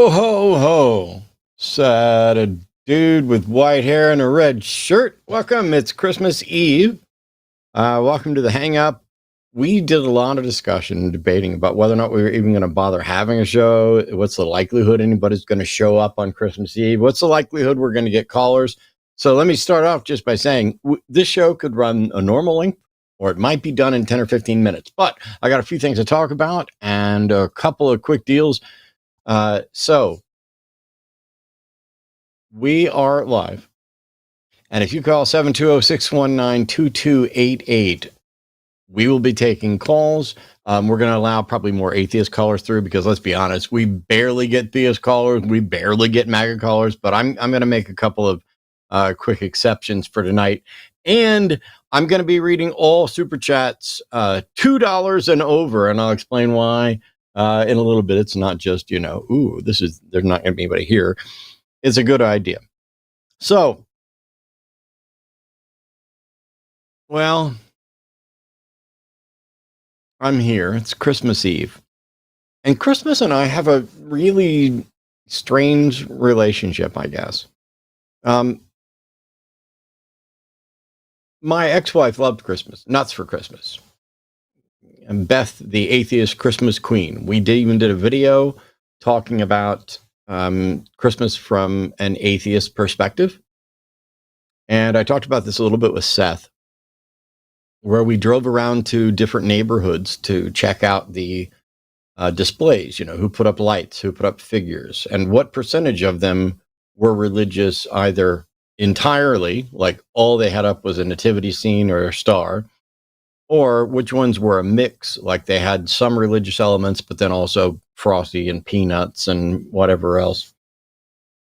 Ho, ho, ho, said a dude with white hair and a red shirt. Welcome. It's Christmas Eve. Welcome to the Hang Up. We did a lot of discussion and debating about whether or not we were even going to bother having a show. What's the likelihood anybody's going to show up on Christmas Eve? What's the likelihood we're going to get callers? So let me start off just by saying this show could run a normal length, or it might be done in 10 or 15 minutes. But I got a few things to talk about and a couple of quick deals. So we are live. And if you call 720-619-2288, we will be taking calls. We're going to allow probably more atheist callers through because let's be honest, we barely get theist callers. We barely get MAGA callers, but I'm going to make a couple of quick exceptions for tonight. And I'm going to be reading all super chats, $2 and over. And I'll explain why in a little bit. It's not just, there's not going to be anybody here. It's a good idea. So, well, I'm here. It's Christmas Eve. And Christmas and I have a really strange relationship, I guess. My ex-wife loved Christmas, nuts for Christmas. And Beth, the atheist Christmas queen. We even did a video talking about Christmas from an atheist perspective. And I talked about this a little bit with Seth, where we drove around to different neighborhoods to check out the displays, who put up lights, who put up figures, and what percentage of them were religious, either entirely, like all they had up was a nativity scene or a star, or which ones were a mix, like they had some religious elements, but then also Frosty and Peanuts and whatever else.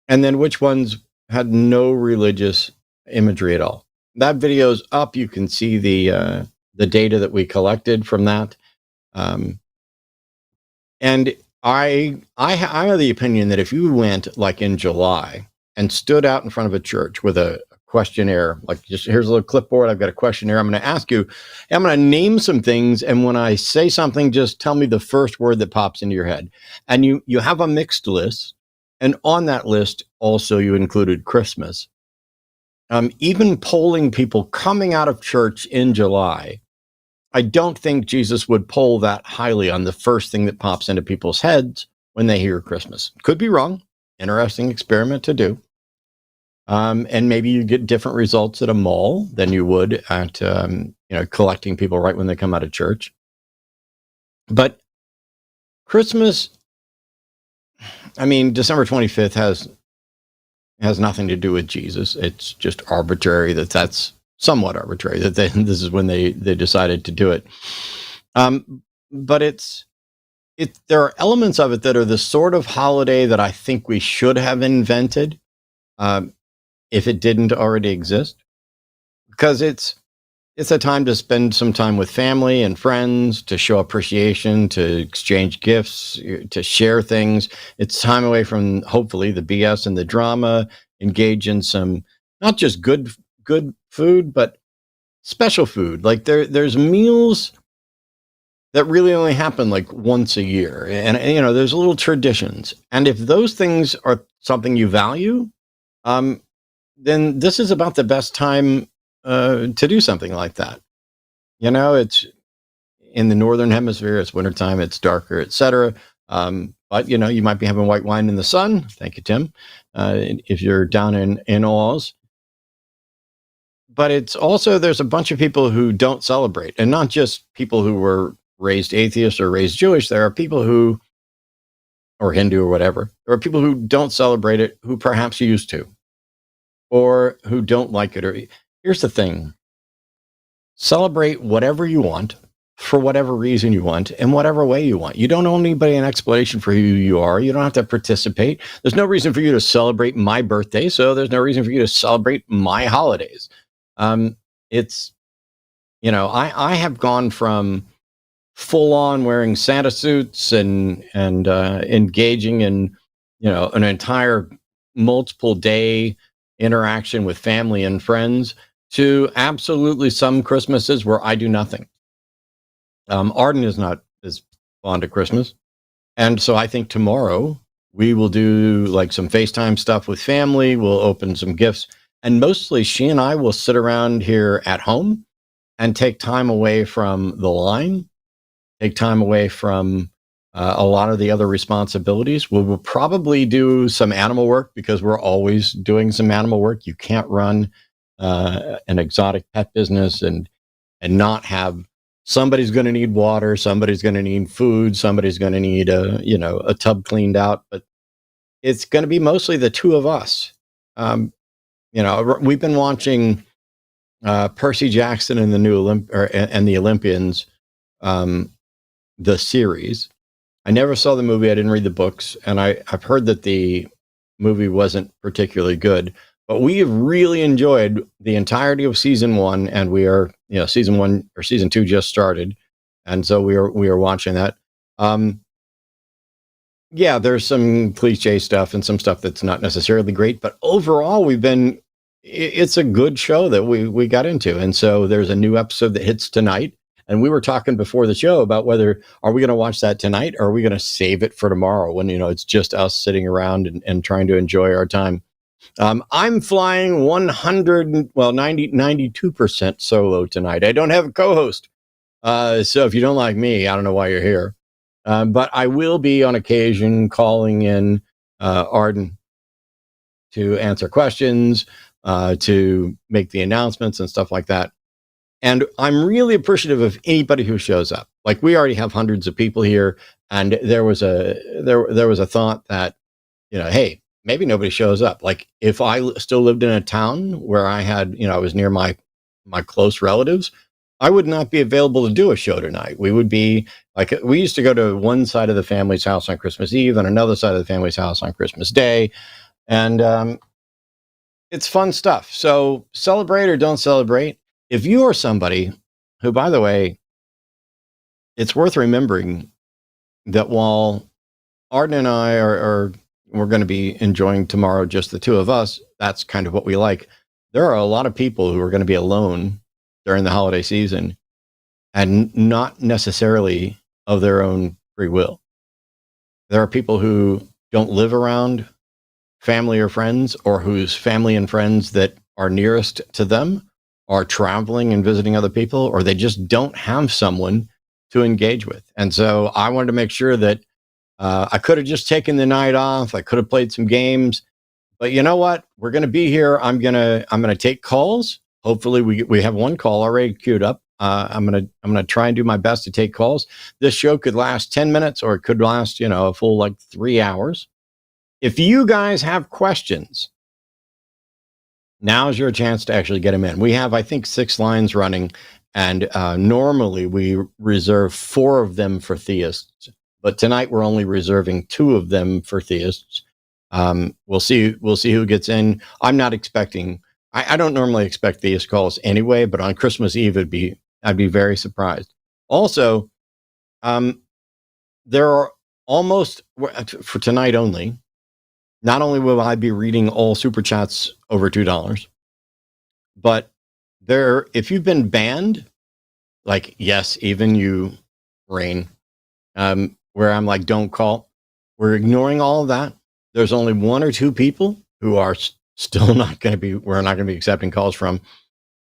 And then which ones had no religious imagery at all. That video's up. You can see the data that we collected from that. And I'm of the opinion that if you went like in July and stood out in front of a church with a questionnaire, like just here's a little clipboard, I've got a questionnaire, I'm going to ask you, I'm going to name some things, and when I say something, just tell me the first word that pops into your head. And you have a mixed list, and on that list also you included Christmas. Even polling people coming out of church in July, I don't think Jesus would poll that highly on the first thing that pops into people's heads when they hear Christmas. Could be wrong. Interesting experiment to do. And maybe you get different results at a mall than you would at, collecting people right when they come out of church. But Christmas, December 25th has nothing to do with Jesus. It's just arbitrary that's somewhat arbitrary that this is when they decided to do it. But there are elements of it that are the sort of holiday that I think we should have invented if it didn't already exist, because it's a time to spend some time with family and friends, to show appreciation, to exchange gifts, to share things. It's time away from, hopefully, the BS and the drama, engage in some, not just good food, but special food. Like there's meals that really only happen like once a year. And there's little traditions. And if those things are something you value, then this is about the best time to do something like that. It's in the Northern Hemisphere, it's wintertime, it's darker, etc. But, you might be having white wine in the sun. Thank you, Tim. If you're down in Oz. But it's also, there's a bunch of people who don't celebrate, and not just people who were raised atheist or raised Jewish. There are people who, or Hindu or whatever, there are people who don't celebrate it, who perhaps used to, or who don't like it. Or here's the thing: celebrate whatever you want, for whatever reason you want, in whatever way you want. You don't owe anybody an explanation for who you are. You don't have to participate. There's no reason for you to celebrate my birthday, so there's no reason for you to celebrate my holidays. I have gone from full on wearing Santa suits and engaging in, an entire multiple day interaction with family and friends, to absolutely some Christmases where I do nothing. Arden is not as fond of Christmas. And so I think tomorrow We will do like some FaceTime stuff with family. We'll open some gifts. And mostly she and I will sit around here at home and take time away from the line, take time away from a lot of the other responsibilities. We will probably do some animal work because we're always doing some animal work. You can't run an exotic pet business and not have somebody's going to need water, somebody's going to need food, somebody's going to need a tub cleaned out, but it's going to be mostly the two of us. We've been watching Percy Jackson and the and the Olympians, the series. I never saw the movie. I didn't read the books, and I've heard that the movie wasn't particularly good. But we have really enjoyed the entirety of season 1, and we are, season 1 or season 2 just started, and so we are watching that. Yeah, there's some cliche stuff and some stuff that's not necessarily great, but overall, it's a good show that we got into, and so there's a new episode that hits tonight. And we were talking before the show about whether are we going to watch that tonight or are we going to save it for tomorrow when, it's just us sitting around and trying to enjoy our time. I'm flying 92% solo tonight. I don't have a co-host. So if you don't like me, I don't know why you're here. But I will be on occasion calling in Arden to answer questions, to make the announcements and stuff like that. And I'm really appreciative of anybody who shows up. Like, we already have hundreds of people here, and there was a thought that, hey, maybe nobody shows up. Like, if I still lived in a town where I had, I was near my close relatives, I would not be available to do a show tonight. We would be like, we used to go to one side of the family's house on Christmas Eve and another side of the family's house on Christmas Day. And it's fun stuff. So celebrate or don't celebrate. If you are somebody who, by the way, it's worth remembering that while Arden and I we're going to be enjoying tomorrow, just the two of us, that's kind of what we like. There are a lot of people who are going to be alone during the holiday season and not necessarily of their own free will. There are people who don't live around family or friends, or whose family and friends that are nearest to them are traveling and visiting other people, or they just don't have someone to engage with. And so I wanted to make sure that I could have just taken the night off. I could have played some games, but you know what? We're going to be here. I'm going to take calls. Hopefully we have one call already queued up. I'm going to try and do my best to take calls. This show could last 10 minutes or it could last, a full 3 hours. If you guys have questions, now's your chance to actually get them in. We have, I think, 6 lines running, and normally we reserve 4 of them for theists, but tonight we're only reserving 2 of them for theists. We'll see who gets in. I'm not expecting. I don't normally expect theist calls anyway, but on Christmas Eve I'd be very surprised. Also, there are almost, for tonight only. Not only will I be reading all super chats over $2, but if you've been banned, like, yes, even you, Rain, where I'm like, don't call, we're ignoring all of that. There's only 1 or 2 people who are still we're not going to be accepting calls from.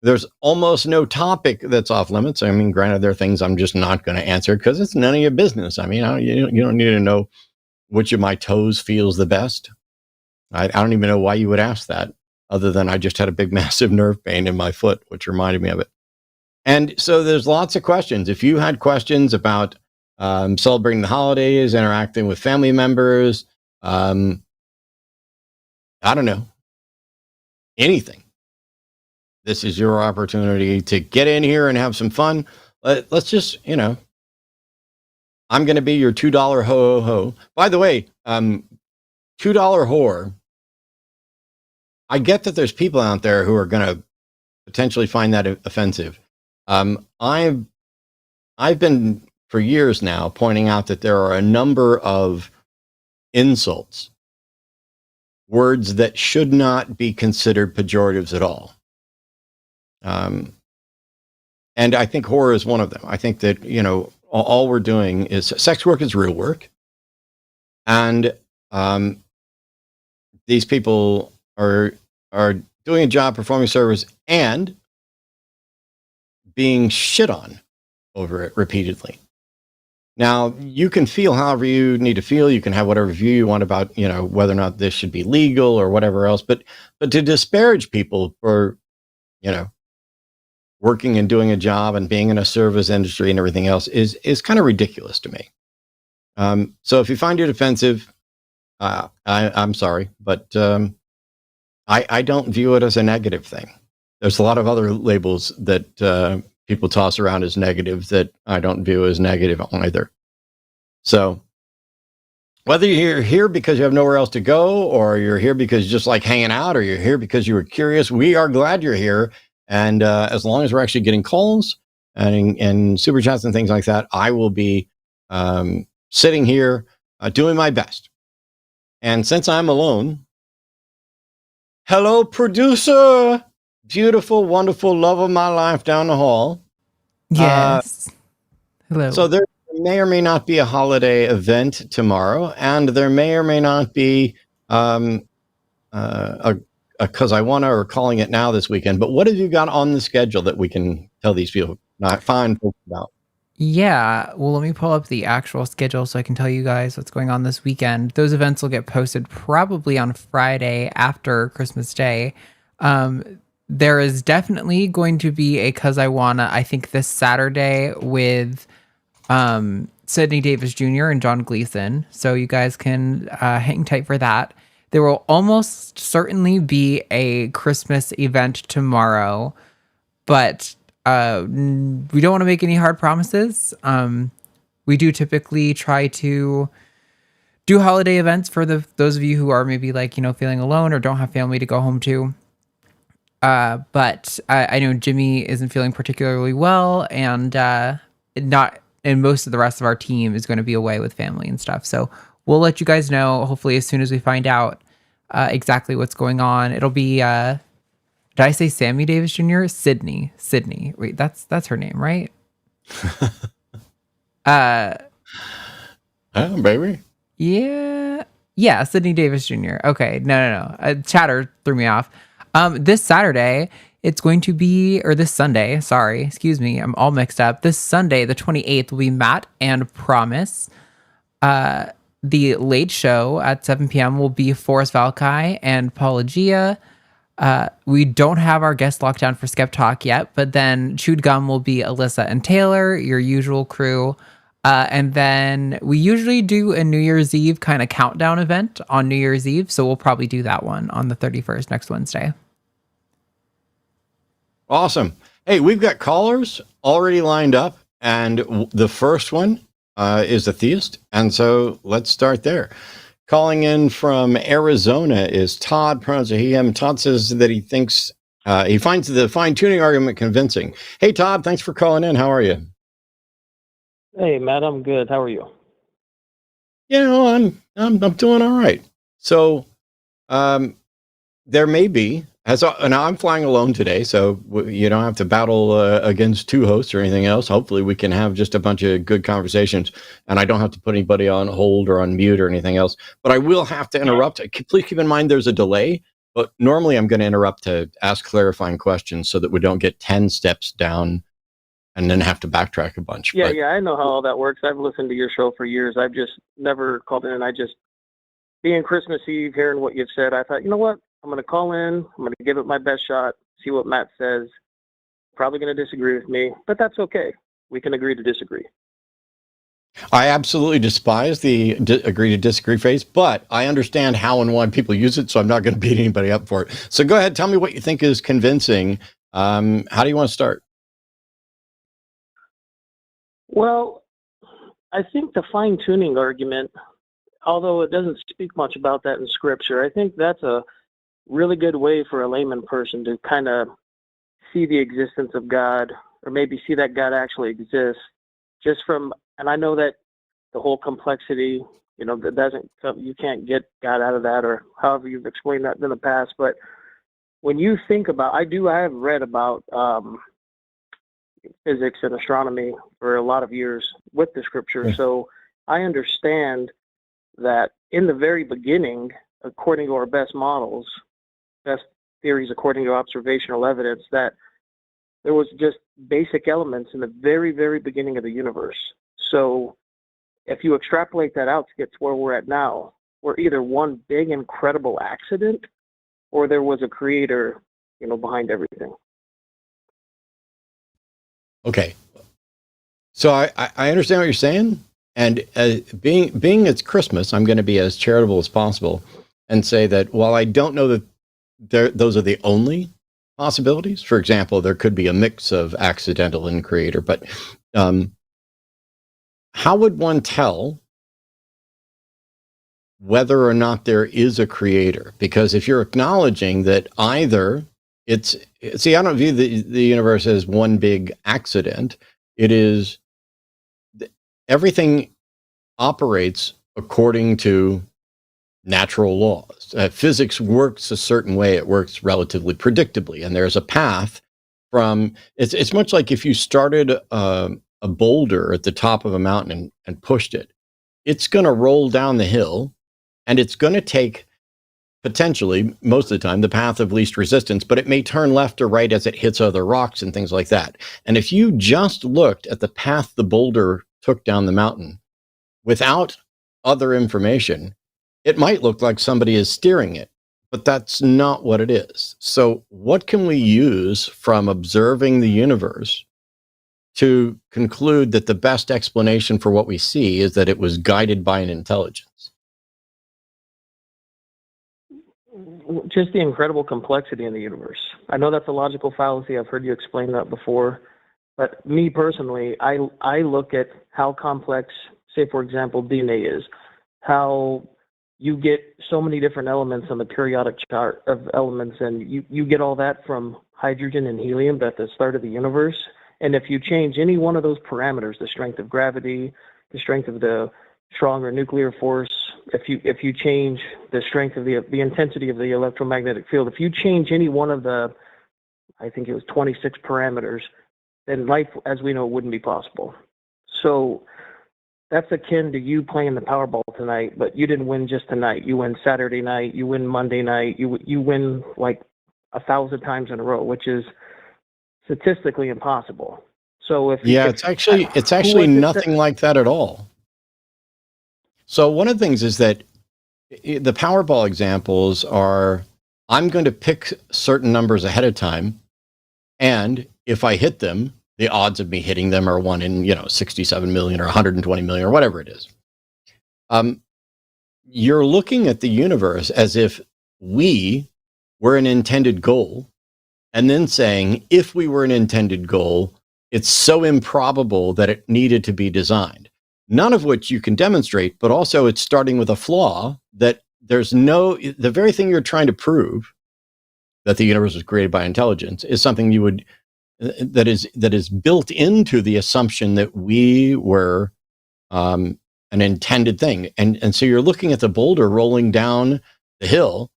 There's almost no topic that's off limits. I mean, granted, there are things I'm just not going to answer because it's none of your business. I mean, you don't need to know which of my toes feels the best. I don't even know why you would ask that, other than I just had a big, massive nerve pain in my foot, which reminded me of it. And so there's lots of questions. If you had questions about celebrating the holidays, interacting with family members, I don't know, anything, this is your opportunity to get in here and have some fun. Let's just, I'm going to be your $2 ho ho ho. By the way, $2 whore. I get that there's people out there who are going to potentially find that offensive. I've been for years now pointing out that there are a number of insults, words that should not be considered pejoratives at all. And I think horror is one of them. I think that, all we're doing is sex work is real work. And these people are doing a job, performing service, and being shit on over it repeatedly. Now, you can feel however you need to feel. You can have whatever view you want about, whether or not this should be legal or whatever else. But to disparage people for, working and doing a job and being in a service industry and everything else is kind of ridiculous to me. So if you find it offensive, I'm sorry, but I don't view it as a negative thing. There's a lot of other labels that people toss around as negative that I don't view as negative either. So whether you're here because you have nowhere else to go, or you're here because you just like hanging out, or you're here because you were curious, we are glad you're here. And as long as we're actually getting calls and super chats and things like that, I will be sitting here doing my best. And since I'm alone, hello, producer, beautiful, wonderful, love of my life down the hall. Yes. Hello. So there may or may not be a holiday event tomorrow, and there may or may not be a Cus I Wanna, or calling it now, this weekend. But what have you got on the schedule that we can tell these people, not fine folks, about? Yeah, well, let me pull up the actual schedule so I can tell you guys what's going on this weekend. Those events will get posted probably on Friday after Christmas Day. There is definitely going to be a Cus I Wanna, I think, this Saturday with Sidney Davis Jr. and John Gleason. So you guys can hang tight for that. There will almost certainly be a Christmas event tomorrow, but we don't want to make any hard promises. We do typically try to do holiday events for those of you who are maybe like, feeling alone or don't have family to go home to. But I know Jimmy isn't feeling particularly well, and most of the rest of our team is going to be away with family and stuff. So we'll let you guys know, hopefully, as soon as we find out exactly what's going on. It'll be, did I say Sammy Davis Jr.? Sydney. Wait, that's her name, right? Baby. Yeah, Sydney Davis Jr. Okay, no. Chatter threw me off. This Saturday, it's going to be, or this Sunday, sorry, excuse me, I'm all mixed up. This Sunday, the 28th, will be Matt and Promise. The late show at 7 p.m. will be Forrest Valkai and Paula Gia. We don't have our guest lockdown for Skeptalk yet, but then Chewed Gum will be Alyssa and Taylor, your usual crew. And then we usually do a New Year's Eve kind of countdown event on New Year's Eve, so we'll probably do that one on the 31st, next Wednesday. Awesome. Hey, we've got callers already lined up, and the first one is a theist, and so let's start there. Calling in from Arizona is Todd, pronounced he, him. Todd says that he thinks he finds the fine-tuning argument convincing. Hey, Todd, thanks for calling in. How are you? Hey, Matt, I'm good. How are you? I'm doing all right. So, there may be, and I'm flying alone today, so you don't have to battle against two hosts or anything else. Hopefully, we can have just a bunch of good conversations, and I don't have to put anybody on hold or on mute or anything else. But I will have to interrupt. Please keep in mind there's a delay. But normally, I'm going to interrupt to ask clarifying questions so that we don't get 10 steps down and then have to backtrack a bunch. Yeah, I know how all that works. I've listened to your show for years. I've just never called in. Being Christmas Eve, hearing what you've said, I thought, you know what? I'm going to call in. I'm going to give it my best shot, see what Matt says. Probably going to disagree with me, but that's okay. We can agree to disagree. I absolutely despise the agree to disagree phrase, but I understand how and why people use it, so I'm not going to beat anybody up for it. So go ahead, tell me what you think is convincing. How do you want to start? Well, I think the fine-tuning argument, although it doesn't speak much about that in Scripture, I think that's a really good way for a layman person to kind of see the existence of God, or maybe see that God actually exists, just from, and I know that the whole complexity, that doesn't, you can't get God out of that, or however you've explained that in the past, but when you think about, I have read about physics and astronomy for a lot of years with the Scripture, so I understand that in the very beginning, according to our best models, best theories according to observational evidence, that there was just basic elements in the very, very beginning of the universe. So if you extrapolate that out to get to where we're at now, we're either one big, incredible accident, or there was a creator, behind everything. Okay. So I understand what you're saying. And being it's Christmas, I'm going to be as charitable as possible and say that while I don't know that those are the only possibilities, for example, there could be a mix of accidental and creator, but how would one tell whether or not there is a creator? Because if you're acknowledging that either I don't view the universe as one big accident. It is everything operates according to natural laws. Physics works a certain way. It works relatively predictably. And there's a path from, it's much like if you started a boulder at the top of a mountain and pushed it, it's going to roll down the hill, and it's going to take potentially, most of the time, the path of least resistance, but it may turn left or right as it hits other rocks and things like that. And if you just looked at the path the boulder took down the mountain without other information, it might look like somebody is steering it, but that's not what it is. So what can we use from observing the universe to conclude that the best explanation for what we see is that it was guided by an intelligence? Just the incredible complexity in the universe. I know that's a logical fallacy. I've heard you explain that before. But me personally, I look at how complex, say, for example, DNA is, how you get so many different elements on the periodic chart of elements, and you get all that from hydrogen and helium at the start of the universe. And if you change any one of those parameters, the strength of gravity, the strength of the stronger nuclear force, if you change the strength of the intensity of the electromagnetic field, if you change any one of the, I think it was 26 parameters, then life as we know wouldn't be possible. So that's akin to you playing the Powerball tonight, but you didn't win just tonight. You win Saturday night, you win Monday night, you win like 1,000 times in a row, which is statistically impossible. So it's actually nothing like that at all. So one of the things is that the Powerball examples are, I'm going to pick certain numbers ahead of time, and if I hit them, the odds of me hitting them are 1 in 67 million or 120 million or whatever it is. You're looking at the universe as if we were an intended goal, and then saying, if we were an intended goal, it's so improbable that it needed to be designed. None of which you can demonstrate, but also it's starting with a flaw that the very thing you're trying to prove, that the universe was created by intelligence, is something that is built into the assumption that we were an intended thing. And so you're looking at the boulder rolling down the hill,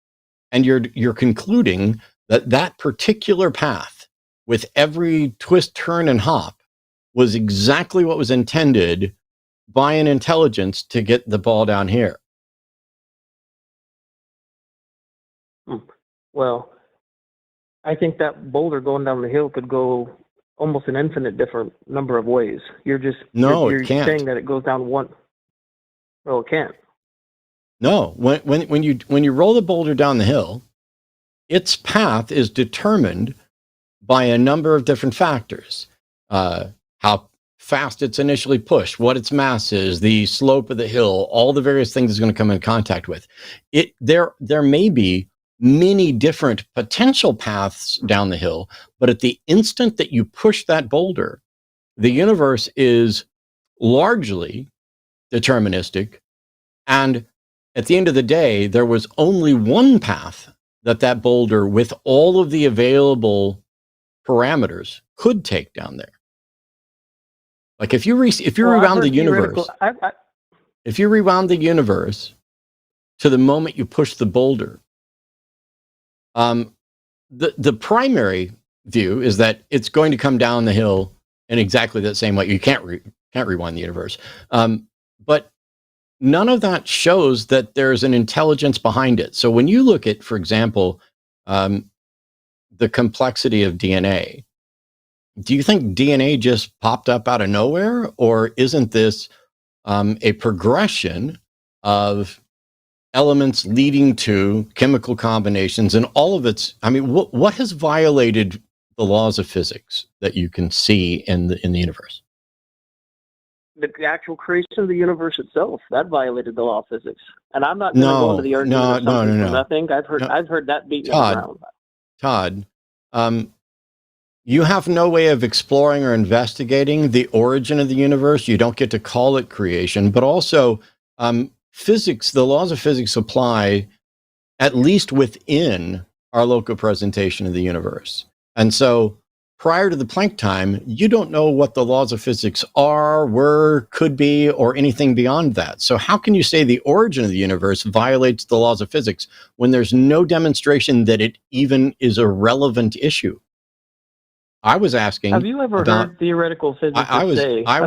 and you're concluding that particular path, with every twist, turn, and hop, was exactly what was intended by an intelligence to get the ball down here. Well, I think that boulder going down the hill could go almost an infinite different number of ways. You're it can't. saying that it goes down one. Well, it can't. No, when you roll the boulder down the hill, its path is determined by a number of different factors. How fast it's initially pushed, what its mass is, the slope of the hill, all the various things it's going to come in contact with. There may be many different potential paths down the hill, but at the instant that you push that boulder, the universe is largely deterministic, and at the end of the day, there was only one path that boulder, with all of the available parameters, could take down there. Like if you rewound the universe, if you rewound the universe to the moment you push the boulder, the primary view is that it's going to come down the hill in exactly that same way. You can't rewind the universe, but none of that shows that there's an intelligence behind it. So when you look at, for example, the complexity of DNA, do you think DNA just popped up out of nowhere, or isn't this a progression of elements leading to chemical combinations and all of its? I mean, what has violated the laws of physics that you can see in the universe? The actual creation of the universe itself, that violated the law of physics. And I'm not going to go into the argument of something from nothing. I've heard that beaten around. Todd, you have no way of exploring or investigating the origin of the universe. You don't get to call it creation, but also physics, the laws of physics apply at least within our local presentation of the universe. And so prior to the Planck time, you don't know what the laws of physics are, were, could be, or anything beyond that. So how can you say the origin of the universe violates the laws of physics when there's no demonstration that it even is a relevant issue? I was asking. Have you ever heard theoretical physicists say? I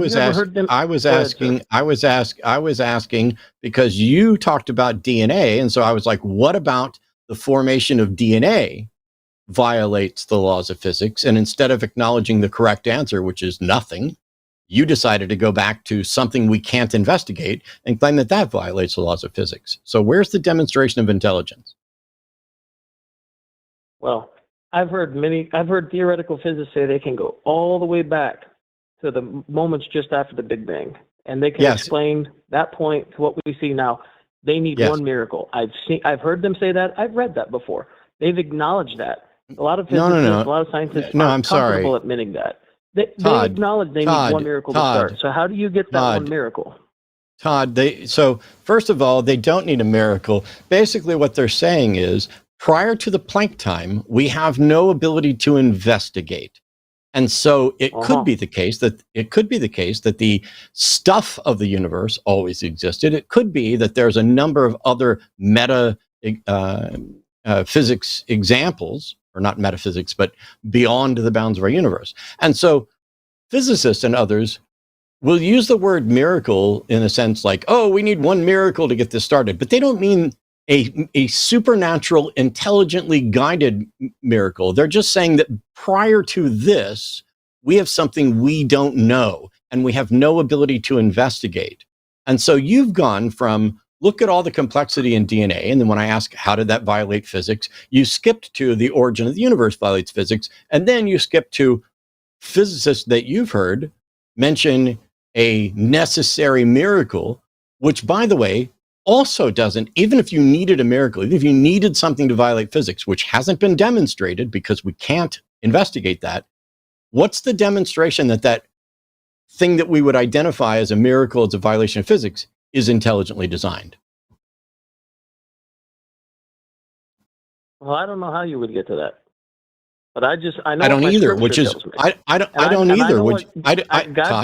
was asking because you talked about DNA, and so I was like, what about the formation of DNA violates the laws of physics? And instead of acknowledging the correct answer, which is nothing, you decided to go back to something we can't investigate and claim that that violates the laws of physics. So where's the demonstration of intelligence? Well, I've heard theoretical physicists say they can go all the way back to the moments just after the Big Bang, and they can explain that point to what we see now. They need one miracle. I've heard them say that. I've read that before. They've acknowledged that. A lot of physicists, a lot of scientists aren't comfortable admitting that. They acknowledge they need one miracle to start. So how do you get that one miracle? Todd, so first of all, they don't need a miracle. Basically what they're saying is, prior to the Planck time, we have no ability to investigate. And so it could be the case that the stuff of the universe always existed. It could be that there's a number of other meta physics examples, or not metaphysics, but beyond the bounds of our universe. And so physicists and others will use the word miracle in a sense like, oh, we need one miracle to get this started. But they don't mean a supernatural, intelligently guided miracle. They're just saying that prior to this, we have something we don't know, and we have no ability to investigate. And so you've gone from, look at all the complexity in DNA, and then when I ask, how did that violate physics? You skipped to the origin of the universe violates physics, and then you skipped to physicists that you've heard mention a necessary miracle, which, by the way, also doesn't, even if you needed a miracle, even if you needed something to violate physics, which hasn't been demonstrated because we can't investigate that, what's the demonstration that that thing that we would identify as a miracle, as a violation of physics, is intelligently designed? Well, I don't know how you would get to that. But I know I don't either, which is I don't either.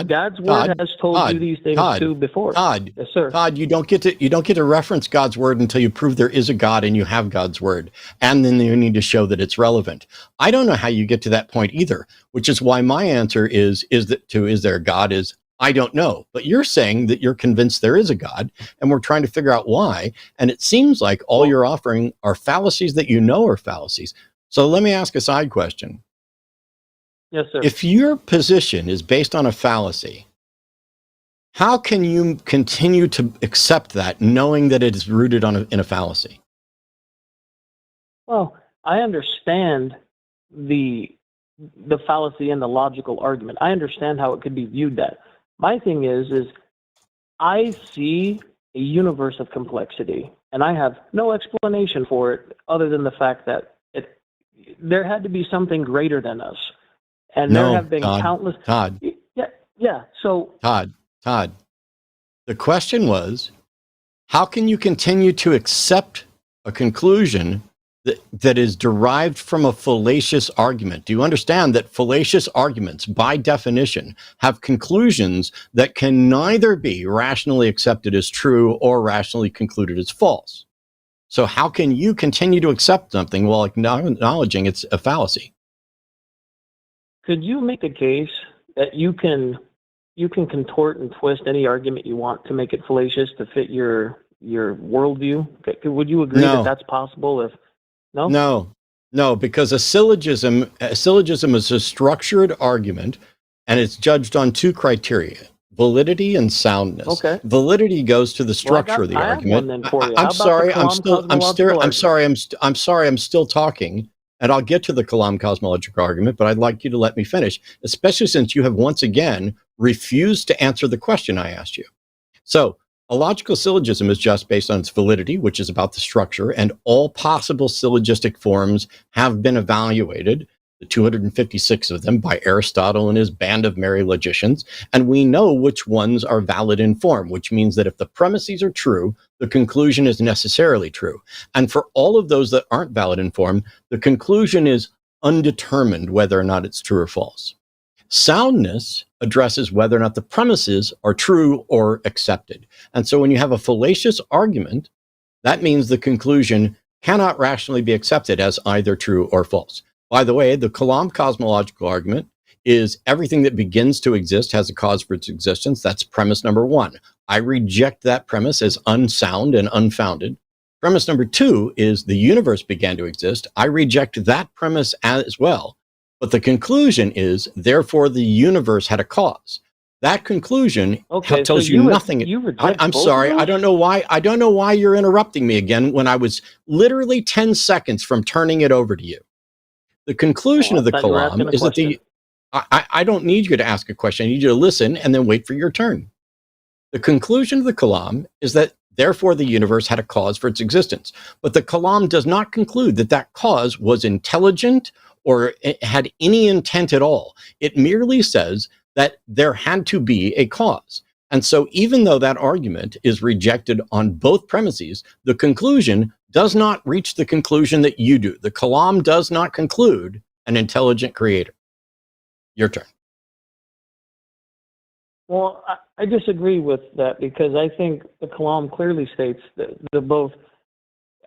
God's word has told you these things too before. Todd, yes, sir. Todd, you don't get to reference God's word until you prove there is a God and you have God's word, and then you need to show that it's relevant. I don't know how you get to that point either, which is why my answer is there a God is I don't know. But you're saying that you're convinced there is a God, and we're trying to figure out why. And it seems like all you're offering are fallacies that you know are fallacies. So let me ask a side question. Yes, sir. If your position is based on a fallacy, how can you continue to accept that, knowing that it is rooted in a fallacy? Well, I understand the fallacy and the logical argument. I understand how it could be viewed that. My thing is I see a universe of complexity, and I have no explanation for it other than the fact that there had to be something greater than us. And there have been countless... Todd. Yeah. So... Todd. The question was, how can you continue to accept a conclusion that is derived from a fallacious argument? Do you understand that fallacious arguments, by definition, have conclusions that can neither be rationally accepted as true or rationally concluded as false? So how can you continue to accept something while acknowledging it's a fallacy? Could you make a case that you can you can contort and twist any argument you want to make it fallacious to fit your worldview. Would you agree that No, that's possible? If no, no, because a syllogism is a structured argument, and it's judged on two criteria: validity and soundness. okay. Validity goes to the Well, structure of the I have one argument. then for you. I'm How about the sorry, Kalam I'm sorry, I'm still talking, and I'll get to the Kalam cosmological argument, but I'd like you to let me finish, especially since you have once again refused to answer the question I asked you. So, a logical syllogism is just based on its validity, which is about the structure, and all possible syllogistic forms have been evaluated, the 256 of them, by Aristotle and his band of merry logicians, and we know which ones are valid in form, which means that if the premises are true, the conclusion is necessarily true. And for all of those that aren't valid in form, the conclusion is undetermined whether or not it's true or false. Soundness addresses whether or not the premises are true or accepted. And so when you have a fallacious argument, that means the conclusion cannot rationally be accepted as either true or false. By the way, the Kalam cosmological argument is everything that begins to exist has a cause for its existence. That's premise number one. I reject that premise as unsound and unfounded. Premise number two is the universe began to exist. I reject that premise as well. But the conclusion is, therefore, the universe had a cause. That conclusion tells you nothing. I'm sorry. I don't know why you're interrupting me again when I was literally 10 seconds from turning it over to you. The conclusion of the Kalam is that I don't need you to ask a question. I need you to listen and then wait for your turn. The conclusion of the Kalam is that, therefore, the universe had a cause for its existence. But the Kalam does not conclude that that cause was intelligent or it had any intent at all. It merely says that there had to be a cause. And so even though that argument is rejected on both premises, the conclusion does not reach the conclusion that you do. The Kalam does not conclude an intelligent creator. Your turn. Well, I disagree with that because I think the Kalam clearly states that both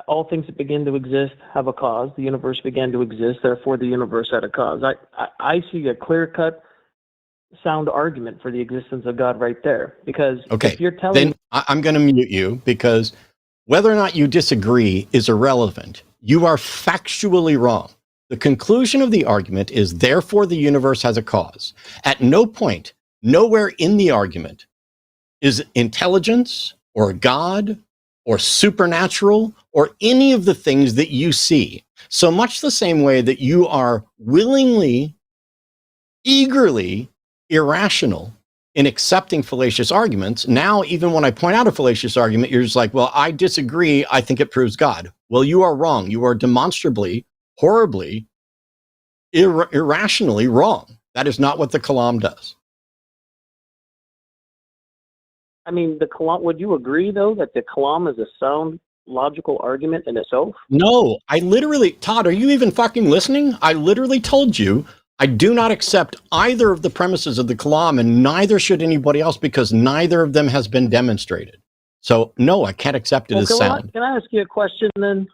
all things that begin to exist have a cause. The universe began to exist, therefore the universe had a cause. I see a clear-cut, sound argument for the existence of God right there. Because if you're telling... Then I'm going to mute you because whether or not you disagree is irrelevant. You are factually wrong. The conclusion of the argument is, therefore the universe has a cause. At no point, nowhere in the argument is intelligence or God or supernatural, or any of the things that you see. So much the same way that you are willingly, eagerly irrational in accepting fallacious arguments, now even when I point out a fallacious argument, you're just like, well, I disagree, I think it proves God. Well, you are wrong. You are demonstrably, horribly, irrationally wrong. That is not what the Kalam does. I mean, the Kalam, would you agree, though, that the Kalam is a sound, logical argument in itself? No, Todd, are you even fucking listening? I literally told you I do not accept either of the premises of the Kalam, and neither should anybody else because neither of them has been demonstrated. So, no, I can't accept it as sound. Can I ask you a question then?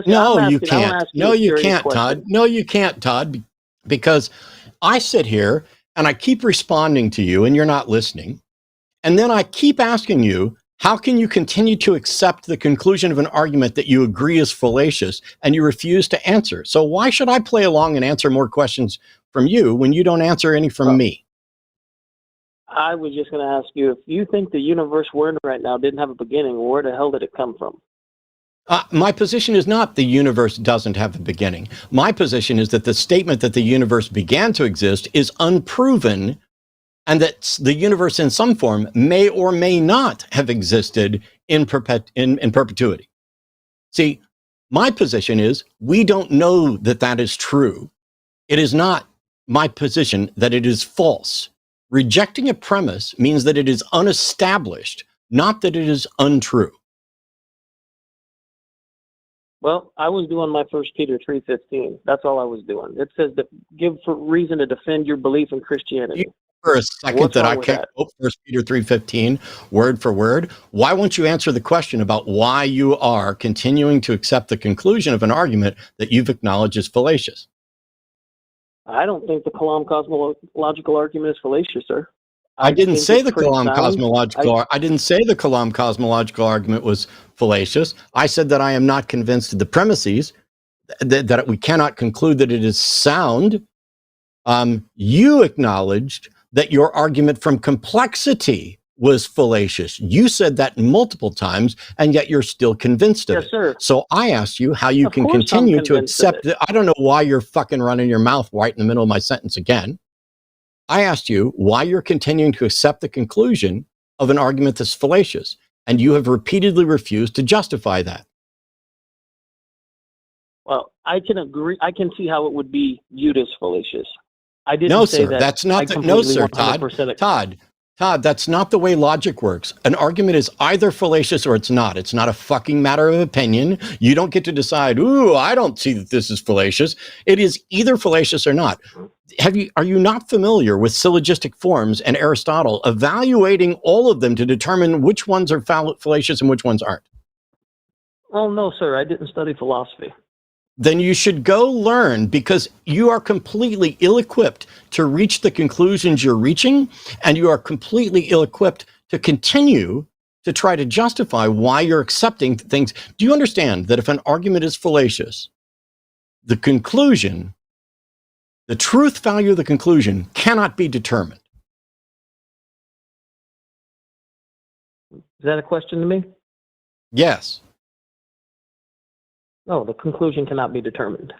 No, you can't. No, you can't, Todd. No, you can't, Todd, because I sit here and I keep responding to you and you're not listening. And then I keep asking you, how can you continue to accept the conclusion of an argument that you agree is fallacious and you refuse to answer? So why should I play along and answer more questions from you when you don't answer any from me? I was just going to ask you, if you think the universe we're in right now didn't have a beginning, where the hell did it come from? My position is not the universe doesn't have a beginning. My position is that the statement that the universe began to exist is unproven, and that the universe in some form may or may not have existed in perpetuity. See, my position is we don't know that that is true. It is not my position that it is false. Rejecting a premise means that it is unestablished, not that it is untrue. Well, I was doing my 1 Peter 3:15. That's all I was doing. It says that give for reason to defend your belief in Christianity. For a second that I can't quote 1 Peter 3:15 word for word. Why won't you answer the question about why you are continuing to accept the conclusion of an argument that you've acknowledged is fallacious? I don't think the Kalam cosmological argument is fallacious, sir. I didn't think say it's the pretty Kalam sound. cosmological. I didn't say the Kalam cosmological argument was fallacious. I said that I am not convinced of the premises, that we cannot conclude that it is sound. You acknowledged that your argument from complexity was fallacious. You said that multiple times, and yet you're still convinced of Yes, it. sir. So I asked you how you Of can course I'm continue to convinced of accept it. it. I don't know why you're fucking running your mouth right in the middle of my sentence again. I asked you why you're continuing to accept the conclusion of an argument that's fallacious, and you have repeatedly refused to justify that. Well, I can agree. I can see how it would be viewed as fallacious. I didn't No, say sir, that. that's I not the, no, completely sir, 100% Todd, that's not the way logic works. An argument is either fallacious or it's not. It's not a fucking matter of opinion. You don't get to decide, ooh, I don't see that this is fallacious. It is either fallacious or not. Are you not familiar with syllogistic forms and Aristotle evaluating all of them to determine which ones are fallacious and which ones aren't? Well, no, sir. I didn't study philosophy. Then you should go learn, because you are completely ill-equipped to reach the conclusions you're reaching, and you are completely ill-equipped to continue to try to justify why you're accepting things. Do you understand that if an argument is fallacious, the conclusion, the truth value of the conclusion cannot be determined? Is that a question to me? Yes. No, the conclusion cannot be determined.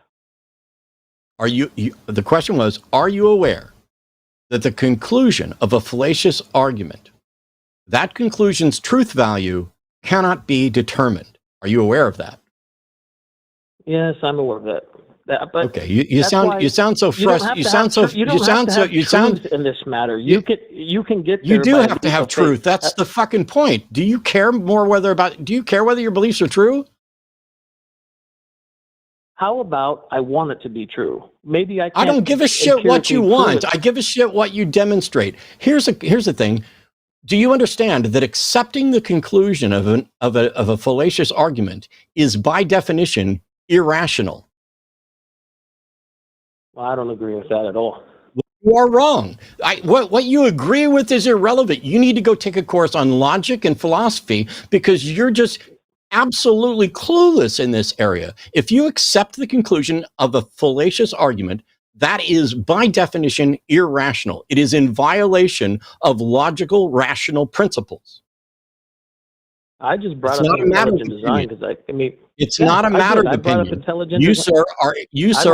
The question was, are you aware that the conclusion of a fallacious argument, that conclusion's truth value cannot be determined? Are you aware of that? Yes, I'm aware of that. But okay, you sound so frustrated. You sound in this matter. You can get there. You do have to have truth. That's the fucking point. Do you care whether your beliefs are true? How about I want it to be true? Maybe I can't. I don't give a shit what you want. I give a shit what you demonstrate. Here's the thing. Do you understand that accepting the conclusion of a fallacious argument is by definition irrational? Well, I don't agree with that at all. You are wrong. What you agree with is irrelevant. You need to go take a course on logic and philosophy, because you're just absolutely clueless in this area. If you accept the conclusion of a fallacious argument, that is by definition irrational. It is in violation of logical, rational principles. I just brought up intelligent design because it's not a matter of opinion. You, sir,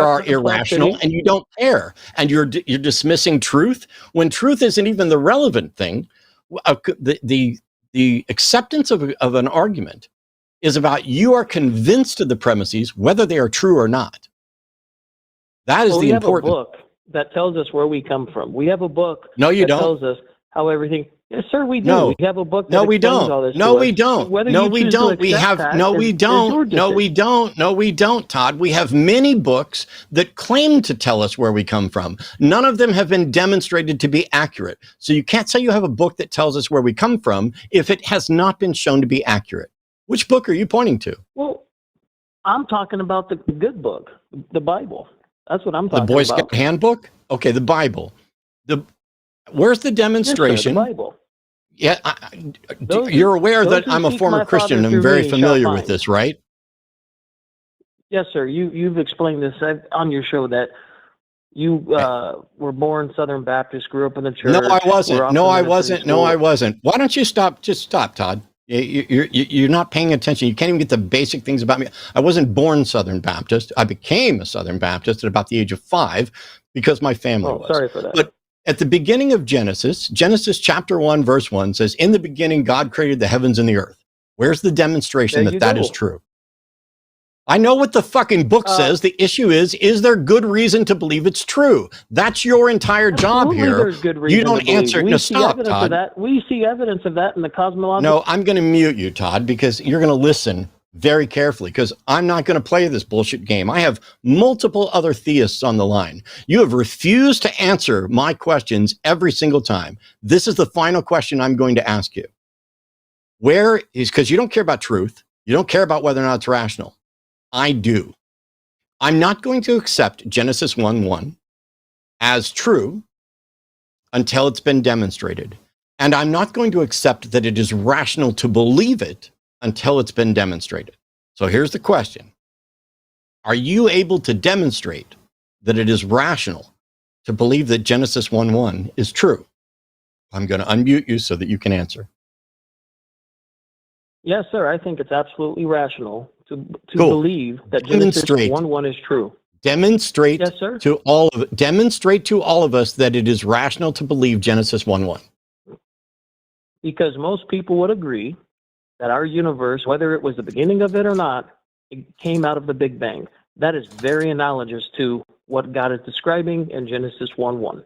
are irrational, and you don't care, and you're dismissing truth when truth isn't even the relevant thing. The acceptance of an argument is about you are convinced of the premises, whether they are true or not. That is the important. We have a book that tells us where we come from. We have a book that tells us how everything. Yes, sir, we do. No. We have a book that no, we explains don't. all this. No, to we us. don't. Whether No, you we choose to don't. We accept have that no, we is don't. your No, we decision. don't. No, we don't, Todd. We have many books that claim to tell us where we come from. None of them have been demonstrated to be accurate. So you can't say you have a book that tells us where we come from if it has not been shown to be accurate. Which book are you pointing to? Well, I'm talking about the good book, the Bible. That's what I'm talking about. The Boy Scout Handbook? Okay, the Bible. Where's the demonstration? Yes, sir, the Bible. Yeah, you're aware that I'm a former Christian. I'm very familiar with this, right? Yes, sir. You've explained this on your show that you were born Southern Baptist, grew up in the church. No, I wasn't. Why don't you stop? Just stop, Todd. You're not paying attention. You can't even get the basic things about me. I wasn't born Southern Baptist. I became a Southern Baptist at about the age of 5 because my family was. Sorry for that. But at the beginning of Genesis chapter 1, verse 1 says, "In the beginning, God created the heavens and the earth." Where's the demonstration that is true? I know what the fucking book says. The issue is there good reason to believe it's true? That's your entire job here. There's good reason you don't answer. No, stop, Todd. We see evidence of that in the cosmological. No, I'm going to mute you, Todd, because you're going to listen very carefully, because I'm not going to play this bullshit game. I have multiple other theists on the line. You have refused to answer my questions every single time. This is the final question I'm going to ask you. Where is, because you don't care about truth. You don't care about whether or not it's rational. I do. I'm not going to accept Genesis 1:1 as true until it's been demonstrated. And I'm not going to accept that it is rational to believe it until it's been demonstrated. So here's the question. Are you able to demonstrate that it is rational to believe that Genesis 1:1 is true? I'm going to unmute you so that you can answer. Yes, sir. I think it's absolutely rational to Cool. believe that Genesis Demonstrate. 1:1 is true. Demonstrate Yes, sir. to all of us that it is rational to believe Genesis 1:1. Because most people would agree that our universe, whether it was the beginning of it or not, it came out of the Big Bang. That is very analogous to what God is describing in Genesis 1:1.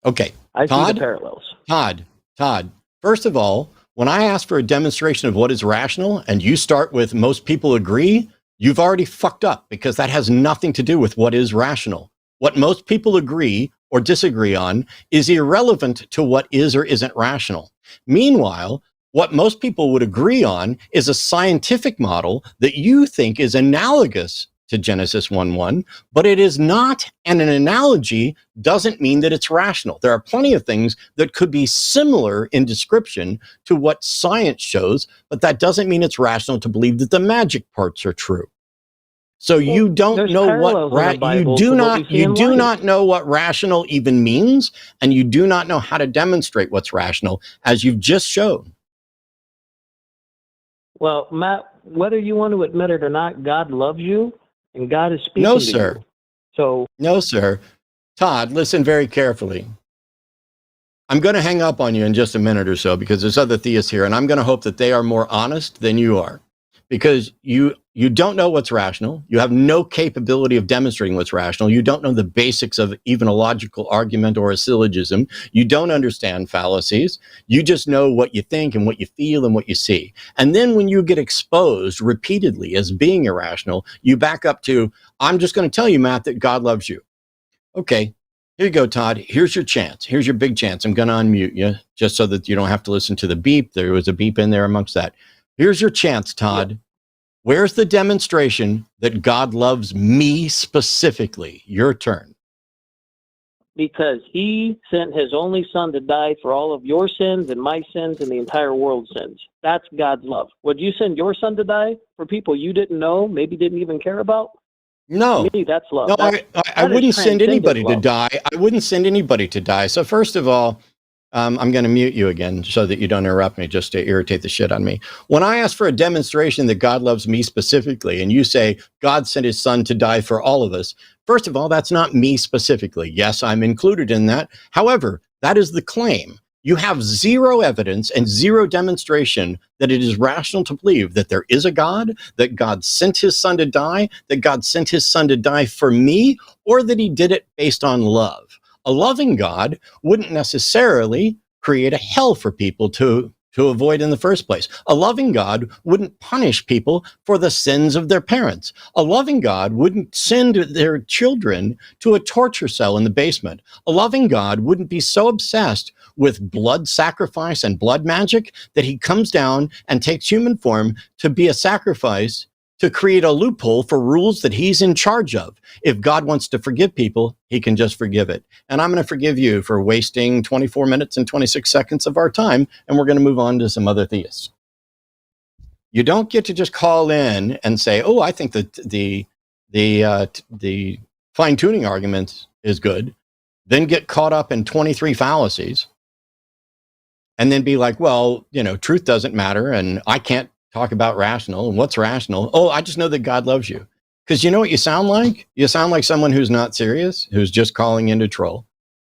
Okay. I see Todd? the parallels. Todd, first of all, when I ask for a demonstration of what is rational and you start with most people agree, you've already fucked up because that has nothing to do with what is rational. What most people agree or disagree on is irrelevant to what is or isn't rational. Meanwhile, what most people would agree on is a scientific model that you think is analogous to Genesis 1:1, but it is not, and an analogy doesn't mean that it's rational. There are plenty of things that could be similar in description to what science shows, but that doesn't mean it's rational to believe that the magic parts are true. So you don't there's know what parallels in the Bible you to what we see in life. not know what rational even means, and you do not know how to demonstrate what's rational, as you've just shown. Well, Matt, whether you want to admit it or not, God loves you, and God is speaking No, to sir. you. So, No, sir. Todd, listen very carefully. I'm going to hang up on you in just a minute or so because there's other theists here, and I'm going to hope that they are more honest than you are, because you don't know what's rational. You have no capability of demonstrating what's rational. You don't know the basics of even a logical argument or a syllogism. You don't understand fallacies. You just know what you think and what you feel and what you see. And then when you get exposed repeatedly as being irrational, you back up to, I'm just going to tell you, Matt, that God loves you. Okay, here you go, Todd. Here's your chance. Here's your big chance. I'm going to unmute you just so that you don't have to listen to the beep. There was a beep in there amongst that. Here's your chance, Todd. Yeah. Where's the demonstration that God loves me specifically? Your turn. because he sent his only son to die for all of your sins and my sins and the entire world's sins. That's God's love. Would you send your son to die for people you didn't know, maybe didn't even care about? No. To me, that's love. No, That I is wouldn't send anybody to transcendent love. die. I wouldn't send anybody to die. So first of all, I'm going to mute you again so that you don't interrupt me, just to irritate the shit on me. When I ask for a demonstration that God loves me specifically, and you say God sent his son to die for all of us, first of all, that's not me specifically. Yes, I'm included in that. However, that is the claim. You have zero evidence and zero demonstration that it is rational to believe that there is a God, that God sent his son to die, that God sent his son to die for me, or that he did it based on love. A loving God wouldn't necessarily create a hell for people to avoid in the first place. A loving God wouldn't punish people for the sins of their parents. A loving God wouldn't send their children to a torture cell in the basement. A loving God wouldn't be so obsessed with blood sacrifice and blood magic that he comes down and takes human form to be a sacrifice, to create a loophole for rules that he's in charge of. If God wants to forgive people, he can just forgive it. And I'm going to forgive you for wasting 24 minutes and 26 seconds of our time, and we're going to move on to some other theists. You don't get to just call in and say, oh, I think that the fine-tuning argument is good, then get caught up in 23 fallacies, and then be like, well, truth doesn't matter, and I can't talk about rational, and what's rational? Oh, I just know that God loves you. Because you know what you sound like? You sound like someone who's not serious, who's just calling in to troll.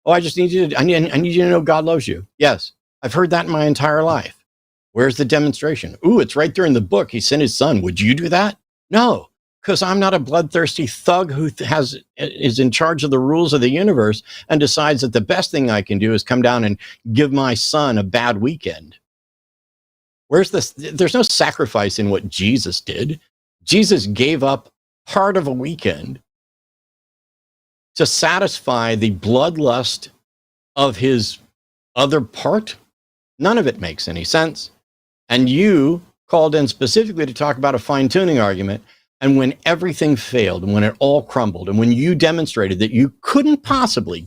Oh, I need you to know God loves you. Yes, I've heard that in my entire life. Where's the demonstration? Ooh, it's right there in the book. He sent his son. Would you do that? No, because I'm not a bloodthirsty thug who is in charge of the rules of the universe and decides that the best thing I can do is come down and give my son a bad weekend. Where's this? There's no sacrifice in what Jesus did. Jesus gave up part of a weekend to satisfy the bloodlust of his other part. None of it makes any sense. And you called in specifically to talk about a fine-tuning argument. and when everything failed and when it all crumbled and when you demonstrated that you couldn't possibly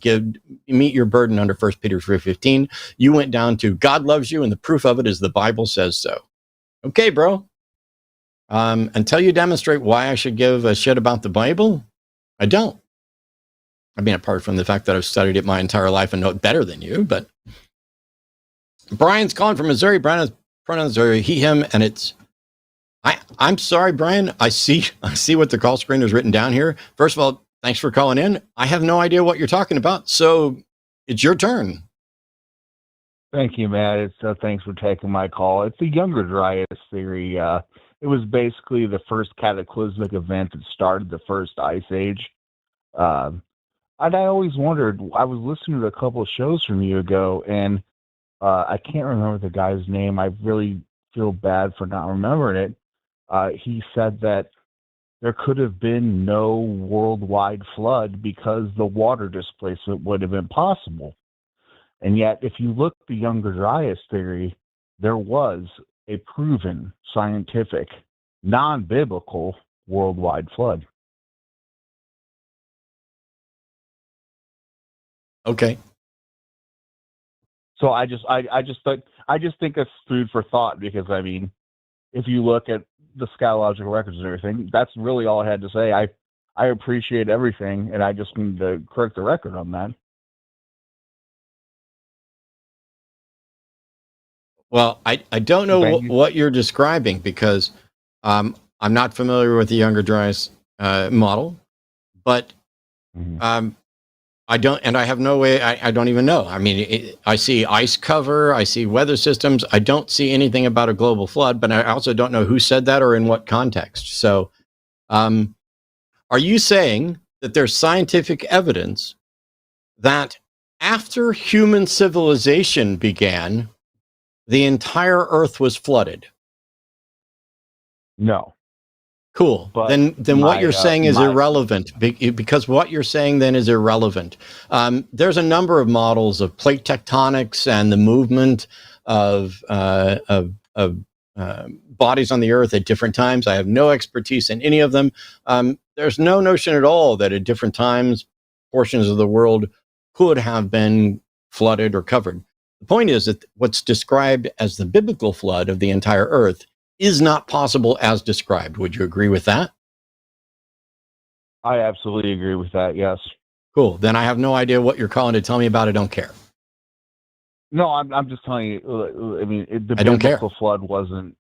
meet your burden under 1 Peter 3:15, you went down to God loves you and the proof of it is the Bible says so. Okay, bro. Until you demonstrate why I should give a shit about the Bible, I don't. I mean, apart from the fact that I've studied it my entire life and know it better than you, but Brian's calling from Missouri. Brian's pronouns are he, him, and it's I'm sorry, Brian. I see what the call screen is written down here. First of all, thanks for calling in. I have no idea what you're talking about, so it's your turn. Thank you, Matt. It's thanks for taking my call. It's the Younger Dryas theory. It was basically the first cataclysmic event that started the first ice age. And I always wondered, I was listening to a couple of shows from you ago, and I can't remember the guy's name. I really feel bad for not remembering it. He said that there could have been no worldwide flood because the water displacement would have been possible. And yet, if you look at the Younger Dryas theory, there was a proven, scientific, non-biblical worldwide flood. Okay. So I just think that's food for thought, because I mean, if you look at the scatological records and everything, that's really all I had to say. I appreciate everything, and I just need to correct the record on that. Well, I don't know what you're describing, because I'm not familiar with the Younger Dryas model, but I don't, and I have no way, I don't even know. I mean, I see ice cover, I see weather systems. I don't see anything about a global flood, but I also don't know who said that or in what context. So are you saying that there's scientific evidence that after human civilization began, the entire Earth was flooded? No. Cool. But then what you're saying is irrelevant, because what you're saying then is irrelevant. There's a number of models of plate tectonics and the movement of bodies on the Earth at different times. I have no expertise in any of them. There's no notion at all that at different times portions of the world could have been flooded or covered. The point is that what's described as the biblical flood of the entire Earth is not possible as described. Would you agree with that? I absolutely agree with that, yes. Cool. Then I have no idea what you're calling to tell me about. I don't care. No, I'm just telling you, I mean, the biblical flood wasn't...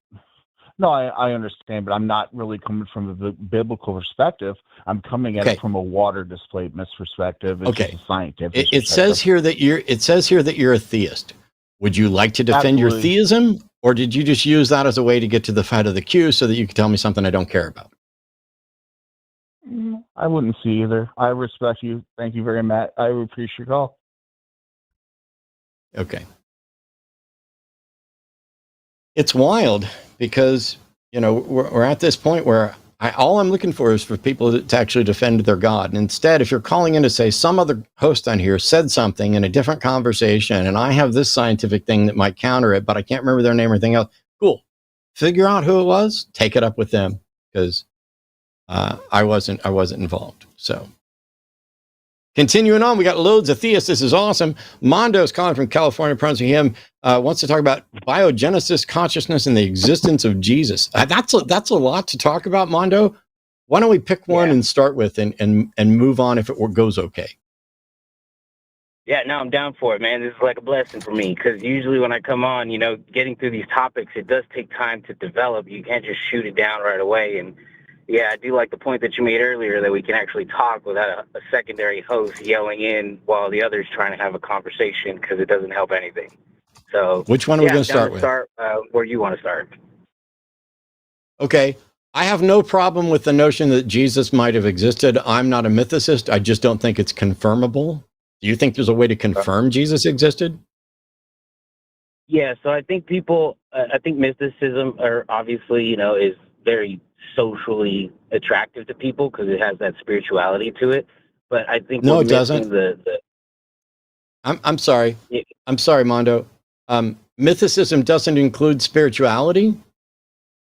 No, I understand, but I'm not really coming from the biblical perspective. I'm coming at it from a water displacement perspective. It's just a scientific it says here that you're a theist. Would you like to defend your theism, or did you just use that as a way to get to the head of the queue so that you could tell me something I don't care about? I wouldn't see either. I respect you. Thank you very much. I appreciate your call. Okay. It's wild because, you know, we're at this point where all I'm looking for is for people to actually defend their God. And instead, if you're calling in to say some other host on here said something in a different conversation, and I have this scientific thing that might counter it, but I can't remember their name or anything else, cool. Figure out who it was, take it up with them, because I wasn't involved. So continuing on, we got loads of theists. This is awesome. Mondo's calling from California, pronouncing him, wants to talk about biogenesis, consciousness, and the existence of Jesus. That's a lot to talk about, Mondo. Why don't we pick one and start with and move on if it goes okay? Yeah, no, I'm down for it, man. This is like a blessing for me, because usually when I come on, you know, getting through these topics, it does take time to develop. You can't just shoot it down right away. And yeah, I do like the point that you made earlier that we can actually talk without a secondary host yelling in while the other's trying to have a conversation, because it doesn't help anything. So, which one are we going to start with? Start where you want to start. Okay. I have no problem with the notion that Jesus might have existed. I'm not a mythicist. I just don't think it's confirmable. Do you think there's a way to confirm Jesus existed? Yeah, so I think I think mysticism, or obviously, you know, is very socially attractive to people because it has that spirituality to it. But I think no, it doesn't. I'm sorry. Yeah. I'm sorry, Mondo. Mythicism doesn't include spirituality.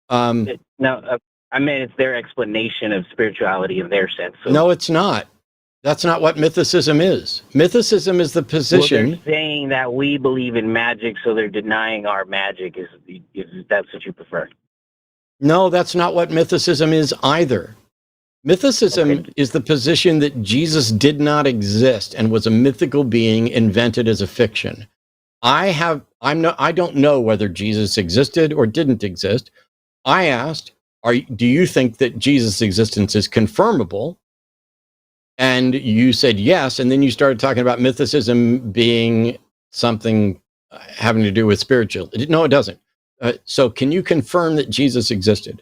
No, I mean, it's their explanation of spirituality in their sense. So, No, it's not. That's not what mythicism is. Mythicism is the well, position. they're saying that we believe in magic, so they're denying our magic. Is that's what you prefer? No, that's not what mythicism is either. Mythicism Okay. is the position that Jesus did not exist and was a mythical being invented as a fiction. I don't know whether Jesus existed or didn't exist. I asked, do you think that Jesus' existence is confirmable? And you said yes, and then you started talking about mythicism being something having to do with spiritual. No, it doesn't. So can you confirm that Jesus existed?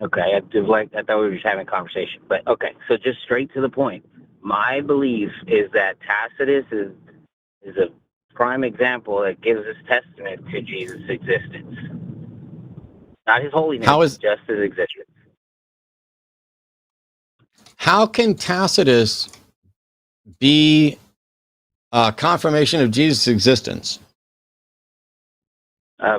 Okay, I thought we were just having a conversation, but okay. So just straight to the point. My belief is that Tacitus is a prime example that gives us testament to Jesus' existence, not his holiness, just his existence. How can Tacitus be a confirmation of Jesus' existence?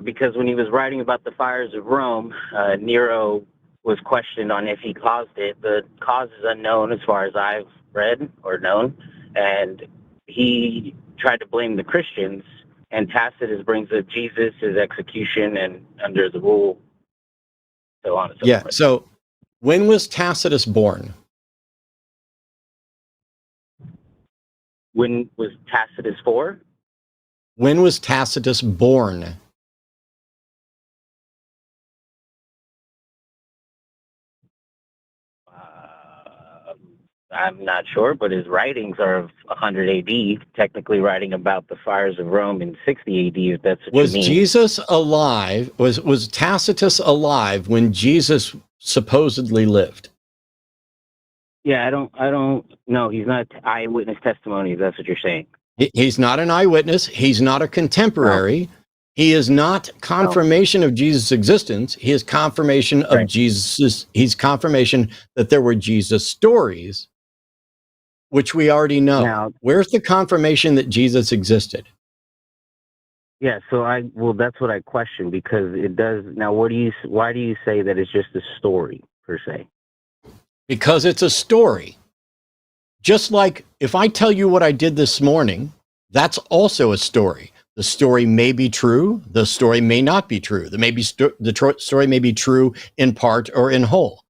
Because when he was writing about the fires of Rome, Nero was questioned on if he caused it. The cause is unknown as far as I've read or known, and he tried to blame the Christians, and Tacitus brings up Jesus, his execution, and under the rule, so on and so forth. So when was Tacitus born? When was Tacitus for? When was Tacitus born? I'm not sure, but his writings are of 100 AD, technically writing about the fires of Rome in 60 AD, if that's what Was you mean. Jesus alive? Was Tacitus alive when Jesus supposedly lived? Yeah, I don't know. He's not eyewitness testimony, if that's what you're saying. He's not an eyewitness. He's not a contemporary. No. He is not confirmation of Jesus' existence. He is confirmation of Jesus. He's confirmation that there were Jesus stories, which we already know. Now, where's the confirmation that Jesus existed? Yeah, so that's what I question, because it does. Now, why do you say that it's just a story per se? Because it's a story. Just like if I tell you what I did this morning, that's also a story. The story may be true. The story may not be true. The story may be true in part or in whole.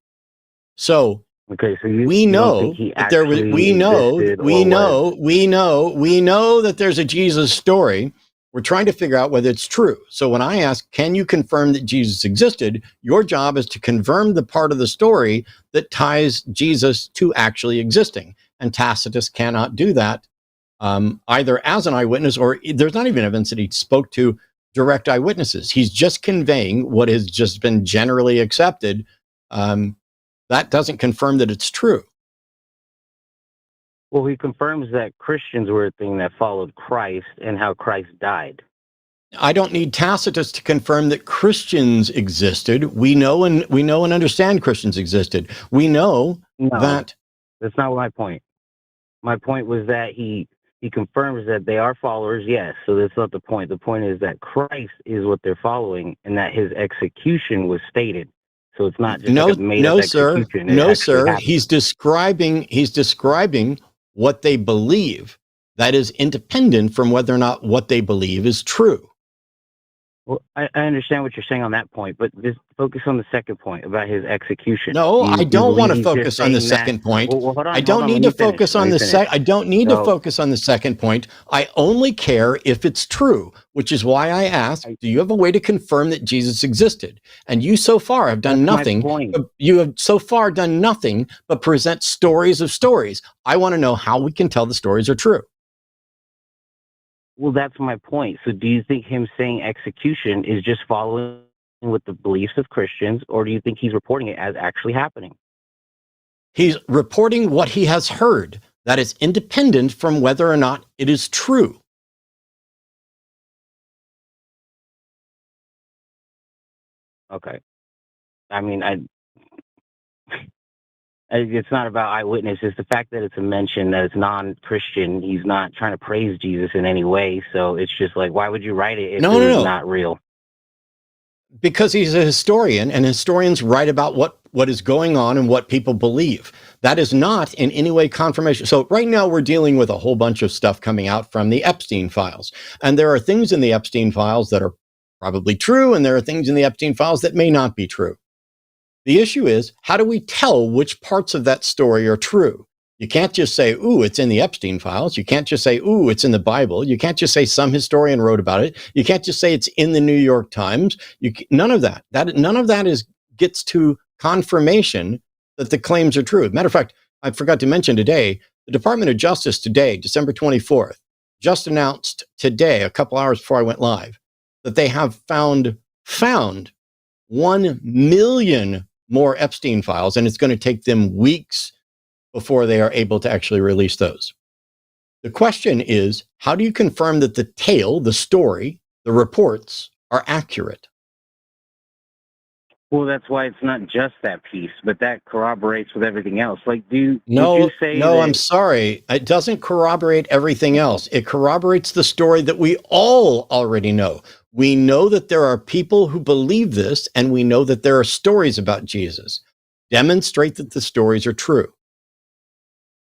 So we know that there was. We know that there's a Jesus story. We're trying to figure out whether it's true. So when I ask, can you confirm that Jesus existed? Your job is to confirm the part of the story that ties Jesus to actually existing. And Tacitus cannot do that. Either as an eyewitness, or there's not even evidence that he spoke to direct eyewitnesses. He's just conveying what has just been generally accepted. That doesn't confirm that it's true. Well, he confirms that Christians were a thing that followed Christ and how Christ died. I don't need Tacitus to confirm that Christians existed. We know and understand Christians existed. We know that. That's not my point. My point was that he confirms that they are followers, yes. So that's not the point. The point is that Christ is what they're following, and that his execution was stated. So it's not just like a made-up execution. No, sir. He's describing what they believe. That is independent from whether or not what they believe is true. Well, I understand what you're saying on that point, but just focus on the second point about his execution. No, I don't want to focus on the second point. I don't need to focus on the second. I don't need to focus on the second point. I only care if it's true, which is why I asked, do you have a way to confirm that Jesus existed? And you so far have done nothing. You have so far done nothing but present stories of stories. I want to know how we can tell the stories are true. Well, that's my point. So do you think him saying execution is just following with the beliefs of Christians, or do you think he's reporting it as actually happening? He's reporting what he has heard. That is independent from whether or not it is true. Okay. I mean, it's not about eyewitness. It's the fact that it's a mention that it's non-Christian. He's not trying to praise Jesus in any way. So it's just like, why would you write it if it's not real? Because he's a historian, and historians write about what is going on and what people believe. That is not in any way confirmation. So right now we're dealing with a whole bunch of stuff coming out from the Epstein files. And there are things in the Epstein files that are probably true, and there are things in the Epstein files that may not be true. The issue is, how do we tell which parts of that story are true? You can't just say, ooh, it's in the Epstein files. You can't just say, ooh, it's in the Bible. You can't just say some historian wrote about it. You can't just say it's in the New York Times. None of that. None of that gets to confirmation that the claims are true. Matter of fact, I forgot to mention today, the Department of Justice today, December 24th, just announced today, a couple hours before I went live, that they have found 1 million more Epstein files, and it's going to take them weeks before they are able to actually release those. The question is, how do you confirm that the tale, the story, the reports are accurate? Well, that's why it's not just that piece, but that corroborates with everything else. Like, would you say no, that... I'm sorry. It doesn't corroborate everything else. It corroborates the story that we all already know. We know that there are people who believe this, and we know that there are stories about Jesus. Demonstrate that the stories are true.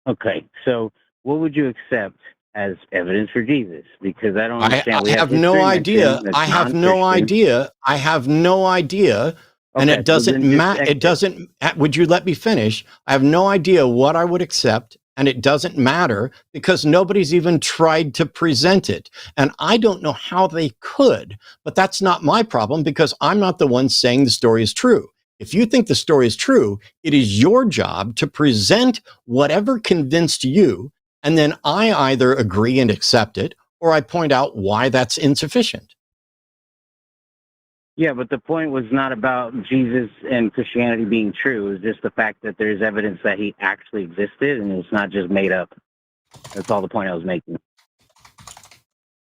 Okay, so what would you accept as evidence for Jesus? Because I don't understand. I have no idea. I have no idea. I have no idea. And Okay, it doesn't matter. It doesn't. Would you let me finish? I have no idea what I would accept, and it doesn't matter because nobody's even tried to present it. And I don't know how they could, but that's not my problem because I'm not the one saying the story is true. If you think the story is true, it is your job to present whatever convinced you, and then I either agree and accept it, or I point out why that's insufficient. Yeah, but the point was not about Jesus and Christianity being true. It was just the fact that there's evidence that he actually existed and it's not just made up. That's all the point I was making.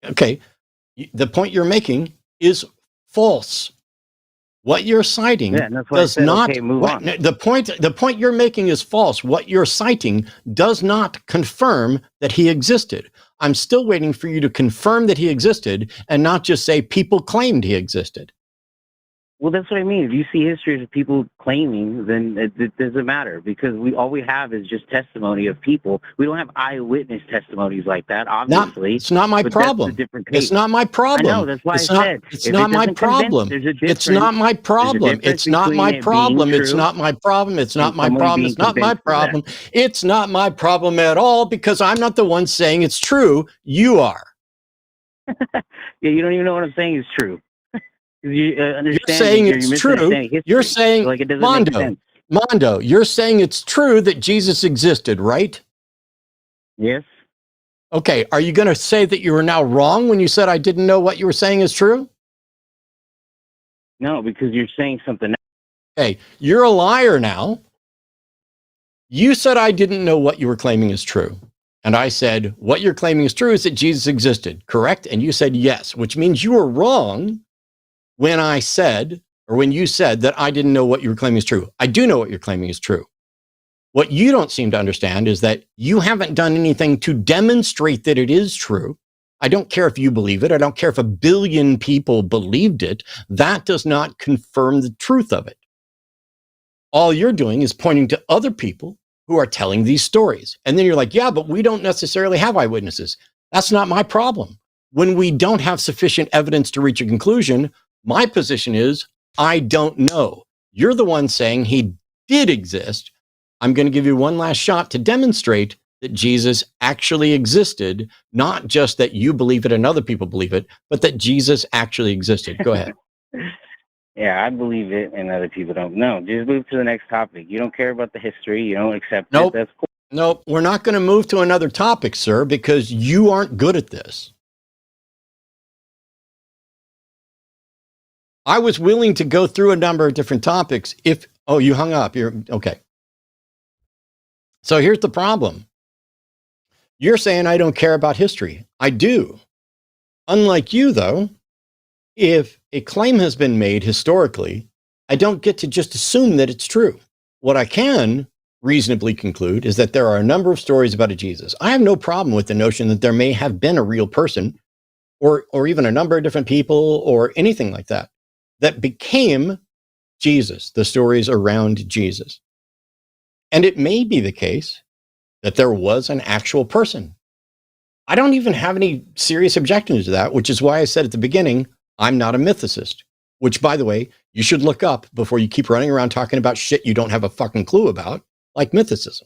Okay. The point you're making is false. What you're citing does not. Okay, move on. The point you're making is false. What you're citing does not confirm that he existed. I'm still waiting for you to confirm that he existed and not just say people claimed he existed. Well, that's what I mean. If you see histories of people claiming, then it doesn't matter because all we have is just testimony of people. We don't have eyewitness testimonies like that, obviously. It's not my problem. It's not my problem. I know, that's why I said. It's not my problem. It's not my problem. It's not my problem. It's not my problem. It's not my problem. It's not my problem. It's not my problem at all because I'm not the one saying it's true. You are. Yeah, you don't even know what I'm saying is true. You're saying it's true. You're saying, like, it doesn't make sense. Mondo, you're saying it's true that Jesus existed, right? Yes. Okay. Are you going to say that you were now wrong when you said I didn't know what you were saying is true? No, because you're saying something. Hey, you're a liar now. You said I didn't know what you were claiming is true. And I said, what you're claiming is true is that Jesus existed, correct? And you said yes, which means you were wrong when I said, or when you said that I didn't know what you were claiming is true. I do know what you're claiming is true. What you don't seem to understand is that you haven't done anything to demonstrate that it is true. I don't care if you believe it. I don't care if 1 billion people believed it. That does not confirm the truth of it. All you're doing is pointing to other people who are telling these stories. And then you're like, yeah, but we don't necessarily have eyewitnesses. That's not my problem. When we don't have sufficient evidence to reach a conclusion, my position is, I don't know. You're the one saying he did exist. I'm going to give you one last shot to demonstrate that Jesus actually existed, not just that you believe it and other people believe it, but that Jesus actually existed. Go ahead. Yeah, I believe it and other people don't. No, just move to the next topic. You don't care about the history. You don't accept it. That's cool. Nope, we're not going to move to another topic, sir, because you aren't good at this. I was willing to go through a number of different topics you hung up. You're okay. So here's the problem. You're saying I don't care about history. I do. Unlike you, though, if a claim has been made historically, I don't get to just assume that it's true. What I can reasonably conclude is that there are a number of stories about a Jesus. I have no problem with the notion that there may have been a real person or even a number of different people or anything like that. that became Jesus, the stories around Jesus. And it may be the case that there was an actual person. I don't even have any serious objections to that, which is why I said at the beginning, I'm not a mythicist, which, by the way, you should look up before you keep running around talking about shit you don't have a fucking clue about, like mythicism.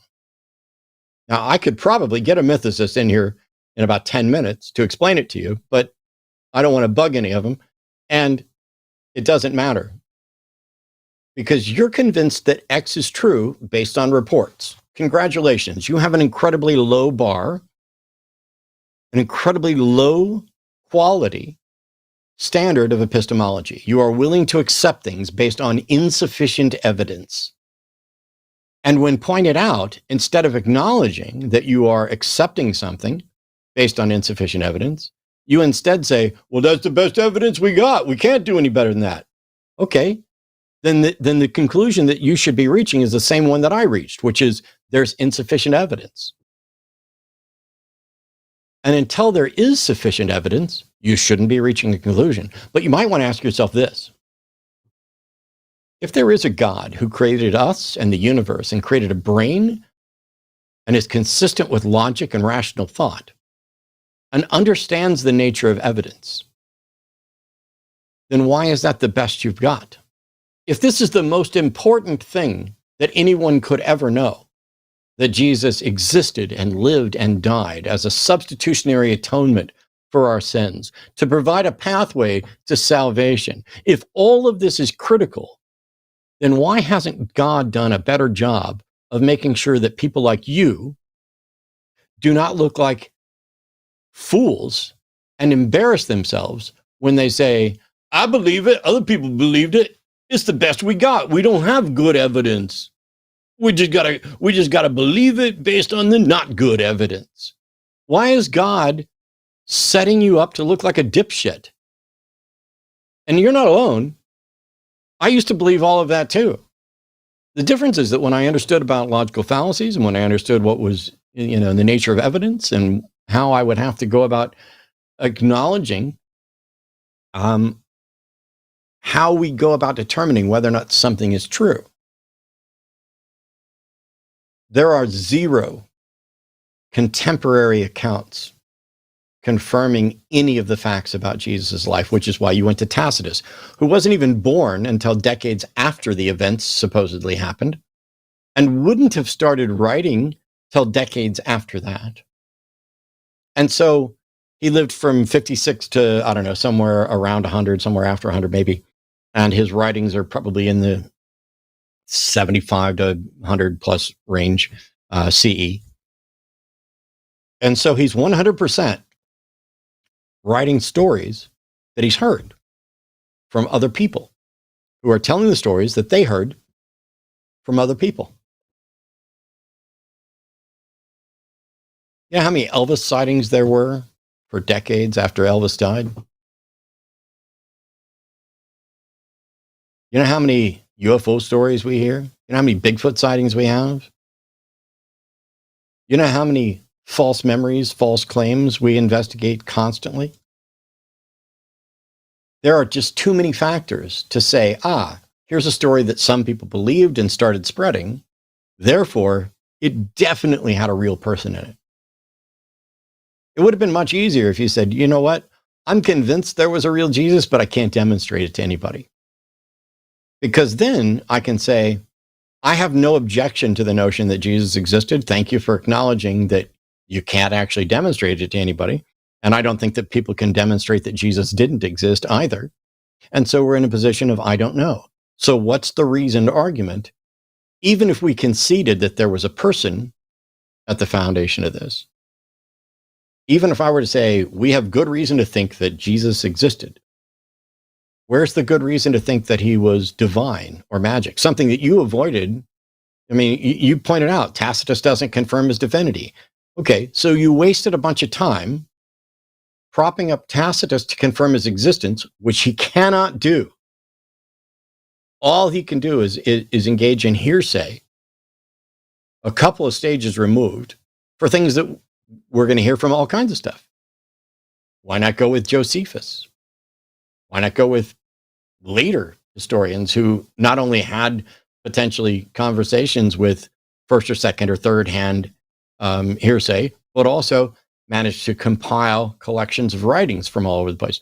Now, I could probably get a mythicist in here in about 10 minutes to explain it to you, but I don't want to bug any of them. And it doesn't matter, because you're convinced that X is true based on reports. Congratulations. You have an incredibly low bar, an incredibly low quality standard of epistemology. You are willing to accept things based on insufficient evidence. And when pointed out, instead of acknowledging that you are accepting something based on insufficient evidence, you instead say, well, that's the best evidence we got. We can't do any better than that. Okay. Then the conclusion that you should be reaching is the same one that I reached, which is there's insufficient evidence. And until there is sufficient evidence, you shouldn't be reaching a conclusion. But you might want to ask yourself this. If there is a God who created us and the universe and created a brain and is consistent with logic and rational thought and understands the nature of evidence, then why is that the best you've got? If this is the most important thing that anyone could ever know, that Jesus existed and lived and died as a substitutionary atonement for our sins, to provide a pathway to salvation, if all of this is critical, then why hasn't God done a better job of making sure that people like you do not look like fools and embarrass themselves when they say, I believe it, other people believed it, it's the best we got. We don't have good evidence. We just gotta believe it based on the not good evidence. Why is God setting you up to look like a dipshit? And you're not alone. I used to believe all of that too. The difference is that when I understood about logical fallacies and when I understood what was, the nature of evidence and how I would have to go about acknowledging how we go about determining whether or not something is true. There are 0 contemporary accounts confirming any of the facts about Jesus' life, which is why you went to Tacitus, who wasn't even born until decades after the events supposedly happened, and wouldn't have started writing till decades after that. And so he lived from 56 to, I don't know, somewhere around 100, somewhere after 100 maybe. And his writings are probably in the 75 to 100 plus range CE. And so he's 100% writing stories that he's heard from other people who are telling the stories that they heard from other people. You know how many Elvis sightings there were for decades after Elvis died? You know how many UFO stories we hear? You know how many Bigfoot sightings we have? You know how many false memories, false claims we investigate constantly? There are just too many factors to say, here's a story that some people believed and started spreading. Therefore, it definitely had a real person in it. It would have been much easier if you said, you know what? I'm convinced there was a real Jesus, but I can't demonstrate it to anybody. Because then I can say, I have no objection to the notion that Jesus existed. Thank you for acknowledging that you can't actually demonstrate it to anybody. And I don't think that people can demonstrate that Jesus didn't exist either. And so we're in a position of, I don't know. So what's the reasoned argument? Even if we conceded that there was a person at the foundation of this, even if I were to say, we have good reason to think that Jesus existed, where's the good reason to think that he was divine or magic? Something that you avoided. I mean, you pointed out Tacitus doesn't confirm his divinity. Okay, so you wasted a bunch of time propping up Tacitus to confirm his existence, which he cannot do. All he can do is engage in hearsay, a couple of stages removed, for things that we're going to hear from all kinds of stuff. Why not go with Josephus? Why not go with later historians who not only had potentially conversations with first or second or third hand hearsay, but also managed to compile collections of writings from all over the place.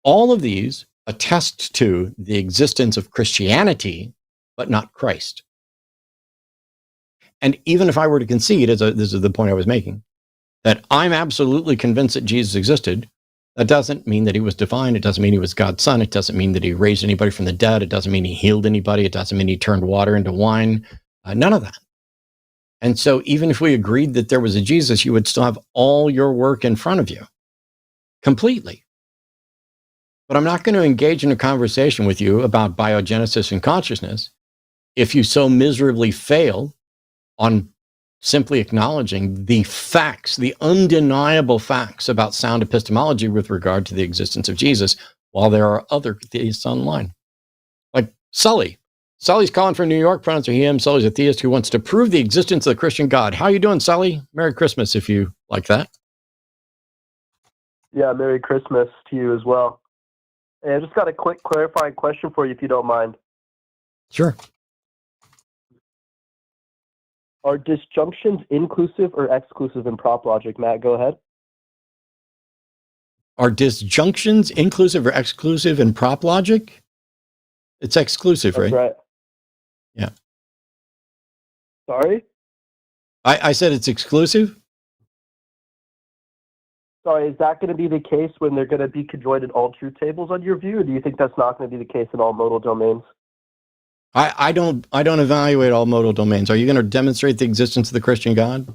All of these attest to the existence of Christianity, but not Christ. And even if I were to concede, this is the point I was making, that I'm absolutely convinced that Jesus existed, that doesn't mean that he was divine. It doesn't mean he was God's son. It doesn't mean that he raised anybody from the dead. It doesn't mean he healed anybody. It doesn't mean he turned water into wine. None of that. And so even if we agreed that there was a Jesus, you would still have all your work in front of you completely. But I'm not going to engage in a conversation with you about biogenesis and consciousness if you so miserably fail on simply acknowledging the facts, the undeniable facts about sound epistemology with regard to the existence of Jesus, while there are other theists online. Like Sully. Sully's calling from New York, pronouns are he, him. Sully's a theist who wants to prove the existence of the Christian God. How you doing, Sully? Merry Christmas, if you like that. Yeah, Merry Christmas to you as well. Hey, I just got a quick clarifying question for you, if you don't mind. Sure. Are disjunctions inclusive or exclusive in prop logic? Matt, go ahead. Are disjunctions inclusive or exclusive in prop logic? It's exclusive, That's right? Yeah. Sorry? I said it's exclusive? Sorry, is that going to be the case when they're going to be conjoined in all truth tables on your view, or do you think that's not going to be the case in all modal domains? I don't evaluate all modal domains. Are you going to demonstrate the existence of the Christian God?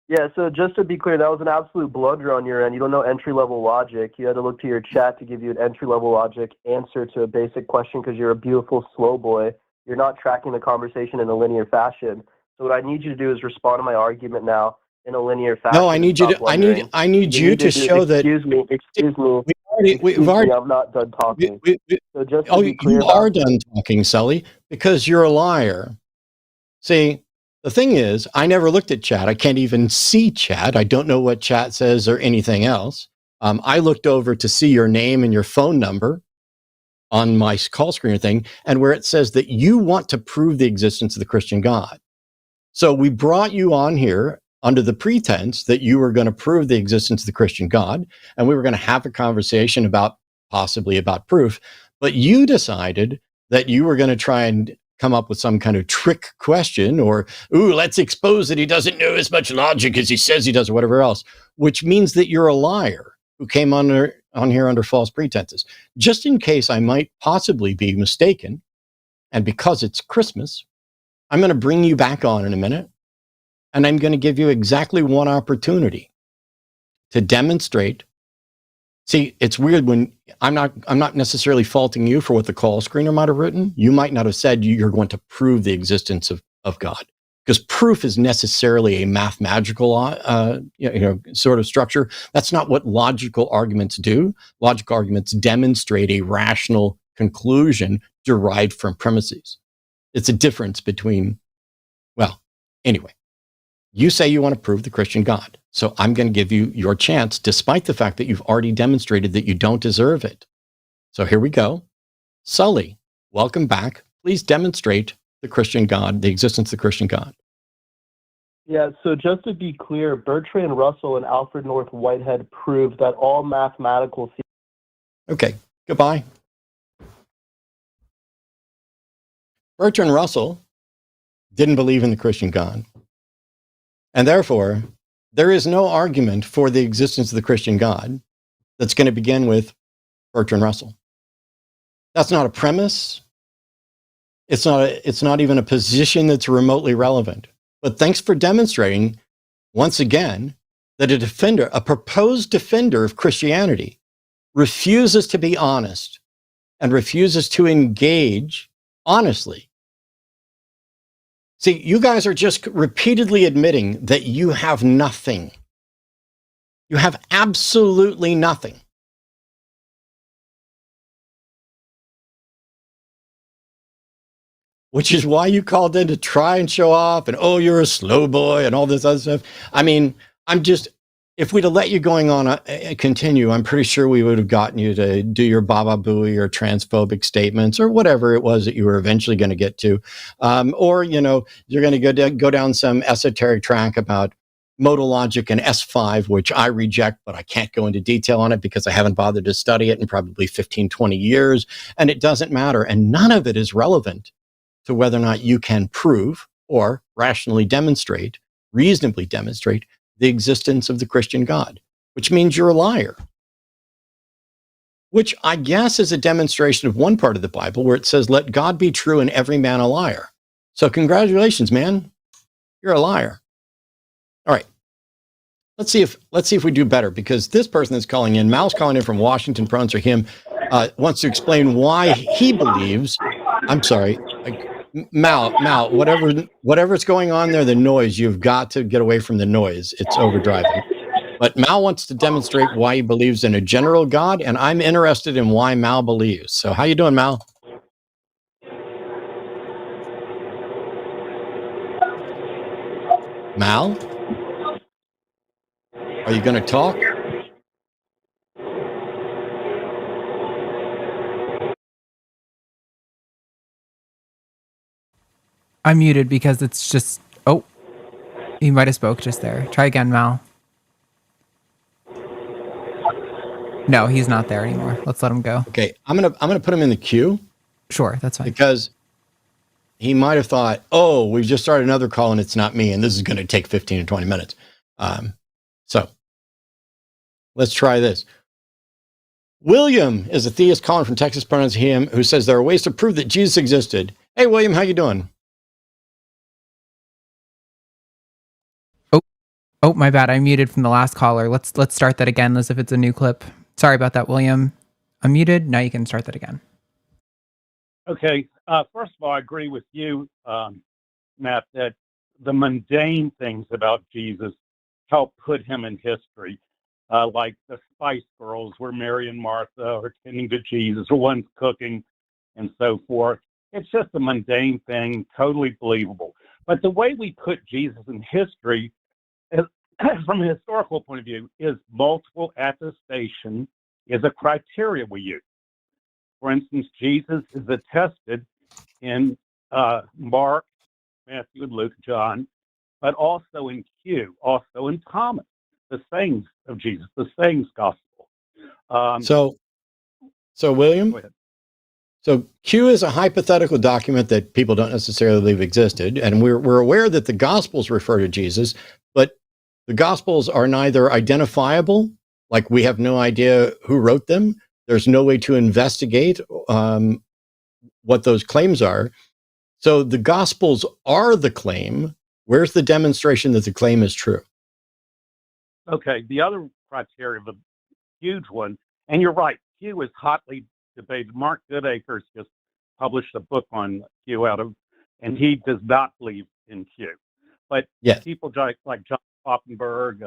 Yeah, so just to be clear, that was an absolute blunder on your end. You don't know entry-level logic. You had to look to your chat to give you an entry-level logic answer to a basic question because you're a beautiful slow boy. You're not tracking the conversation in a linear fashion. So what I need you to do is respond to my argument now in a linear fashion. No, I need you to. I need you to show that. Excuse me. We've already. I'm not done talking. So just to Oh, be clear you are done talking, Sully, because you're a liar. See, the thing is, I never looked at chat. I can't even see chat. I don't know what chat says or anything else. I looked over to see your name and your phone number on my call screener thing, and where it says that you want to prove the existence of the Christian God. So we brought you on here under the pretense that you were going to prove the existence of the Christian God, and we were going to have a conversation possibly about proof, but you decided that you were going to try and come up with some kind of trick question or, let's expose that he doesn't know as much logic as he says he does or whatever else, which means that you're a liar who came on here under false pretenses. Just in case I might possibly be mistaken, and because it's Christmas, I'm going to bring you back on in a minute, and I'm going to give you exactly one opportunity to demonstrate. See, it's weird when I'm not necessarily faulting you for what the call screener might have written. You might not have said you're going to prove the existence of God, because proof is necessarily a mathematical sort of structure. That's not what logical arguments do. Logical arguments demonstrate a rational conclusion derived from premises. It's a difference between, anyway. You say you want to prove the Christian God. So I'm going to give you your chance, despite the fact that you've already demonstrated that you don't deserve it. So here we go. Sully, welcome back. Please demonstrate the Christian God, the existence of the Christian God. Yeah, so just to be clear, Bertrand Russell and Alfred North Whitehead proved that all mathematical... Okay, goodbye. Bertrand Russell didn't believe in the Christian God. And therefore, there is no argument for the existence of the Christian God that's going to begin with Bertrand Russell. That's not a premise. It's not even a position that's remotely relevant. But thanks for demonstrating, once again, that a proposed defender of Christianity refuses to be honest and refuses to engage honestly. See, you guys are just repeatedly admitting that you have nothing. You have absolutely nothing. Which is why you called in to try and show off and, you're a slow boy and all this other stuff. I mean, if we'd have let you going on continue, I'm pretty sure we would have gotten you to do your Baba Booey or transphobic statements or whatever it was that you were eventually going to get to. Or, you're going to go down some esoteric track about modal logic and S5, which I reject, but I can't go into detail on it because I haven't bothered to study it in probably 15, 20 years. And it doesn't matter. And none of it is relevant to whether or not you can prove or rationally demonstrate, reasonably demonstrate, the existence of the Christian God, which means you're a liar. Which I guess is a demonstration of one part of the Bible where it says, let God be true and every man a liar. So congratulations, man. You're a liar. All right. Let's see if we do better, because this person that's calling in, Mal's calling in from Washington, pronouns are him, wants to explain why he believes. I'm sorry, Mal, whatever's going on there, the noise, you've got to get away from the noise. It's overdriving. But Mal wants to demonstrate why he believes in a general God, and I'm interested in why Mal believes. So how you doing, Mal? Mal? Are you going to talk? I'm muted because it's just, oh, he might have spoke just there. Try again, Mal. No, he's not there anymore. Let's let him go. Okay, I'm gonna put him in the queue. Sure, that's fine. Because he might have thought, oh, we've just started another call and it's not me, and this is going to take 15 to 20 minutes. So let's try this. William is a theist calling from Texas, pronouns him, who says there are ways to prove that Jesus existed. Hey, William, how you doing? Oh, my bad. I muted from the last caller. Let's start that again as if it's a new clip. Sorry about that, William. I'm muted. Now you can start that again. Okay. First of all, I agree with you, Matt, that the mundane things about Jesus help put him in history, like the Spice Girls, where Mary and Martha are tending to Jesus, or one's cooking, and so forth. It's just a mundane thing, totally believable. But the way we put Jesus in history, from a historical point of view, is multiple attestation is a criteria we use. For instance, Jesus is attested in Mark, Matthew, and Luke, John, but also in Q, also in Thomas, the sayings of Jesus, the sayings gospel. So William, so Q is a hypothetical document that people don't necessarily believe existed, and we're aware that the Gospels refer to Jesus, but the Gospels are neither identifiable, like we have no idea who wrote them. There's no way to investigate what those claims are. So the Gospels are the claim. Where's the demonstration that the claim is true? Okay, the other criteria, the huge one, and you're right, Q is hotly debated. Mark Goodacre's just published a book on Q and he does not believe in Q. But yes, people like John Poppenberg,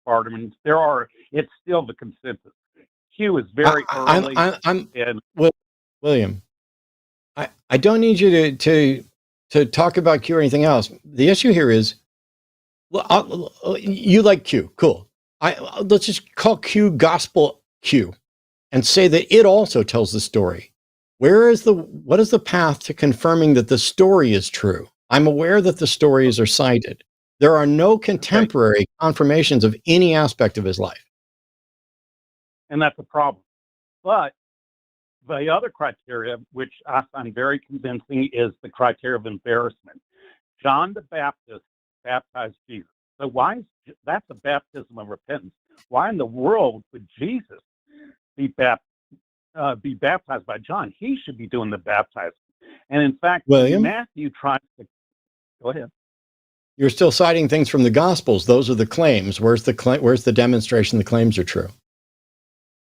Barterman, it's still the consensus. Q is very early. William, I don't need you to talk about Q or anything else. The issue here is, you like Q, cool. Let's just call Q Gospel Q and say that it also tells the story. What is the path to confirming that the story is true? I'm aware that the stories are cited. There are no contemporary confirmations of any aspect of his life. And that's a problem. But the other criteria, which I find very convincing, is the criteria of embarrassment. John the Baptist baptized Jesus. So that's a baptism of repentance. Why in the world would Jesus be baptized by John? He should be doing the baptizing. And in fact, William, Matthew tries to go ahead. You're still citing things from the Gospels. Those are the claims. Where's the demonstration the claims are true?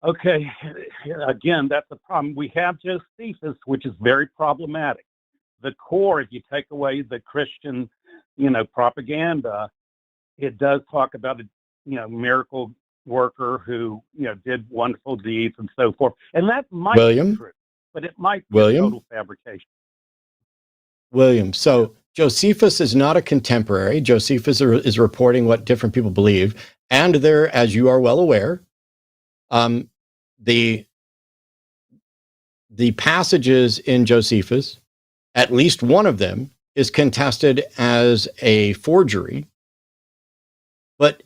Okay, again, that's the problem. We have Josephus, which is very problematic. The core, if you take away the Christian, propaganda, it does talk about a, miracle worker who, did wonderful deeds and so forth. And that might be true, but it might be a total fabrication. William, so Josephus is not a contemporary. Josephus is reporting what different people believe. And there, as you are well aware, the passages in Josephus, at least one of them, is contested as a forgery. But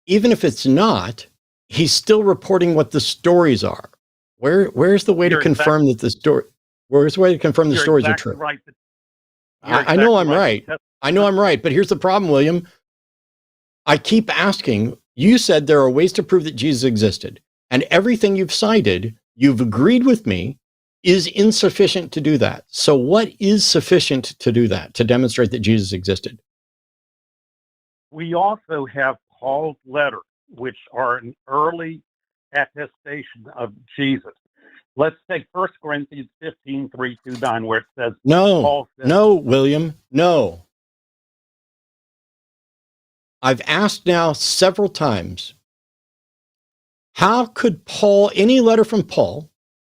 even if it's not, he's still reporting what the stories are. Where's the way to confirm that the story? Where's the way to confirm the stories are true? Right. I know I'm right. I know I'm right. But here's the problem, William. I keep asking. You said there are ways to prove that Jesus existed, and everything you've cited, you've agreed with me, is insufficient to do that. So what is sufficient to do that, to demonstrate that Jesus existed? We also have Paul's letters, which are an early attestation of Jesus. Let's take 1 Corinthians 15, 3-9, where it says, No, William, no. I've asked now several times, how could Paul, any letter from Paul,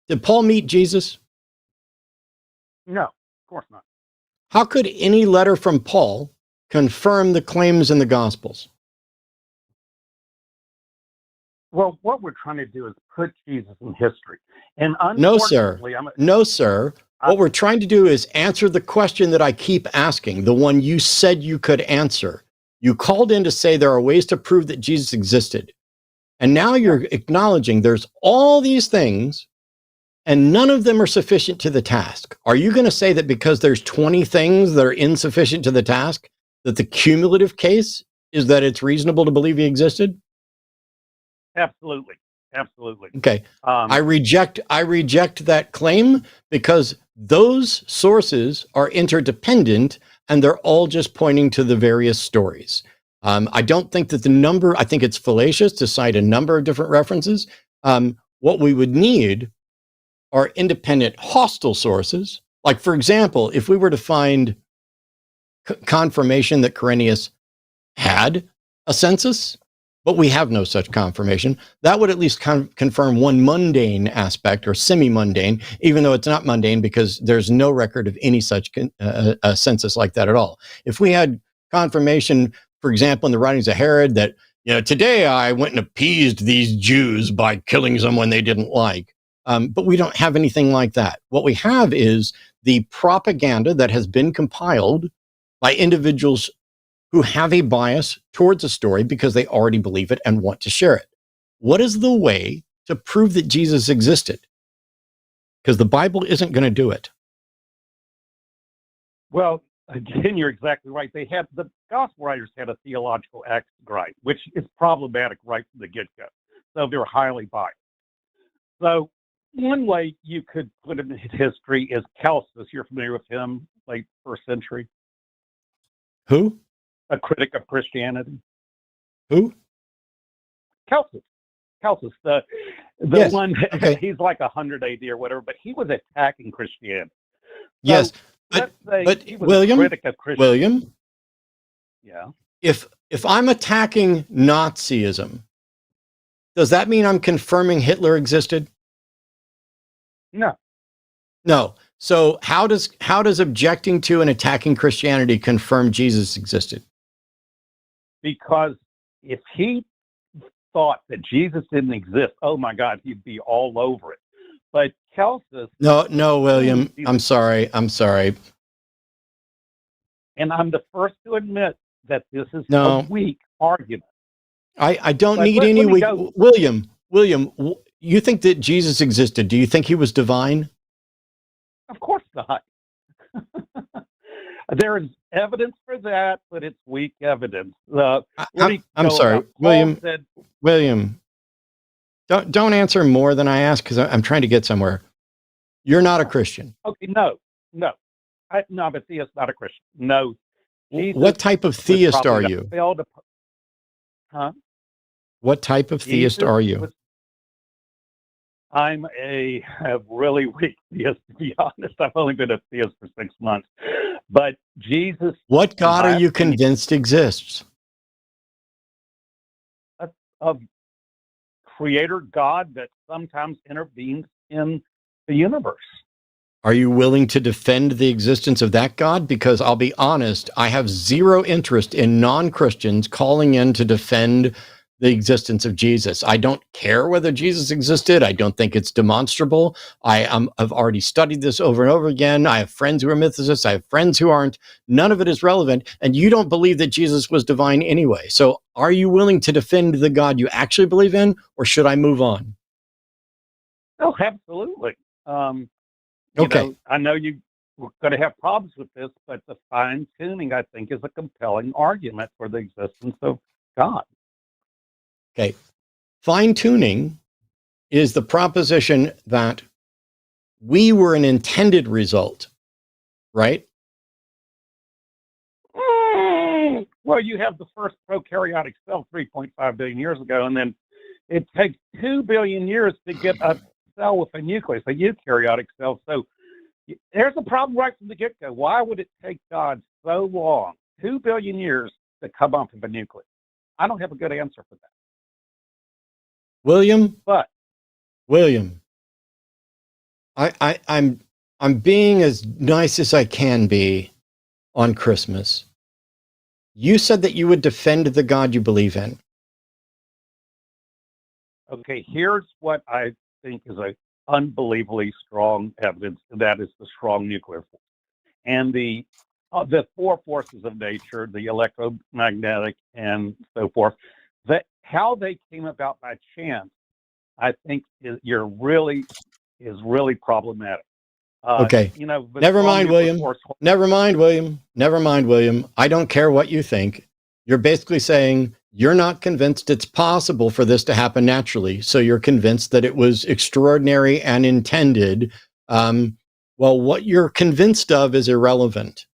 did Paul meet Jesus? No, of course not. How could any letter from Paul confirm the claims in the Gospels? Well, what we're trying to do is put Jesus in history. And no, sir. unfortunately, No, sir. What we're trying to do is answer the question that I keep asking, the one you said you could answer. You called in to say there are ways to prove that Jesus existed. And now you're acknowledging there's all these things and none of them are sufficient to the task. Are you going to say that because there's 20 things that are insufficient to the task, that the cumulative case is that it's reasonable to believe he existed? Absolutely. Absolutely. Okay. I reject that claim because those sources are interdependent and they're all just pointing to the various stories. I don't think that I think it's fallacious to cite a number of different references. What we would need are independent hostile sources. Like, for example, if we were to find confirmation that Quirinius had a census, but we have no such confirmation, that would at least confirm one mundane aspect or semi-mundane, even though it's not mundane because there's no record of any such a census like that at all. If we had confirmation, for example, in the writings of Herod that, today I went and appeased these Jews by killing someone they didn't like, but we don't have anything like that. What we have is the propaganda that has been compiled by individuals who have a bias towards a story because they already believe it and want to share it. What is the way to prove that Jesus existed? Because the Bible isn't going to do it. Well, again, you're exactly right. The gospel writers had a theological axe to grind, which is problematic right from the get-go. So they're highly biased. So one way you could put him in history is Celsus. You're familiar with him, late first century? Who? A critic of Christianity. Who? Celsus, the yes. one. Okay. He's like 100 AD or whatever, but he was attacking Christianity. Yes, so but he was William, a critic of Christianity. William, yeah. If I'm attacking Nazism, does that mean I'm confirming Hitler existed? No. No. So how does objecting to and attacking Christianity confirm Jesus existed? Because if he thought that Jesus didn't exist, oh my God, he'd be all over it. But Celsus... No, William, I'm sorry. And I'm the first to admit that this is No. a weak argument. I don't But need let any me weak... go. William, you think that Jesus existed. Do you think he was divine? Of course not. There is evidence for that, but it's weak evidence. I'm sorry, William. Don't answer more than I ask because I'm trying to get somewhere. You're not a Christian. Okay, no. I'm a theist, not a Christian. No. Jesus what type of theist are you? Huh? What type of theist are you? I'm a really weak theist, to be honest. I've only been a theist for 6 months. But Jesus... What God are you convinced exists? A creator God that sometimes intervenes in the universe. Are you willing to defend the existence of that God? Because I'll be honest, I have zero interest in non-Christians calling in to defend the existence of Jesus. I don't care whether Jesus existed. I don't think it's demonstrable. I've already studied this over and over again. I have friends who are mythicists. I have friends who aren't. None of it is relevant. And you don't believe that Jesus was divine anyway. So are you willing to defend the God you actually believe in, or should I move on? Oh, absolutely. Okay. I know you're going to have problems with this, but the fine tuning, I think, is a compelling argument for the existence of God. Okay. Fine tuning is the proposition that we were an intended result, right? Well, you have the first prokaryotic cell 3.5 billion years ago, and then it takes 2 billion years to get a cell with a nucleus, a eukaryotic cell. So there's a problem right from the get-go. Why would it take God so long, 2 billion years, to come up with a nucleus? I don't have a good answer for that. William, But I'm being as nice as I can be on Christmas. You said that you would defend the God you believe in. okay, here's what I think is a unbelievably strong evidence, and that is the strong nuclear force. And the four forces of nature, the electromagnetic and so forth, that how they came about by chance, I think is really problematic. Okay. The Never strong mind, nuclear William. force- Never mind, William. Never mind, William. I don't care what you think. You're basically saying you're not convinced it's possible for this to happen naturally. So you're convinced that it was extraordinary and intended. Well, what you're convinced of is irrelevant.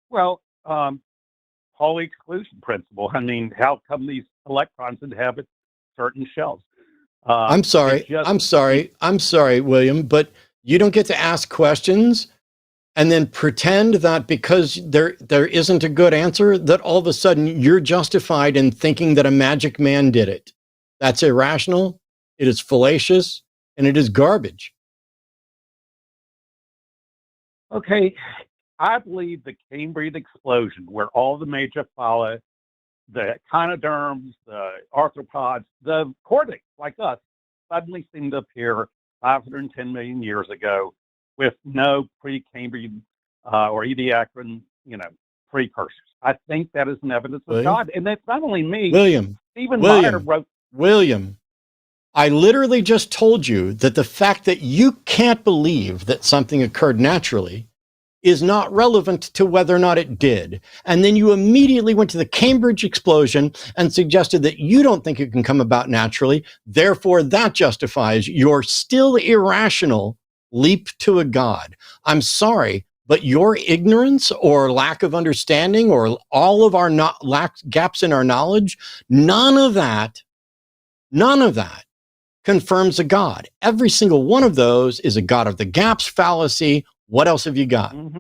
Well, Pauli exclusion principle. I mean, how come these electrons inhabit certain shells? I'm sorry. I'm sorry, William, but you don't get to ask questions and then pretend that because there isn't a good answer, that all of a sudden you're justified in thinking that a magic man did it. That's irrational, it is fallacious, and it is garbage. Okay, I believe the Cambrian explosion, where all the major phyla, the echinoderms, the arthropods, the chordates like us, suddenly seemed to appear 510 million years ago with no pre-Cambrian or Ediacaran, precursors. I think that is an evidence of God. And that's not only me. Stephen Meyer wrote. William, I literally just told you that the fact that you can't believe that something occurred naturally is not relevant to whether or not it did. And then you immediately went to the Cambridge explosion and suggested that you don't think it can come about naturally. Therefore, that justifies your still irrational leap to a God. I'm sorry, but your ignorance or lack of understanding or all of our gaps in our knowledge, none of that confirms a God. Every single one of those is a God of the gaps fallacy. What else have you got? Mm-hmm.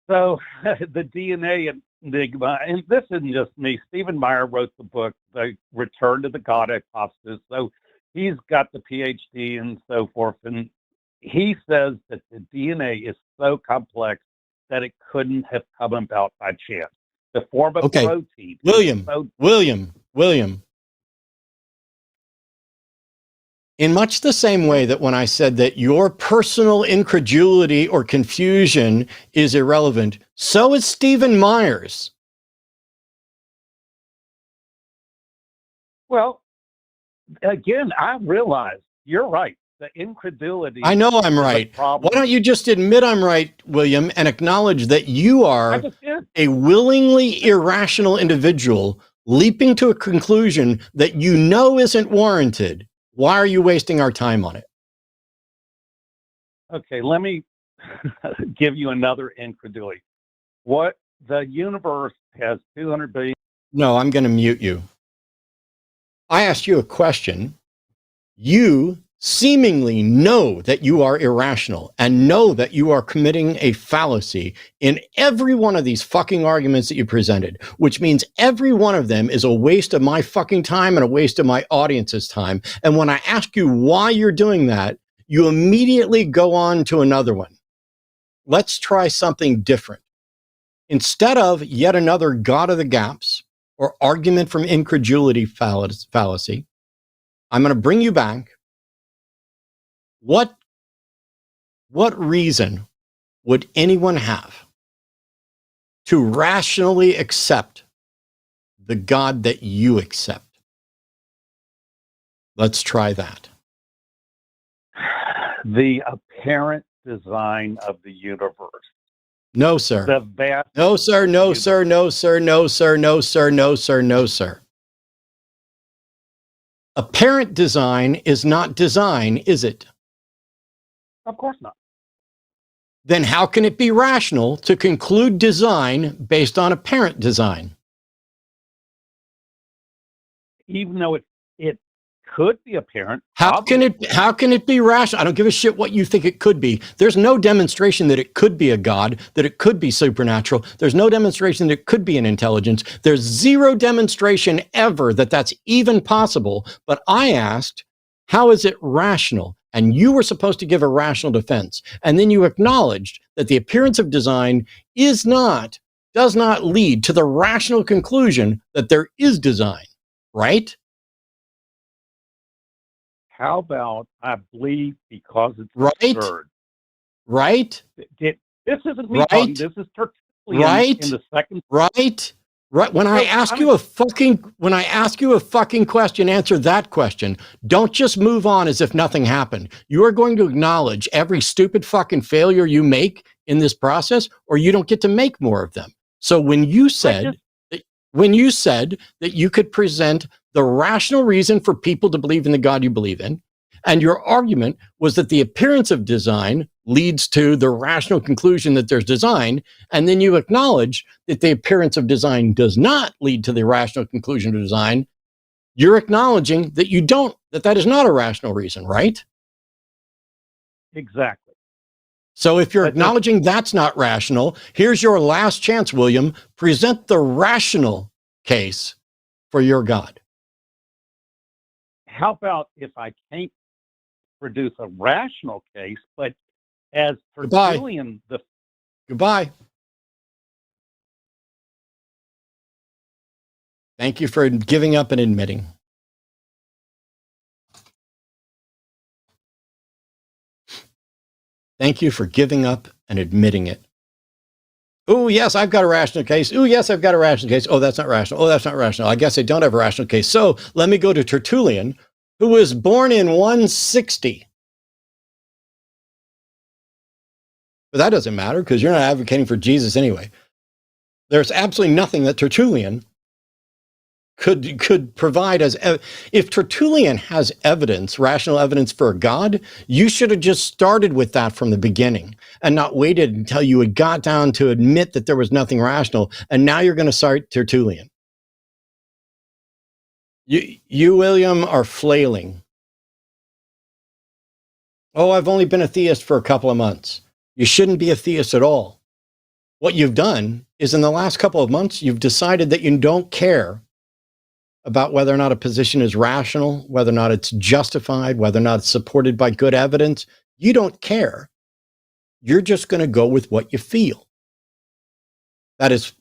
So the DNA enigma, and this isn't just me. Stephen Meyer wrote the book, The Return to the God Hypothesis. So he's got the PhD and so forth. And he says that the DNA is so complex that it couldn't have come about by chance. The form of protein. William. In much the same way that when I said that your personal incredulity or confusion is irrelevant, so is Stephen Meyer's. Well, again, I realize you're right. The incredulity. I know I'm right. Why don't you just admit I'm right, William, and acknowledge that you are a willingly irrational individual leaping to a conclusion that you know isn't warranted? Why are you wasting our time on it? Okay, let me give you another incredulity. What the universe has 200 billion. No, I'm going to mute you. I asked you a question. You seemingly know that you are irrational and know that you are committing a fallacy in every one of these fucking arguments that you presented, which means every one of them is a waste of my fucking time and a waste of my audience's time. And when I ask you why you're doing that, you immediately go on to another one. Let's try something different. Instead of yet another God of the gaps or argument from incredulity fallacy, I'm going to bring you back. What reason would anyone have to rationally accept the God that you accept? Let's try that. The apparent design of the universe. No, sir. The vast. No, sir. No, sir. No, sir. No, sir. No, sir. No, sir. No, sir. Apparent design is not design, is it? Of course not. Then how can it be rational to conclude design based on apparent design? Even though it could be apparent. How can it be rational? I don't give a shit what you think it could be. There's no demonstration that it could be a God, that it could be supernatural. There's no demonstration that it could be an intelligence. There's zero demonstration ever that that's even possible. But I asked, how is it rational? And you were supposed to give a rational defense. And then you acknowledged that the appearance of design does not lead to the rational conclusion that there is design, right? How about I believe because it's right? absurd. Right? This isn't me right? talking. This is Tertullian right? in the second. Right? Right. When I ask you a fucking question, answer that question. Don't just move on as if nothing happened. You are going to acknowledge every stupid fucking failure you make in this process, or you don't get to make more of them. So when you said that you could present the rational reason for people to believe in the God you believe in, and your argument was that the appearance of design leads to the rational conclusion that there's design, and then you acknowledge that the appearance of design does not lead to the rational conclusion of design, you're acknowledging that that is not a rational reason, right? Exactly. So if you're acknowledging that's not rational, here's your last chance, William. Present the rational case for your God. How about if I can't produce a rational case, but as Tertullian, Goodbye. Thank you for giving up and admitting. Thank you for giving up and admitting it. Oh, yes, I've got a rational case. Oh, yes, I've got a rational case. Oh, that's not rational. Oh, that's not rational. I guess I don't have a rational case. So let me go to Tertullian, who was born in 160. But that doesn't matter because you're not advocating for Jesus anyway. There's absolutely nothing that Tertullian could provide as if Tertullian has evidence, rational evidence for a God, you should have just started with that from the beginning and not waited until you had got down to admit that there was nothing rational. And now you're going to cite Tertullian. You, William, are flailing. Oh, I've only been a theist for a couple of months. You shouldn't be a theist at all. What you've done is in the last couple of months, you've decided that you don't care about whether or not a position is rational, whether or not it's justified, whether or not it's supported by good evidence. You don't care. You're just going to go with what you feel. That is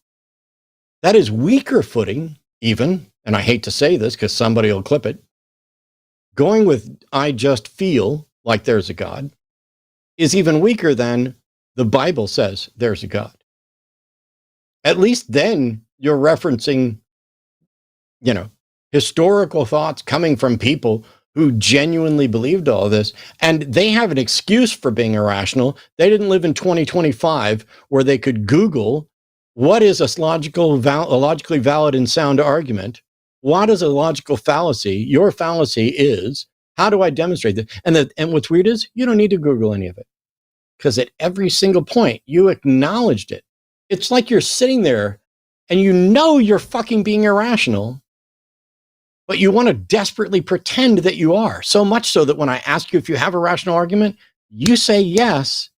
weaker footing, even, and I hate to say this because somebody will clip it, going with I just feel like there's a God is even weaker than the Bible says there's a God. At least then you're referencing, historical thoughts coming from people who genuinely believed all this, and they have an excuse for being irrational. They didn't live in 2025 where they could Google what is a logically valid and sound argument. What is a logical fallacy? Your fallacy is, how do I demonstrate that? And what's weird is you don't need to Google any of it because at every single point you acknowledged it. It's like you're sitting there and you're fucking being irrational, but you want to desperately pretend that you are, so much so that when I ask you if you have a rational argument, you say yes,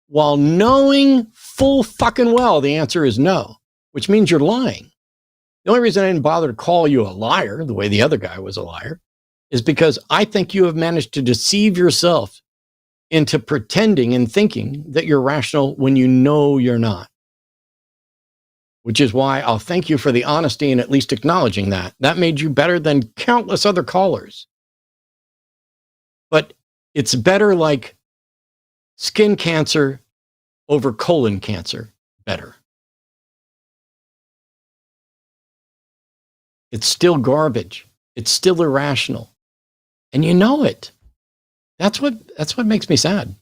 while knowing full fucking well the answer is no, which means you're lying. The only reason I didn't bother to call you a liar, the way the other guy was a liar, is because I think you have managed to deceive yourself into pretending and thinking that you're rational when you know you're not. which is why I'll thank you for the honesty and at least acknowledging that. That made you better than countless other callers. But it's better like skin cancer over colon cancer. Better. It's still garbage. It's still irrational. And you know it. That's what makes me sad.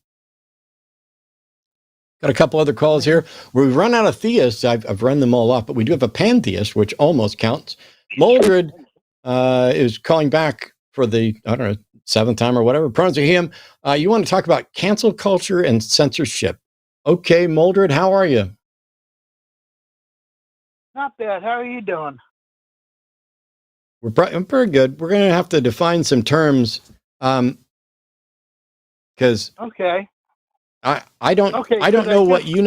Got a couple other calls here. We've run out of theists. I've run them all off, but we do have a pantheist, which almost counts. Moldred is calling back for the, I don't know, 7th time or whatever. Pronouns are him. You want to talk about cancel culture and censorship. Okay, Moldred, how are you? Not bad. How are you doing? I'm pretty good. We're going to have to define some terms because okay. I don't know what you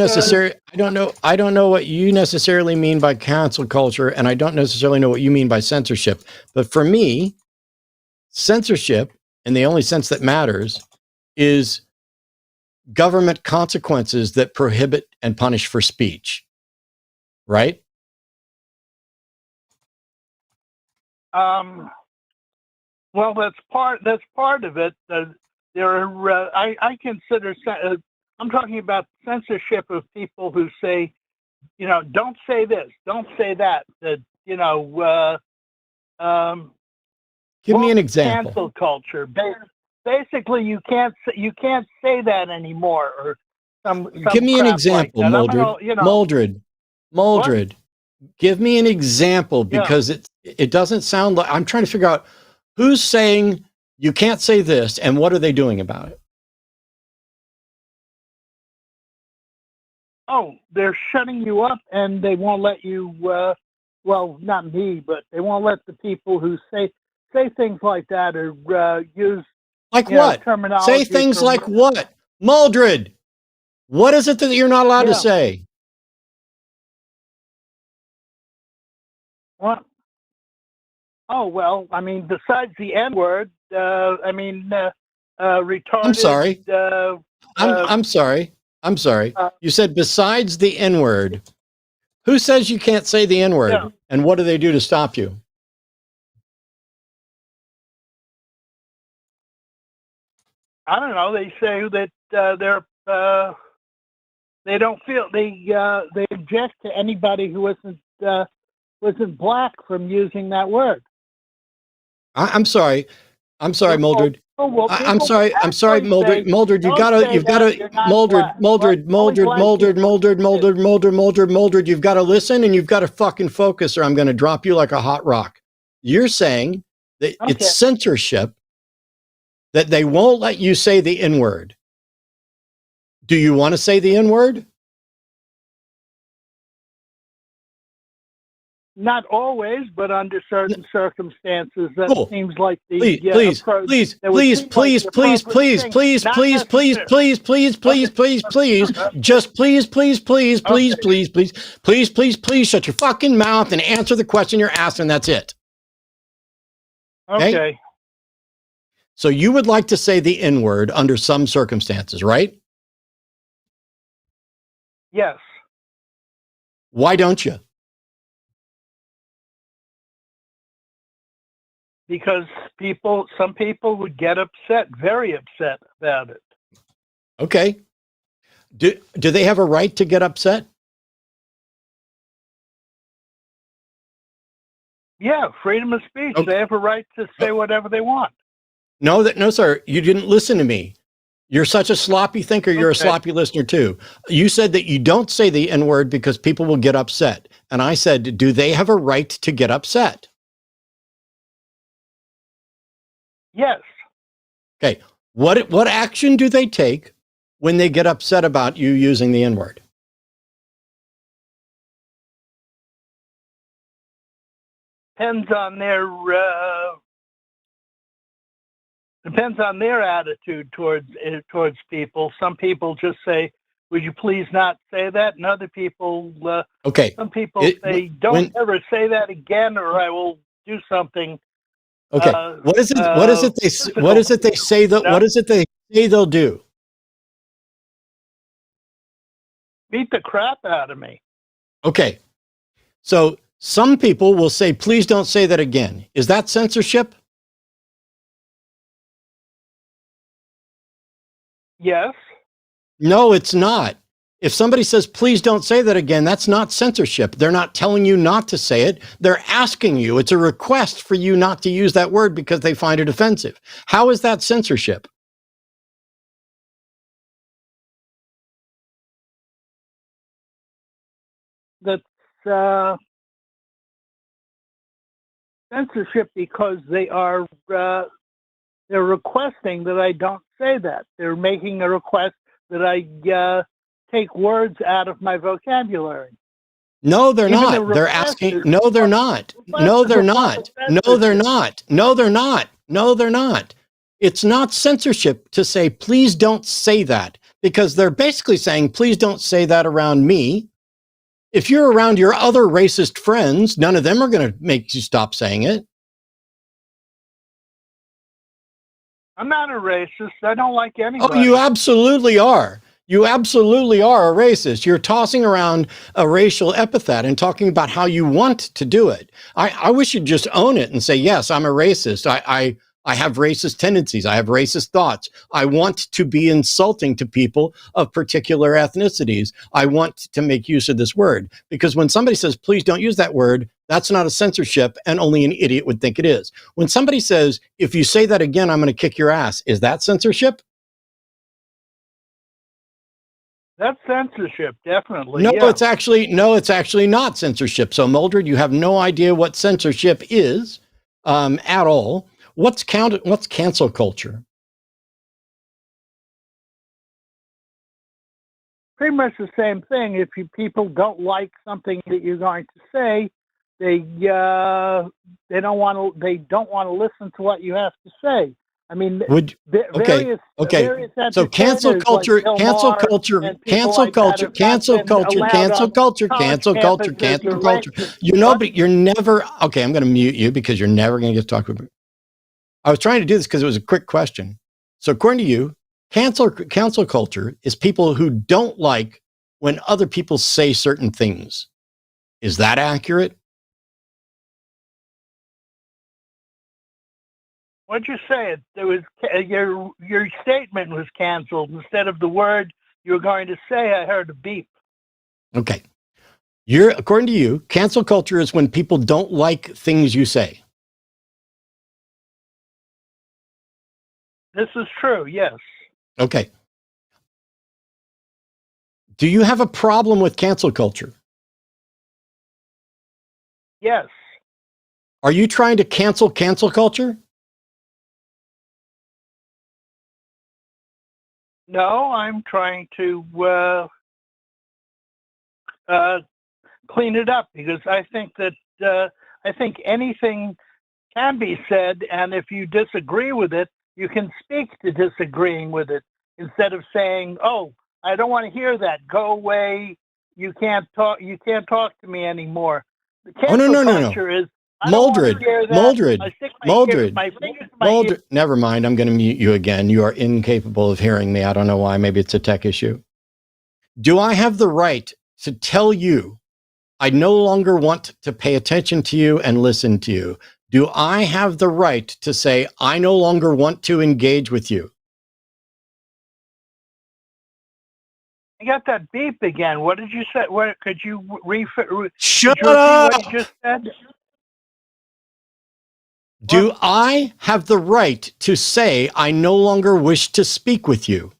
necessarily mean by cancel culture, and I don't necessarily know what you mean by censorship. But for me, censorship, in the only sense that matters, is government consequences that prohibit and punish for speech. Right? Well, that's part of it. I consider I'm talking about censorship of people who say, don't say this, don't say that. Give me an example. Cancel culture. Basically, you can't say that anymore. Or give me an example, like Moldred. Moldred. Give me an example, because it doesn't sound like, I'm trying to figure out who's saying you can't say this and what are they doing about it? Oh, they're shutting you up and they won't let you, well, not me, but they won't let the people who say things like that or use like what? Terminology. Say things like what? Moldred, what is it that you're not allowed to say? What? Oh, well, I mean, besides the N-word, retarded. I'm sorry. I'm sorry. I'm sorry. You said besides the N-word. Who says you can't say the N-word? Yeah. And what do they do to stop you? I don't know. They say that they don't feel they object to anybody who wasn't black from using that word. I'm sorry. I'm sorry, Moldred. I'm sorry, Moldred. Moldred, you've got to, Moldred, you've got to listen and you've got to fucking focus or I'm going to drop you like a hot rock. You're saying that it's censorship, that they won't let you say the N-word. Do you want to say the N-word? Not always, but under certain circumstances, that seems like the please shut your fucking mouth and answer the question you're asked, and that's it. Okay. So you would like to say the N-word under some circumstances, right? Yes. Why don't you? Because some people would get upset, very upset about it. Okay. Do they have a right to get upset? Yeah, freedom of speech. Okay. They have a right to say whatever they want. No, sir. You didn't listen to me. You're such a sloppy thinker. You're a sloppy listener too. You said that you don't say the N-word because people will get upset. And I said, do they have a right to get upset? Yes. Okay. What action do they take when they get upset about you using the N-word? Depends on their attitude towards people. Some people just say, "Would you please not say that?" And other people, some people say, "Don't ever say that again, or I will do something." Okay. What is it they say they'll do? Beat the crap out of me. Okay. So some people will say, please don't say that again. Is that censorship? Yes. No, it's not. If somebody says, please don't say that again, that's not censorship. They're not telling you not to say it. They're asking you. It's a request for you not to use that word because they find it offensive. How is that censorship? That's censorship because they're requesting that I don't say that. They're making a request that I take words out of my vocabulary. No, they're Even not. the They're request asking. is- No, they're not. No, they're not. No, they're not. No, they're not. No, they're not. It's not censorship to say, please don't say that, because they're basically saying, please don't say that around me. If you're around your other racist friends, none of them are going to make you stop saying it. I'm not a racist. I don't like anybody. Oh, you absolutely are. You absolutely are a racist. You're tossing around a racial epithet and talking about how you want to do it. I wish you'd just own it and say, yes, I'm a racist. I have racist tendencies. I have racist thoughts. I want to be insulting to people of particular ethnicities. I want to make use of this word. Because when somebody says, please don't use that word, that's not a censorship, and only an idiot would think it is. When somebody says, if you say that again, I'm going to kick your ass, is that censorship? That's censorship, definitely. No, yeah. it's actually not censorship. So, Mildred, you have no idea what censorship is at all. What's cancel culture? Pretty much the same thing. If people don't like something that you're going to say, they don't want to listen to what you have to say. I mean, various so cancel culture, like cancel Marr culture, and cancel people like culture, that have cancel not been culture, allowed cancel on culture, college cancel culture, campuses cancel or culture. lectures. You know, but you're never okay. I'm going to mute you because you're never going to get to talk with me. I was trying to do this because it was a quick question. So, according to you, cancel culture is people who don't like when other people say certain things. Is that accurate? What'd you say? There was your statement was canceled. Instead of the word you were going to say, I heard a beep. Okay. According to you, cancel culture is when people don't like things you say. This is true, yes. Okay. Do you have a problem with cancel culture? Yes. Are you trying to cancel culture? No, I'm trying to clean it up because I think anything can be said, and if you disagree with it, you can speak to disagreeing with it instead of saying, "Oh, I don't want to hear that. Go away. You can't talk. You can't talk to me anymore." The cancel culture is. Mildred, Mildred. Never mind. I'm going to mute you again. You are incapable of hearing me. I don't know why. Maybe it's a tech issue. Do I have the right to tell you I no longer want to pay attention to you and listen to you? Do I have the right to say I no longer want to engage with you? I got that beep again. What did you say? What could you Shut repeat up! what you just said? Do I have the right to say I no longer wish to speak with you?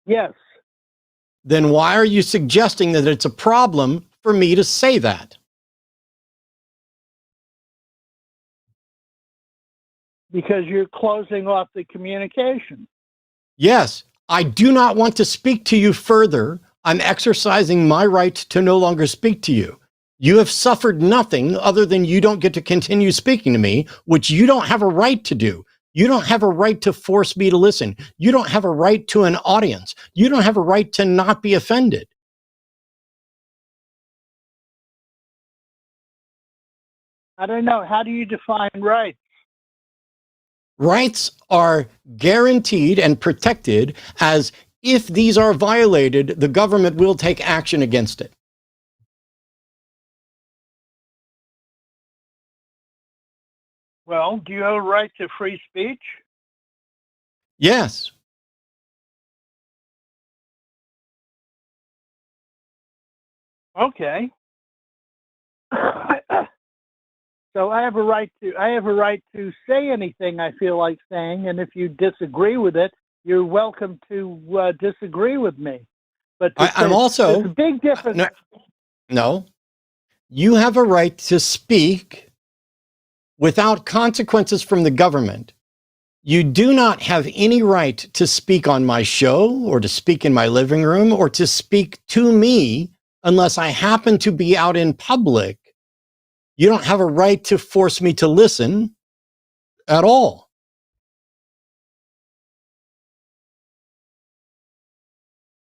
Yes. Then why are you suggesting that it's a problem for me to say that? Because you're closing off the communication. Yes, I do not want to speak to you further. I'm exercising my right to no longer speak to you. You have suffered nothing other than you don't get to continue speaking to me, which you don't have a right to do. You don't have a right to force me to listen. You don't have a right to an audience. You don't have a right to not be offended. I don't know. How do you define rights? Rights are guaranteed and protected as if these are violated, the government will take action against it. Well, do you have a right to free speech? Yes. Okay. So I have a right to say anything I feel like saying, and if you disagree with it, you're welcome to disagree with me. But I'm also there's a big difference. No, you have a right to speak without consequences from the government. You do not have any right to speak on my show or to speak in my living room or to speak to me unless I happen to be out in public. You don't have a right to force me to listen at all.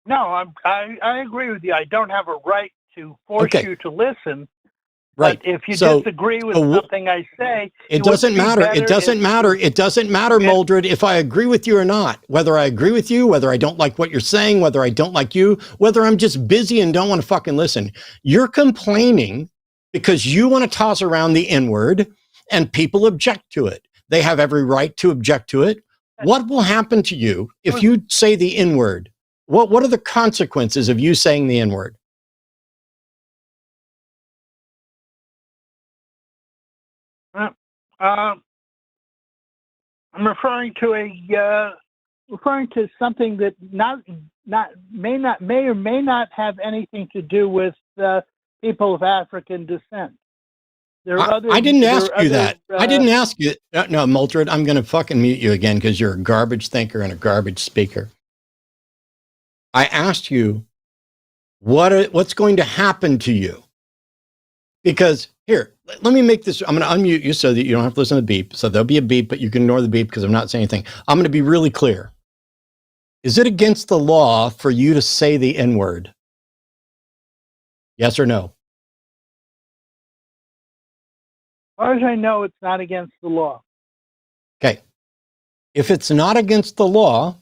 No, I agree with you. I don't have a right to force you to listen. Right. But if you disagree with something I say, it doesn't matter. It doesn't matter. It doesn't matter, Moldred, if I agree with you or not. Whether I agree with you, whether I don't like what you're saying, whether I don't like you, whether I'm just busy and don't want to fucking listen. You're complaining because you want to toss around the N-word and people object to it. They have every right to object to it. What will happen to you if you say the N-word? What are the consequences of you saying the N-word? I'm referring to something that may or may not have anything to do with people of African descent. I didn't ask you that. I didn't ask you. No, Moldred, I'm going to fucking mute you again because you're a garbage thinker and a garbage speaker. I asked you what's going to happen to you. Because here, let me make this. I'm going to unmute you so that you don't have to listen to the beep. So there'll be a beep, but you can ignore the beep because I'm not saying anything. I'm going to be really clear. Is it against the law for you to say the N-word? Yes or no? As far as I know, it's not against the law. Okay. If it's not against the law,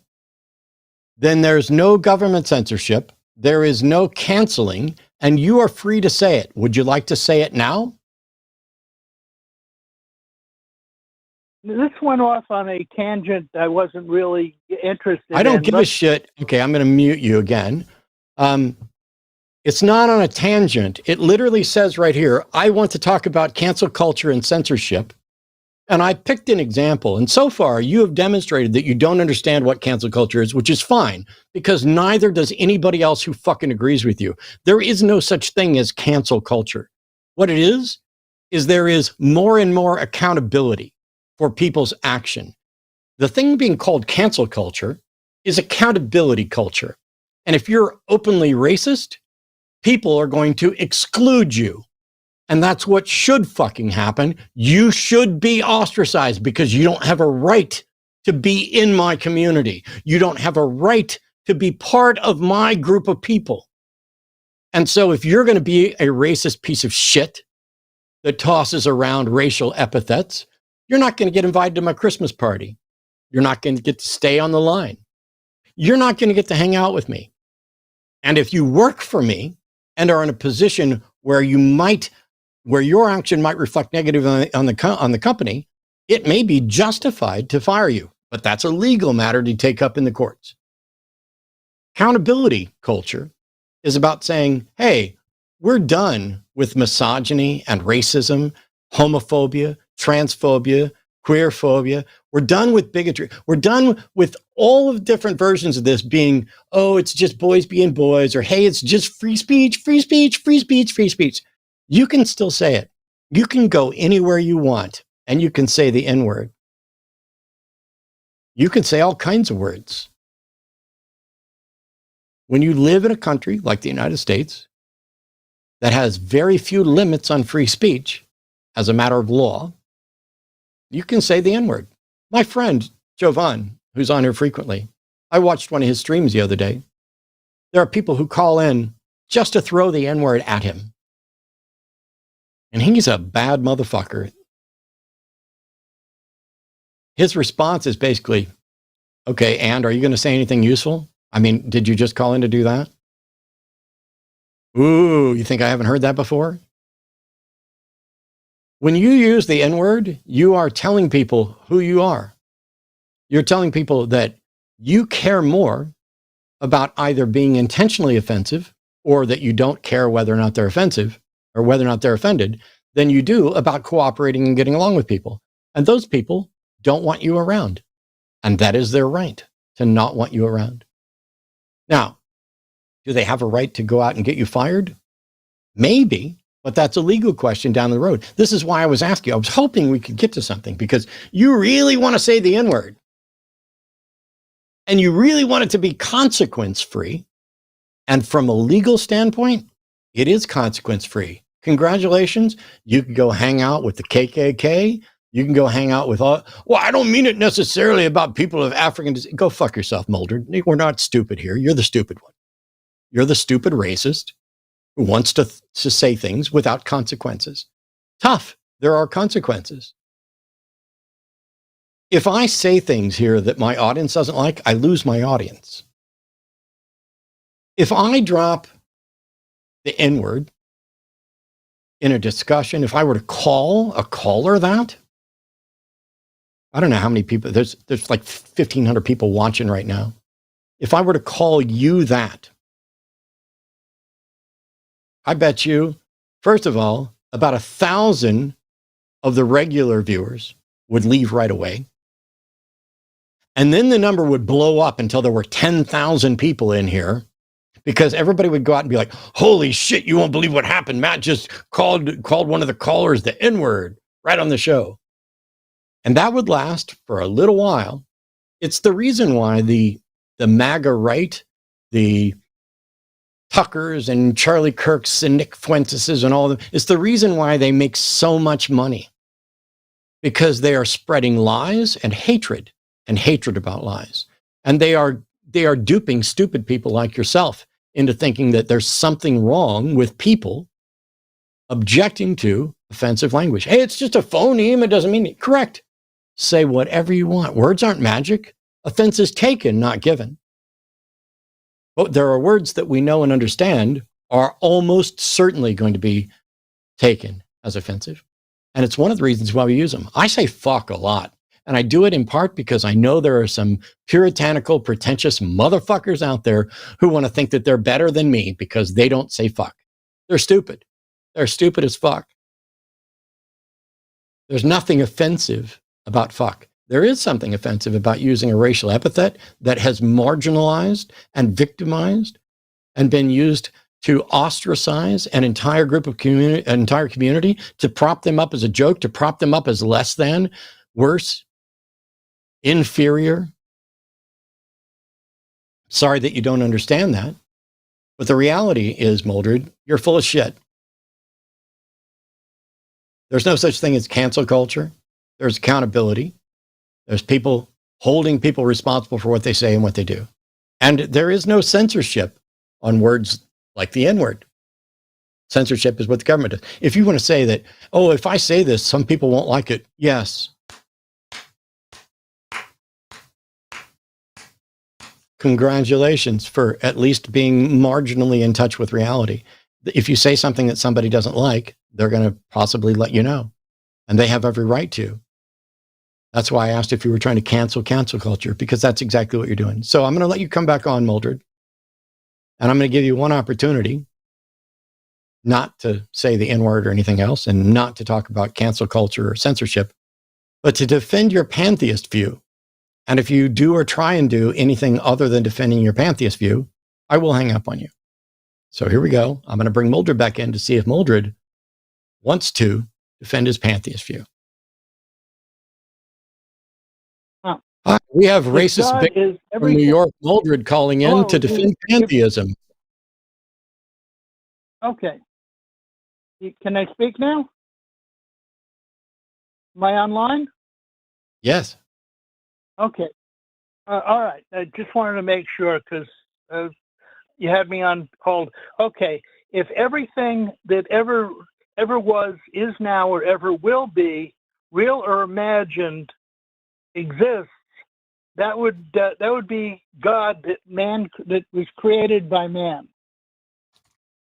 then there's no government censorship. There is no canceling, and you are free to say it. Would you like to say it now? This went off on a tangent I wasn't really interested in. I don't give a shit. Okay, I'm going to mute you again. It's not on a tangent. It literally says right here, I want to talk about cancel culture and censorship. And I picked an example. And so far, you have demonstrated that you don't understand what cancel culture is, which is fine, because neither does anybody else who fucking agrees with you. There is no such thing as cancel culture. What it is there is more and more accountability for people's action. The thing being called cancel culture is accountability culture. And if you're openly racist, people are going to exclude you. And that's what should fucking happen. You should be ostracized because you don't have a right to be in my community. You don't have a right to be part of my group of people. And so if you're going to be a racist piece of shit that tosses around racial epithets, you're not going to get invited to my Christmas party. You're not going to get to stay on the line. You're not going to get to hang out with me. And if you work for me and are in a position where your action might reflect negatively on the company, it may be justified to fire you, but that's a legal matter to take up in the courts. Accountability culture is about saying, hey, we're done with misogyny and racism, homophobia, transphobia, queerphobia. We're done with bigotry. We're done with all of different versions of this being, oh, it's just boys being boys, or hey, it's just free speech, free speech, free speech, free speech. You can still say it. You can go anywhere you want and you can say the N-word. You can say all kinds of words. When you live in a country like the United States that has very few limits on free speech as a matter of law, you can say the N-word. My friend, Jovan, who's on here frequently, I watched one of his streams the other day. There are people who call in just to throw the N-word at him. And he's a bad motherfucker. His response is basically, okay, and are you going to say anything useful? I mean, did you just call in to do that? Ooh, you think I haven't heard that before? When you use the N-word, you are telling people who you are. You're telling people that you care more about either being intentionally offensive or that you don't care whether or not they're offensive or whether or not they're offended than you do about cooperating and getting along with people. And those people don't want you around. And that is their right to not want you around. Now, do they have a right to go out and get you fired? Maybe, but that's a legal question down the road. This is why I was asking. I was hoping we could get to something because you really want to say the N-word. And you really want it to be consequence-free. And from a legal standpoint, it is consequence-free. Congratulations. You can go hang out with the KKK. You can go hang out with all. Well, I don't mean it necessarily about people of African descent. Go fuck yourself, Mulder. We're not stupid here. You're the stupid one. You're the stupid racist who wants to say things without consequences. Tough. There are consequences. If I say things here that my audience doesn't like, I lose my audience. If I drop the N-word in a discussion, if I were to call a caller that, I don't know how many people, there's like 1,500 people watching right now. If I were to call you that, I bet you, first of all, about 1,000 of the regular viewers would leave right away. And then the number would blow up until there were 10,000 people in here because everybody would go out and be like, holy shit, you won't believe what happened. Matt just called one of the callers the N-word right on the show. And that would last for a little while. It's the reason why the MAGA right, the Tuckers and Charlie Kirks and Nick Fuenteses and all of them, it's the reason why they make so much money. Because they are spreading lies and hatred about lies. And they are duping stupid people like yourself into thinking that there's something wrong with people objecting to offensive language. Hey, it's just a phoneme. It doesn't mean it. Correct. Say whatever you want. Words aren't magic. Offense is taken, not given. But there are words that we know and understand are almost certainly going to be taken as offensive. And it's one of the reasons why we use them. I say fuck a lot. And I do it in part because I know there are some puritanical, pretentious motherfuckers out there who want to think that they're better than me because they don't say fuck. They're stupid. They're stupid as fuck. There's nothing offensive about fuck. There is something offensive about using a racial epithet that has marginalized and victimized and been used to ostracize an entire group of community, an entire community, to prop them up as a joke, to prop them up as less than, worse, inferior. Sorry that you don't understand that. But the reality is, Moldred, you're full of shit. There's no such thing as cancel culture. There's accountability. There's people holding people responsible for what they say and what they do. And there is no censorship on words like the N-word. Censorship is what the government does. If you want to say that, oh, if I say this, some people won't like it. Yes. Congratulations for at least being marginally in touch with reality. If you say something that somebody doesn't like, they're going to possibly let you know. And they have every right to. That's why I asked if you were trying to cancel culture, because that's exactly what you're doing. So I'm going to let you come back on, Moldred. And I'm going to give you one opportunity not to say the N-word or anything else, and not to talk about cancel culture or censorship, but to defend your pantheist view. And if you do or try and do anything other than defending your pantheist view, I will hang up on you. So here we go. I'm going to bring Moldred back in to see if Moldred wants to defend his pantheist view. Hi, we have racist Vic from New York, Moldred, calling in to defend pantheism. Okay. Can I speak now? Am I online? Yes. Okay. All right. I just wanted to make sure because you had me on hold. Okay. If everything that ever was, is now, or ever will be, real or imagined, exists, that would be God, that was created by man.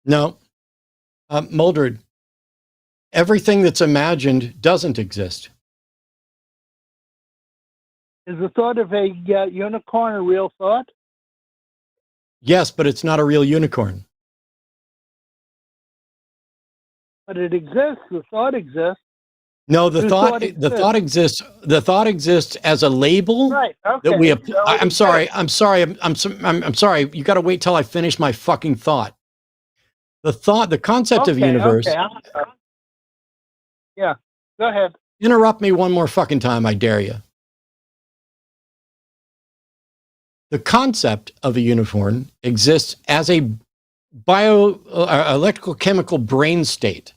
No, Moldred, everything that's imagined doesn't exist. Is the thought of a unicorn a real thought? Yes, but it's not a real unicorn. But it exists. The thought exists. No, the thought exists. The thought exists as a label Right. Okay. that we. So I'm sorry. I'm sorry. You got to wait till I finish my fucking thought. The concept of universe. Okay. Yeah. Go ahead. Interrupt me one more fucking time, I dare you. The concept of a unicorn exists as a electrical chemical brain state.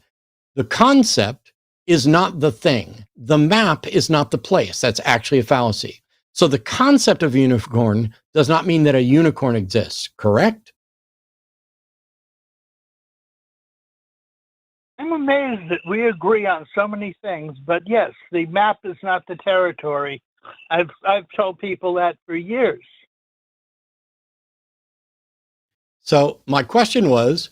The concept is not the thing. The map is not the place. That's actually a fallacy. So the concept of unicorn does not mean that a unicorn exists, correct? I'm amazed that we agree on so many things, but yes, the map is not the territory. I've told people that for years. So my question was,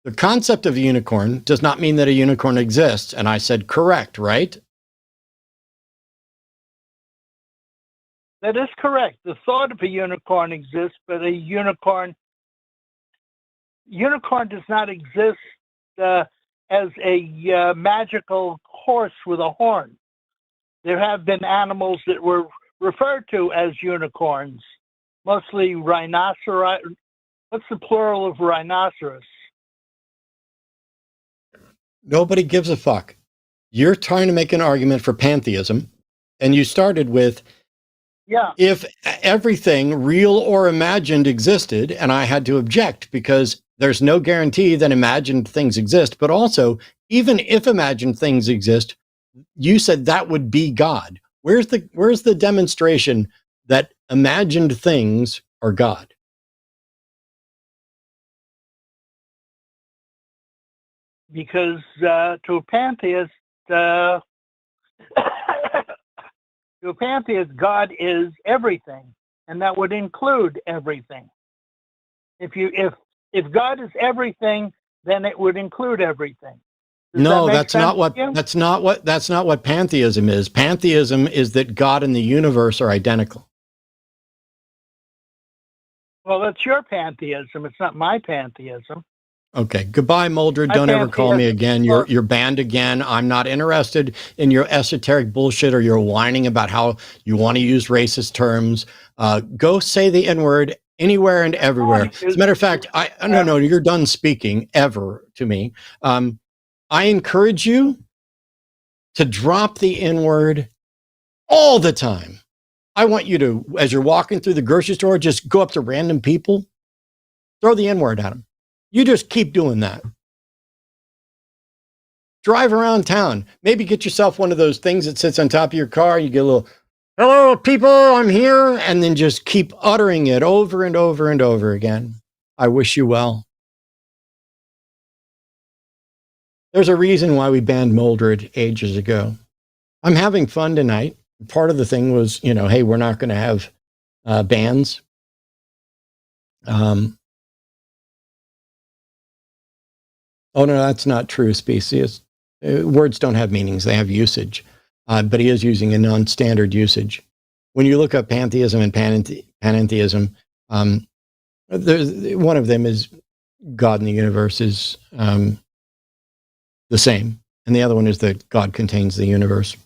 the concept of a unicorn does not mean that a unicorn exists. And I said, correct, right? That is correct. The thought of a unicorn exists, but a unicorn does not exist as a magical horse with a horn. There have been animals that were referred to as unicorns, mostly rhinoceros. What's the plural of rhinoceros? Nobody gives a fuck. You're trying to make an argument for pantheism, and you started with, if everything, real or imagined, existed, and I had to object because there's no guarantee that imagined things exist, but also, even if imagined things exist, you said that would be God. Where's the demonstration that imagined things are God? Because to a pantheist, God is everything, and that would include everything. If God is everything, then it would include everything. No, that's not what pantheism is. Pantheism is that God and the universe are identical. Well, that's your pantheism. It's not my pantheism. Okay, goodbye, Moldred. Don't ever call me again. You're banned again. I'm not interested in your esoteric bullshit or your whining about how you want to use racist terms. Go say the N-word anywhere and everywhere. As a matter of fact, no, you're done speaking ever to me. I encourage you to drop the N-word all the time. I want you to, as you're walking through the grocery store, just go up to random people, throw the N-word at them. You just keep doing that. Drive around town. Maybe get yourself one of those things that sits on top of your car. You get a little, hello, people, I'm here. And then just keep uttering it over and over and over again. I wish you well. There's a reason why we banned Moldred ages ago. I'm having fun tonight. Part of the thing was, hey, we're not going to have bans. Oh, no, that's not true, Species. Words don't have meanings. They have usage. But he is using a non-standard usage. When you look up pantheism and panentheism, one of them is God in the universe is the same. And the other one is that God contains the universe.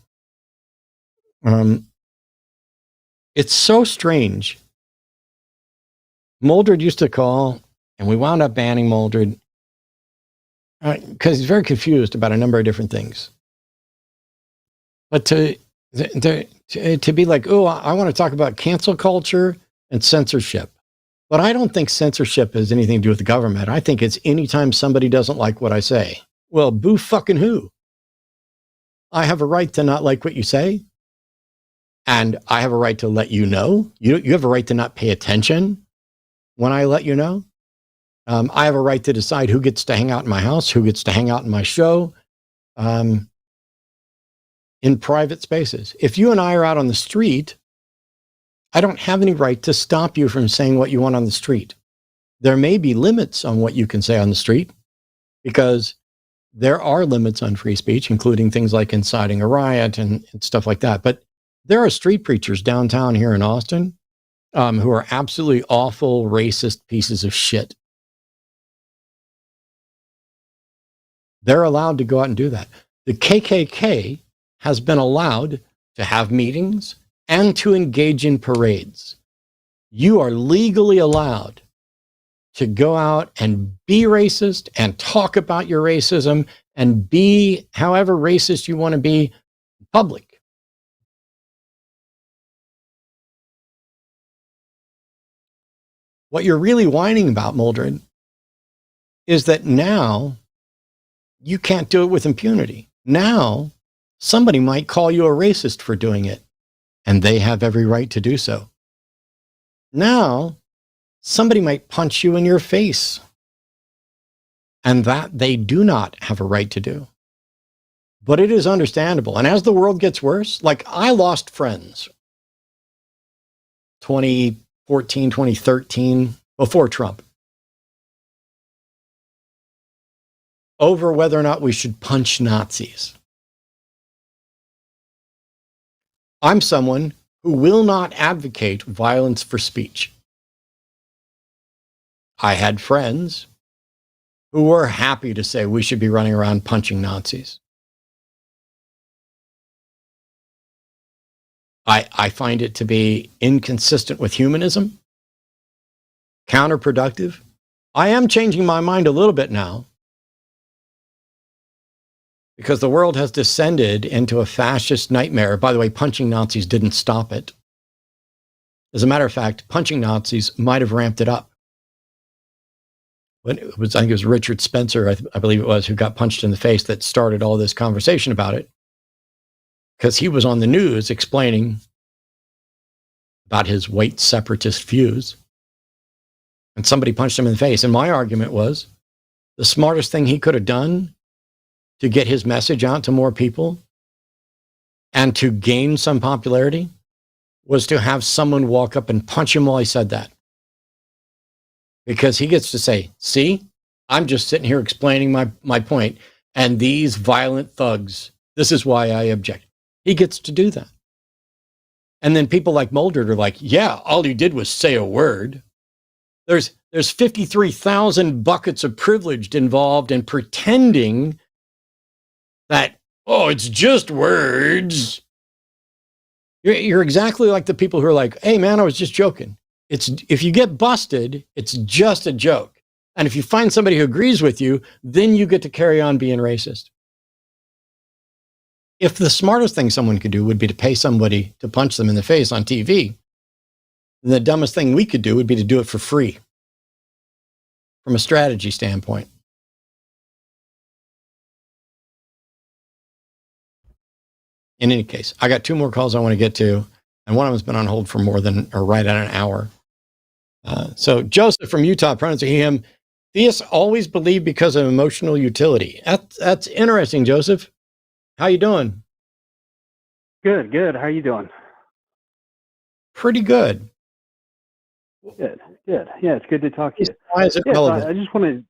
It's so strange. Moldred used to call, and we wound up banning Moldred because he's very confused about a number of different things. But to be like, oh, I want to talk about cancel culture and censorship. But I don't think censorship has anything to do with the government. I think it's anytime somebody doesn't like what I say. Well, boo fucking who? I have a right to not like what you say. And I have a right to let you know. You have a right to not pay attention when I let you know. I have a right to decide who gets to hang out in my house, who gets to hang out in my show, in private spaces. If you and I are out on the street, I don't have any right to stop you from saying what you want on the street. There may be limits on what you can say on the street because there are limits on free speech, including things like inciting a riot and stuff like that. But there are street preachers downtown here in Austin who are absolutely awful, racist pieces of shit. They're allowed to go out and do that. The KKK has been allowed to have meetings and to engage in parades. You are legally allowed to go out and be racist and talk about your racism and be however racist you want to be in public. What you're really whining about, Mildred, is that now you can't do it with impunity. Now somebody might call you a racist for doing it, and they have every right to do so. Now somebody might punch you in your face, and that they do not have a right to do. But it is understandable. And as the world gets worse, like I lost friends 2014, 2013, before Trump, over whether or not we should punch Nazis. I'm someone who will not advocate violence for speech. I had friends who were happy to say we should be running around punching Nazis. I find it to be inconsistent with humanism, counterproductive. I am changing my mind a little bit now because the world has descended into a fascist nightmare. By the way, punching Nazis didn't stop it. As a matter of fact, punching Nazis might have ramped it up. When it was, I think it was Richard Spencer, I believe it was, who got punched in the face that started all this conversation about it. Because he was on the news explaining about his white separatist views. And somebody punched him in the face. And my argument was the smartest thing he could have done to get his message out to more people and to gain some popularity was to have someone walk up and punch him while he said that. Because he gets to say, see, I'm just sitting here explaining my point. And these violent thugs, this is why I object. He gets to do that. And then people like Mulder are like, yeah, all you did was say a word. There's 53,000 buckets of privilege involved in pretending that, oh, it's just words. You're exactly like the people who are like, hey, man, I was just joking. If you get busted, it's just a joke. And if you find somebody who agrees with you, then you get to carry on being racist. If the smartest thing someone could do would be to pay somebody to punch them in the face on TV, then the dumbest thing we could do would be to do it for free from a strategy standpoint. In any case, I got two more calls I want to get to, and one of them's been on hold for more than, or right at an hour. So Joseph from Utah, pronouns are he, him. Theists always believe because of emotional utility. That's interesting, Joseph. How you doing? Good. How are you doing? Pretty good. Good. Yeah, it's good to talk to you. Why is it relevant? So I just want to.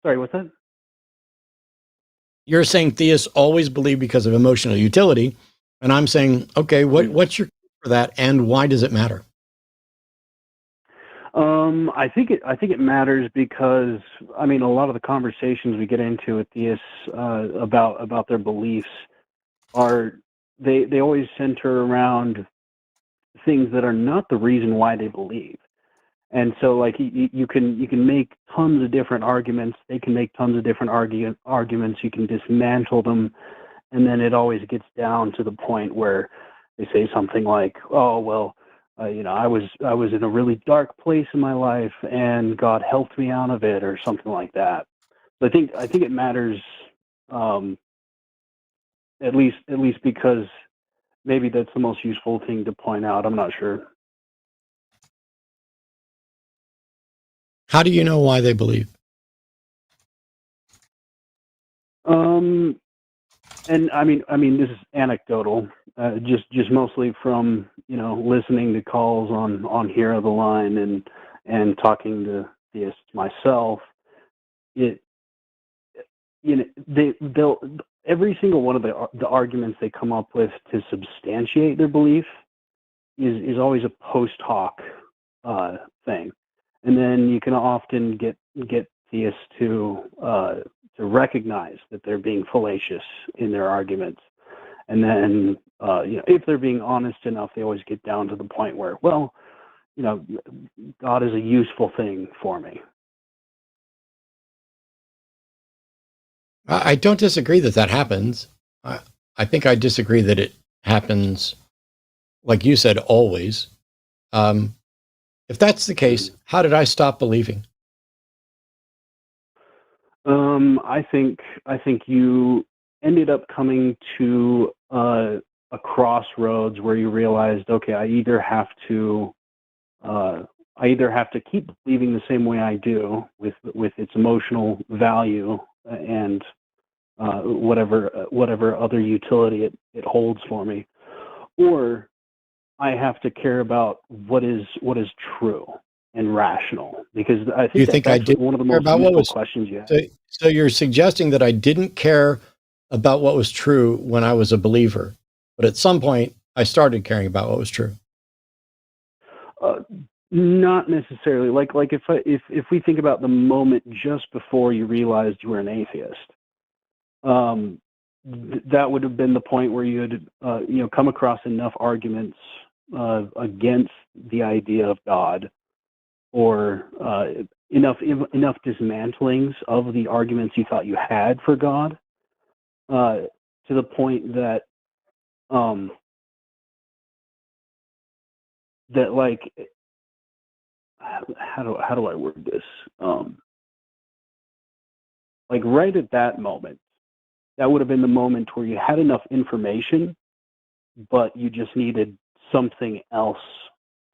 Sorry, what's that? You're saying theists always believe because of emotional utility, and I'm saying, okay, what's your for that, and why does it matter? I think it matters because I mean a lot of the conversations we get into with theists about their beliefs are they always center around things that are not the reason why they believe. And so like you can make tons of different arguments. They can make tons of different arguments. You can dismantle them. And then it always gets down to the point where they say something like, oh, well, I was in a really dark place in my life and God helped me out of it or something like that. So I think it matters at least because maybe that's the most useful thing to point out. I'm not sure. How do you know why they believe? And I mean, this is anecdotal, just mostly from listening to calls on Here on the Line and talking to theists myself. they'll every single one of the arguments they come up with to substantiate their belief is always a post hoc thing, and then you can often get theists to recognize that they're being fallacious in their arguments, and then if they're being honest enough, they always get down to the point where, well, God is a useful thing for me. I don't disagree that happens. I think I disagree that it happens, like you said, always. If that's the case, how did I stop believing? I think you ended up coming to a crossroads where you realized, okay, I either have to keep believing the same way I do with its emotional value and whatever other utility it holds for me, or I have to care about what is true and rational, because I think that's one of the most useful questions you have. So you're suggesting that I didn't care about what was true when I was a believer, but at some point I started caring about what was true. Not necessarily. Like if we think about the moment just before you realized you were an atheist, that would have been the point where you had come across enough arguments against the idea of God, or enough dismantlings of the arguments you thought you had for God, to the point that that, like, how do I word this? Like right at that moment, that would have been the moment where you had enough information, but you just needed something else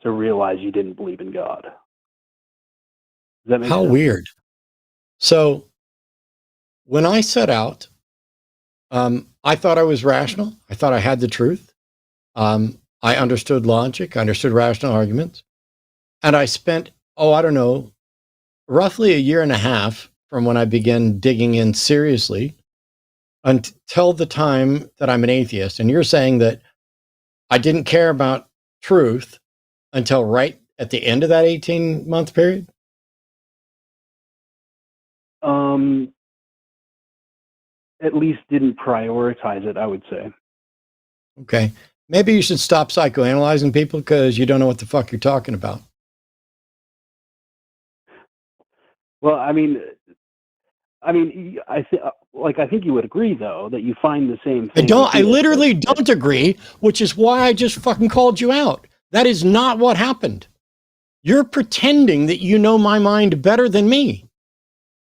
to realize you didn't believe in God. Does that make sense? How weird. So when I set out, I thought I was rational. I thought I had the truth. I understood logic. I understood rational arguments. And I spent, I don't know, roughly a year and a half from when I began digging in seriously until the time that I'm an atheist. And you're saying that I didn't care about truth until right at the end of that 18-month period? At least didn't prioritize it, I would say. Okay. Maybe you should stop psychoanalyzing people because you don't know what the fuck you're talking about. Well, I think you would agree, though, that you find the same thing. I literally don't agree, which is why I just fucking called you out. That is not what happened. You're pretending that you know my mind better than me.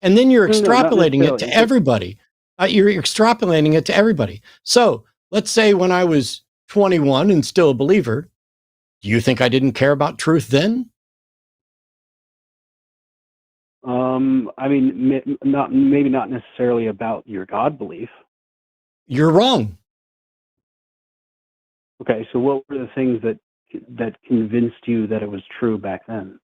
And then you're extrapolating it to everybody. You're extrapolating it to everybody. So let's say when I was 21 and still a believer, do you think I didn't care about truth then? Maybe not necessarily about your God belief. You're wrong. Okay, so what were the things that convinced you that it was true back then?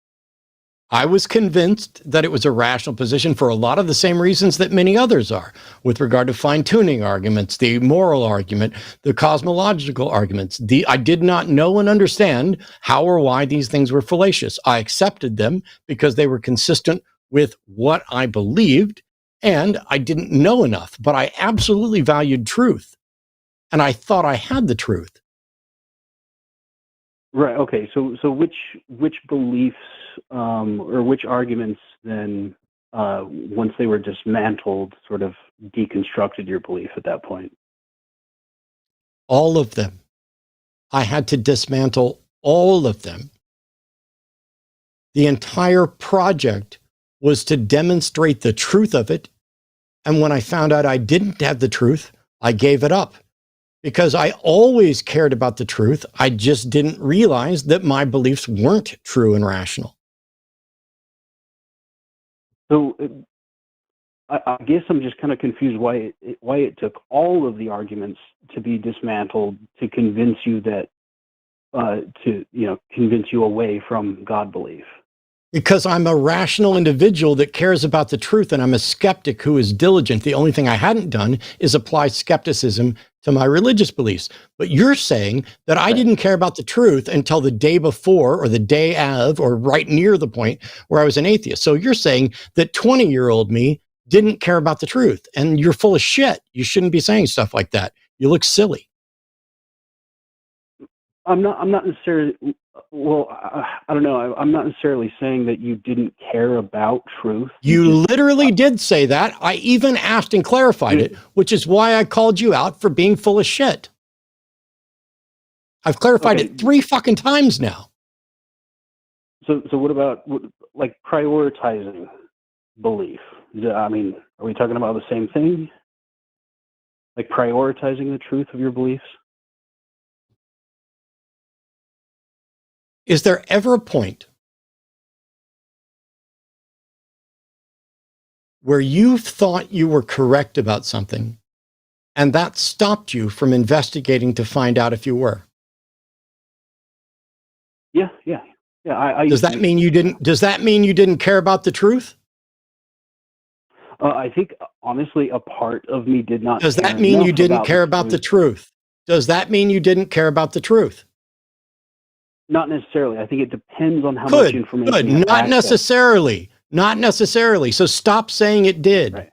I was convinced that it was a rational position for a lot of the same reasons that many others are, with regard to fine-tuning arguments, the moral argument, the cosmological arguments. I did not know and understand how or why these things were fallacious. I accepted them because they were consistent with what I believed, and I didn't know enough, but I absolutely valued truth, and I thought I had the truth. Right. Okay. So which beliefs or which arguments then, once they were dismantled, sort of deconstructed your belief at that point? All of them. I had to dismantle all of them. The entire project was to demonstrate the truth of it. And when I found out I didn't have the truth, I gave it up. Because I always cared about the truth. I just didn't realize that my beliefs weren't true and rational. So I guess I'm just kind of confused why it took all of the arguments to be dismantled to convince you that, convince you away from God belief. Because I'm a rational individual that cares about the truth, and I'm a skeptic who is diligent. The only thing I hadn't done is apply skepticism to my religious beliefs. But you're saying that I didn't care about the truth until the day before or the day of or right near the point where I was an atheist. So you're saying that 20-year-old me didn't care about the truth, and you're full of shit. You shouldn't be saying stuff like that. You look silly. I'm not necessarily. Well, I don't know. I'm not necessarily saying that you didn't care about truth. You literally did say that. I even asked and clarified it, which is why I called you out for being full of shit. I've clarified it 3 fucking times now. So what about like prioritizing belief? I mean, are we talking about the same thing? Like prioritizing the truth of your beliefs? Is there ever a point where you thought you were correct about something and that stopped you from investigating to find out if you were? Yeah. Does that mean you didn't care about the truth? I think honestly, a part of me did not. Does that mean you didn't care about the truth? Does that mean you didn't care about the truth? Not necessarily. I think it depends on how much information. Good. Not necessarily. Not necessarily. So stop saying it did. Right.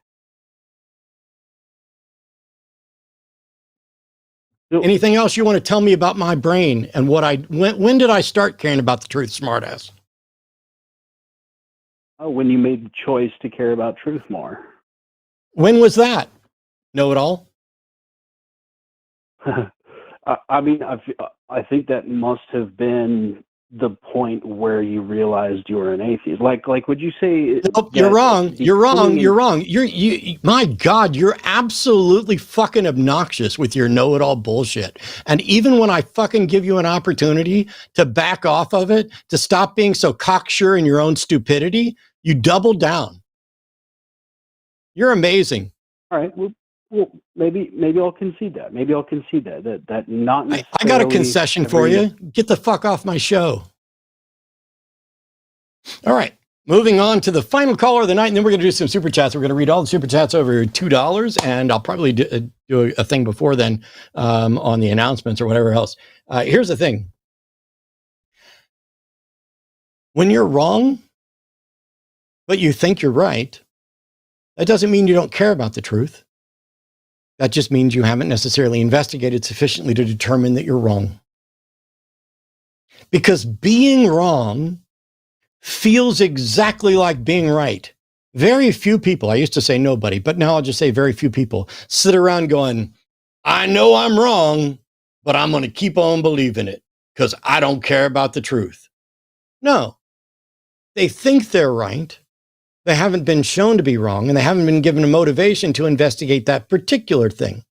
Anything else you want to tell me about my brain and when did I start caring about the truth, smartass? When you made the choice to care about truth more. When was that? Know it all? I mean, I think that must have been the point where you realized you were an atheist. Like would you say? Nope, you're wrong. You're wrong. You're wrong. My God, you're absolutely fucking obnoxious with your know-it-all bullshit. And even when I fucking give you an opportunity to back off of it, to stop being so cocksure in your own stupidity, you double down. You're amazing. All right. Well, maybe I'll concede that. Maybe I'll concede that not necessarily. I got a concession for you. Get the fuck off my show. All right. Moving on to the final caller of the night, and then we're going to do some super chats. We're going to read all the super chats over $2, and I'll probably do a thing before then on the announcements or whatever else. Here's the thing. When you're wrong, but you think you're right, that doesn't mean you don't care about the truth. That just means you haven't necessarily investigated sufficiently to determine that you're wrong. Because being wrong feels exactly like being right. Very few people, I used to say nobody, but now I'll just say very few people, sit around going, I know I'm wrong, but I'm going to keep on believing it because I don't care about the truth. No, they think they're right. They haven't been shown to be wrong, and they haven't been given a motivation to investigate that particular thing.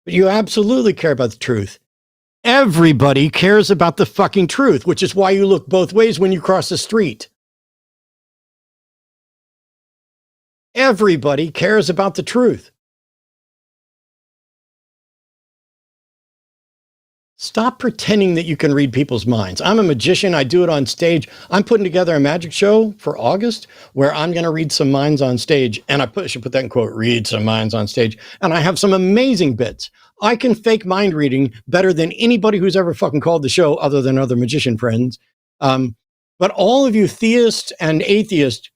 But you absolutely care about the truth. Everybody cares about the fucking truth, which is why you look both ways when you cross the street. Everybody cares about the truth. Stop pretending that you can read people's minds. I'm a magician. I do it on stage. I'm putting together a magic show for August where I'm going to read some minds on stage. And I should put that in quote, read some minds on stage. And I have some amazing bits. I can fake mind reading better than anybody who's ever fucking called the show other than other magician friends. But all of you theists and atheists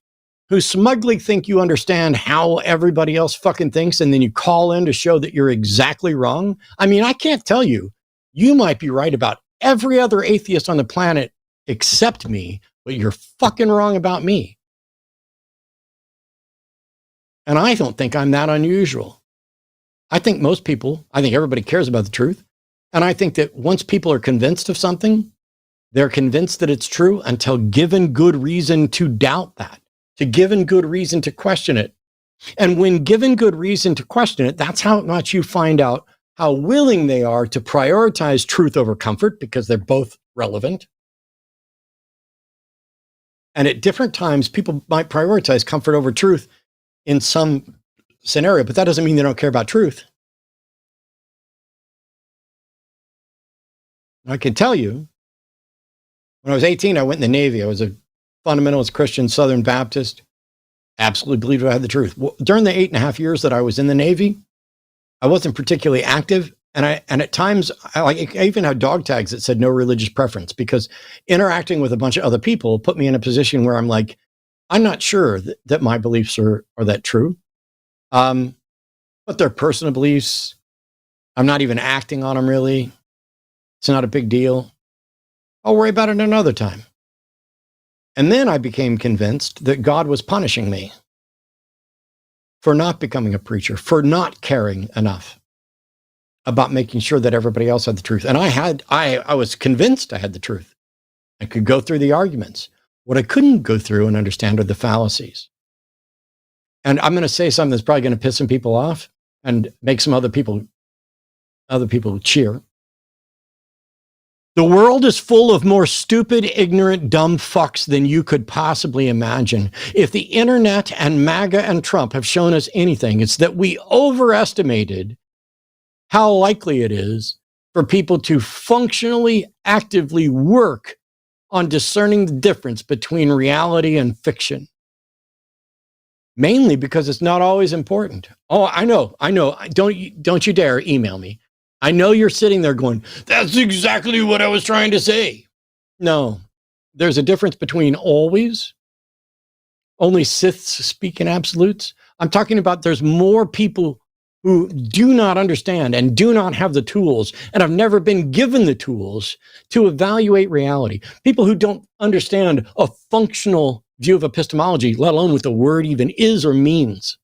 who smugly think you understand how everybody else fucking thinks and then you call in to show that you're exactly wrong. I mean, I can't tell you. You might be right about every other atheist on the planet except me, but you're fucking wrong about me. And I don't think I'm that unusual. I think everybody cares about the truth. And I think that once people are convinced of something, they're convinced that it's true until given good reason to doubt that, to given good reason to question it. And when given good reason to question it, that's how much you find out how willing they are to prioritize truth over comfort, because they're both relevant. And at different times, people might prioritize comfort over truth in some scenario, but that doesn't mean they don't care about truth. I can tell you When I was 18, I went in the Navy. I was a fundamentalist Christian Southern Baptist. Absolutely believed I had the truth. Well, during the 8.5 years that I was in the Navy, I wasn't particularly active. And at times, I even had dog tags that said no religious preference, because interacting with a bunch of other people put me in a position where I'm like, I'm not sure that my beliefs are that true. But they're personal beliefs. I'm not even acting on them, really. It's not a big deal. I'll worry about it another time. And then I became convinced that God was punishing me for not becoming a preacher, for not caring enough about making sure that everybody else had the truth. And I was convinced I had the truth. I could go through the arguments. What I couldn't go through and understand are the fallacies. And I'm going to say something that's probably going to piss some people off and make some other people cheer. The world is full of more stupid, ignorant, dumb fucks than you could possibly imagine. If the internet and MAGA and Trump have shown us anything, it's that we overestimated how likely it is for people to functionally, actively work on discerning the difference between reality and fiction. Mainly because it's not always important. Oh, I know. Don't you dare email me. I know you're sitting there going, that's exactly what I was trying to say. No, there's a difference between always. Only Siths speak in absolutes. I'm talking about there's more people who do not understand and do not have the tools and have never been given the tools to evaluate reality. People who don't understand a functional view of epistemology, let alone what the word even is or means.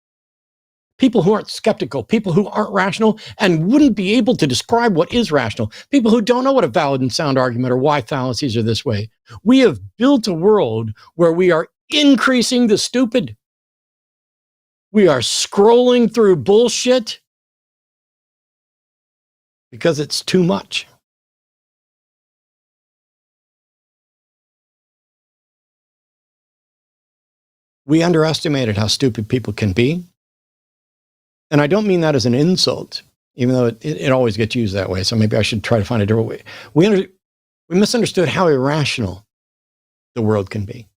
People who aren't skeptical, people who aren't rational and wouldn't be able to describe what is rational, people who don't know what a valid and sound argument or why fallacies are this way. We have built a world where we are increasing the stupid. We are scrolling through bullshit because it's too much. We underestimated how stupid people can be. And I don't mean that as an insult, even though it always gets used that way. So maybe I should try to find a different way. We misunderstood how irrational the world can be.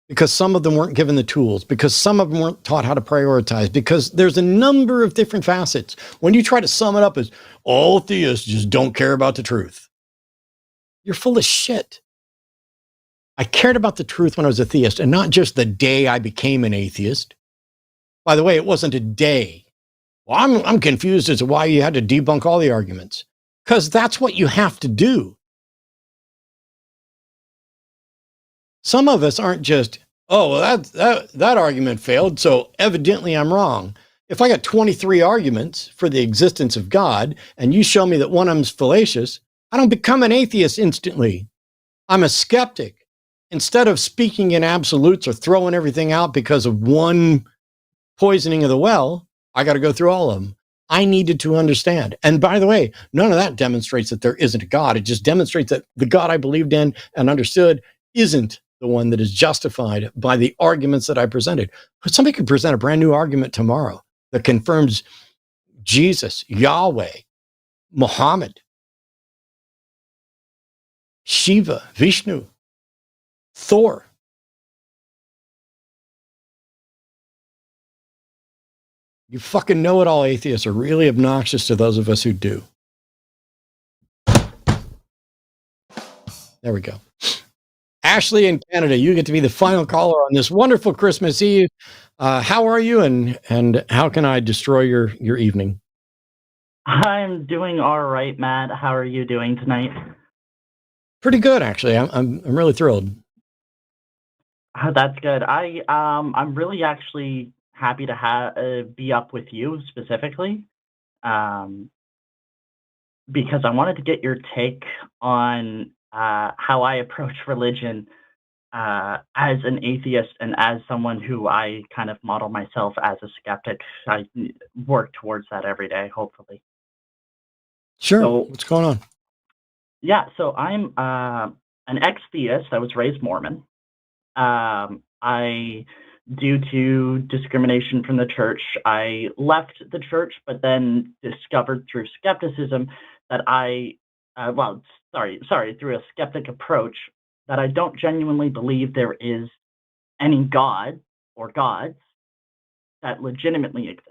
Because some of them weren't given the tools, because some of them weren't taught how to prioritize, because there's a number of different facets. When you try to sum it up as all theists just don't care about the truth, you're full of shit. I cared about the truth when I was a theist, and not just the day I became an atheist. By the way, it wasn't a day. Well, I'm confused as to why you had to debunk all the arguments. Because that's what you have to do. Some of us aren't just, oh, well, that argument failed, so evidently I'm wrong. If I got 23 arguments for the existence of God, and you show me that one of them is fallacious, I don't become an atheist instantly. I'm a skeptic. Instead of speaking in absolutes or throwing everything out because of one poisoning of the well, I got to go through all of them. I needed to understand. And by the way, none of that demonstrates that there isn't a God. It just demonstrates that the God I believed in and understood isn't the one that is justified by the arguments that I presented. But somebody could present a brand new argument tomorrow that confirms Jesus, Yahweh, Muhammad, Shiva, Vishnu, Thor. You fucking know-it-all atheists are really obnoxious to those of us who do. There we go. Ashley in Canada, you get to be the final caller on this wonderful Christmas Eve. How are you, and how can I destroy your evening? I'm doing all right, Matt. How are you doing tonight? Pretty good, actually. I'm really thrilled. That's good. I'm really actually happy to be up with you specifically, because I wanted to get your take on how I approach religion as an atheist and as someone who I kind of model myself as a skeptic. I work towards that every day, hopefully. Sure. So, what's going on? Yeah, so I'm an ex-theist. I was raised Mormon. Due to discrimination from the church, I left the church, but then discovered through skepticism that I through a skeptic approach, that I don't genuinely believe there is any God or gods that legitimately exist.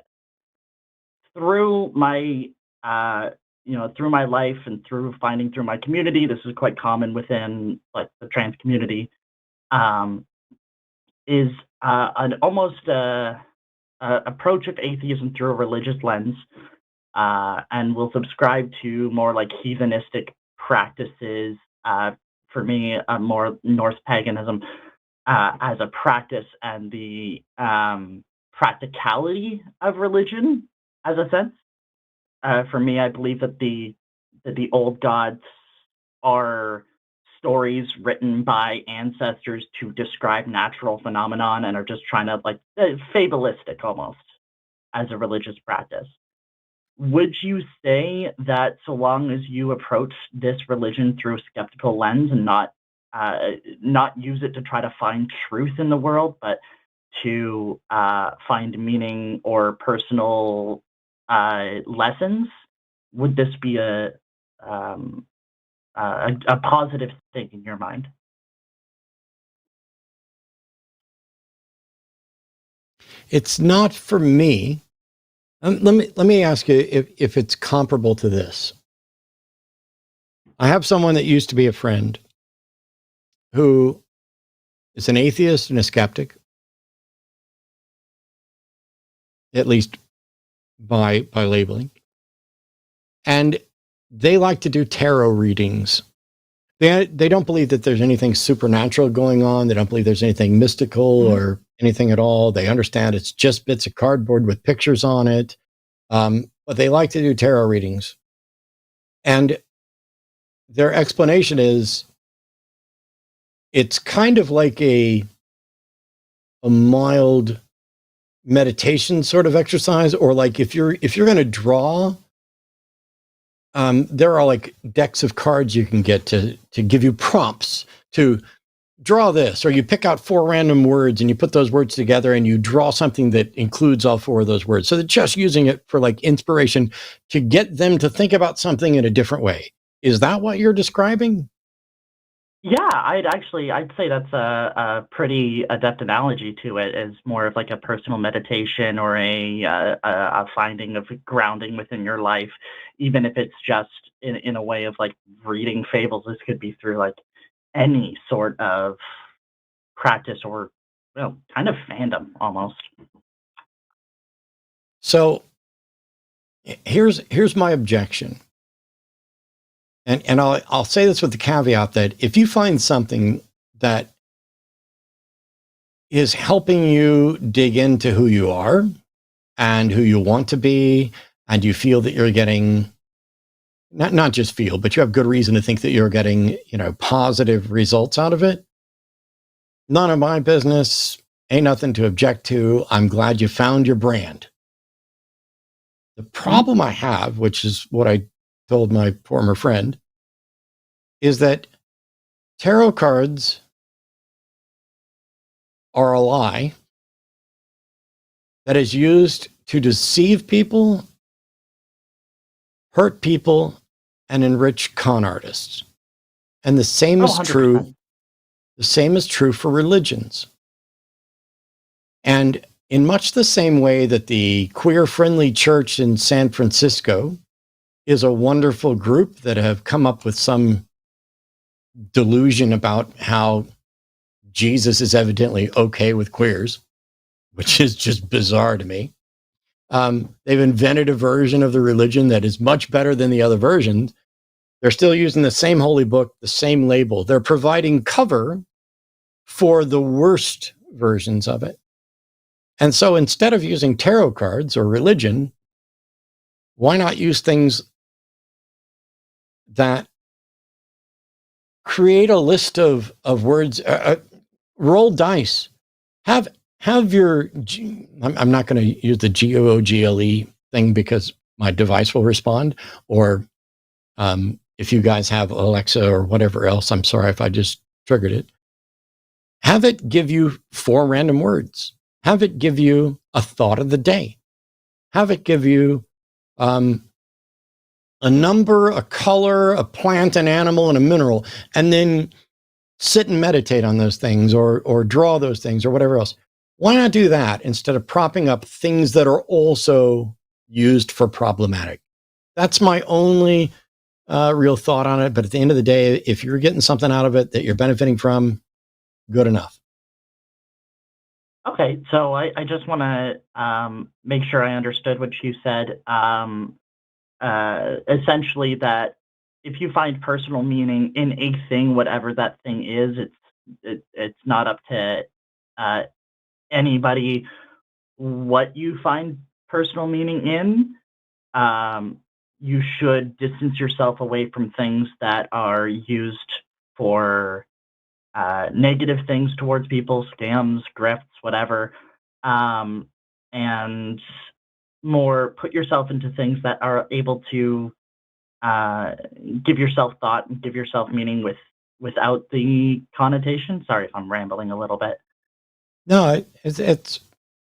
Through my through my life and through finding through my community, this is quite common within like the trans community, is an almost approach of atheism through a religious lens, and will subscribe to more like heathenistic practices. For me, more Norse paganism as a practice, and the practicality of religion as a sense. For me, I believe that the old gods are stories written by ancestors to describe natural phenomenon, and are just trying to like fabulistic almost as a religious practice. Would you say that so long as you approach this religion through a skeptical lens and not use it to try to find truth in the world, but to find meaning or personal lessons, would this be a positive thing in your mind? It's not for me. Let me ask you if it's comparable to this. I have someone that used to be a friend who is an atheist and a skeptic, at least by labeling, and they like to do tarot readings. They don't believe that there's anything supernatural going on. They don't believe there's anything mystical or anything at all. They understand it's just bits of cardboard with pictures on it. But they like to do tarot readings. And their explanation is it's kind of like a mild meditation sort of exercise, or like if you're going to draw, there are like decks of cards you can get to give you prompts to draw this, or you pick out 4 random words and you put those words together and you draw something that includes all 4 of those words. So they're just using it for like inspiration to get them to think about something in a different way. Is that what you're describing? Yeah, I'd say that's a pretty adept analogy to it, as more of like a personal meditation or a finding of grounding within your life, even if it's just in a way of like reading fables. This could be through like any sort of practice or, well, kind of fandom almost. So here's my objection. And I'll say this with the caveat that if you find something that is helping you dig into who you are and who you want to be, and you feel that you're getting, not just feel, but you have good reason to think that you're getting, positive results out of it, none of my business, ain't nothing to object to. I'm glad you found your brand. The problem I have, which is what I told my former friend, is that tarot cards are a lie that is used to deceive people, hurt people, and enrich con artists. And the same is 100%. true. The same is true for religions. And in much the same way that the queer-friendly church in San Francisco is a wonderful group that have come up with some delusion about how Jesus is evidently okay with queers, which is just bizarre to me. They've invented a version of the religion that is much better than the other versions. They're still using the same holy book, the same label. They're providing cover for the worst versions of it. And so instead of using tarot cards or religion, why not use things that create a list of words, roll dice, have your, I'm not going to use the GOOGLE thing because my device will respond, or if you guys have Alexa or whatever else, I'm sorry if I just triggered it. Have it give you 4 random words. Have it give you a thought of the day. Have it give you a a number, a color, a plant, an animal, and a mineral, and then sit and meditate on those things or draw those things or whatever else. Why not do that instead of propping up things that are also used for problematic? That's my only real thought on it. But at the end of the day, if you're getting something out of it that you're benefiting from, good enough. Okay, so I just want to make sure I understood what you said. Essentially, that if you find personal meaning in a thing, whatever that thing is, it's not up to anybody what you find personal meaning in. You should distance yourself away from things that are used for negative things towards people, scams, grifts, whatever, and more put yourself into things that are able to give yourself thought and give yourself meaning without the connotation. Sorry if I'm rambling a little bit. No, it's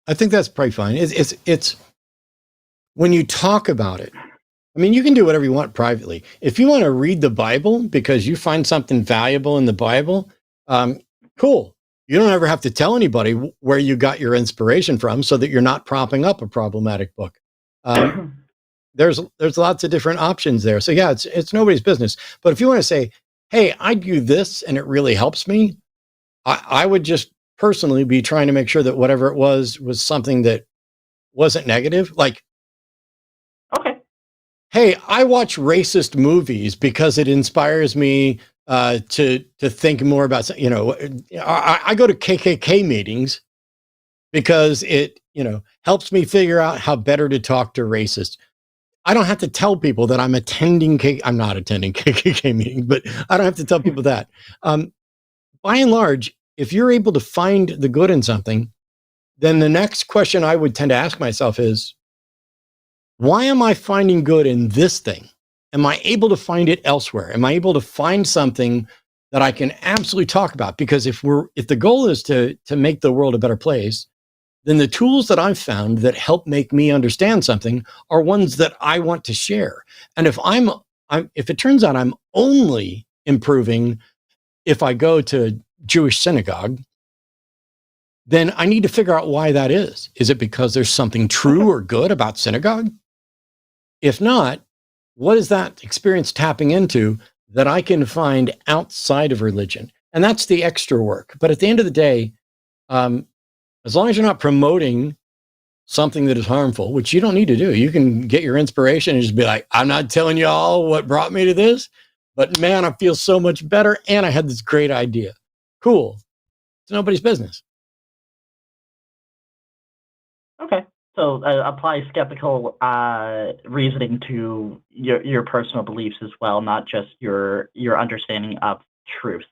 I think that's probably fine. It's when you talk about it. I mean, you can do whatever you want privately. If you want to read the Bible because you find something valuable in the Bible, cool. You don't ever have to tell anybody where you got your inspiration from, so that you're not propping up a problematic book. There's lots of different options there. So yeah, it's nobody's business. But if you want to say, hey, I do this and it really helps me, I would just personally be trying to make sure that whatever it was something that wasn't negative. Like, Okay. hey, I watch racist movies because it inspires me to think more about, I go to KKK meetings because it, helps me figure out how better to talk to racists. I don't have to tell people that I'm not attending KKK meetings, but I don't have to tell people that. By and large, if you're able to find the good in something, then the next question I would tend to ask myself is, why am I finding good in this thing? Am I able to find it elsewhere? Am I able to find something that I can absolutely talk about? Because if the goal is to make the world a better place, then the tools that I've found that help make me understand something are ones that I want to share. And if if it turns out I'm only improving if I go to Jewish synagogue, then I need to figure out why that is. Is it because there's something true or good about synagogue? If not, what is that experience tapping into that I can find outside of religion? And that's the extra work. But at the end of the day, as long as you're not promoting something that is harmful, which you don't need to do, you can get your inspiration and just be like, I'm not telling you all what brought me to this, but man, I feel so much better. And I had this great idea. Cool. It's nobody's business. Okay. So apply skeptical reasoning to your personal beliefs as well, not just your understanding of truth.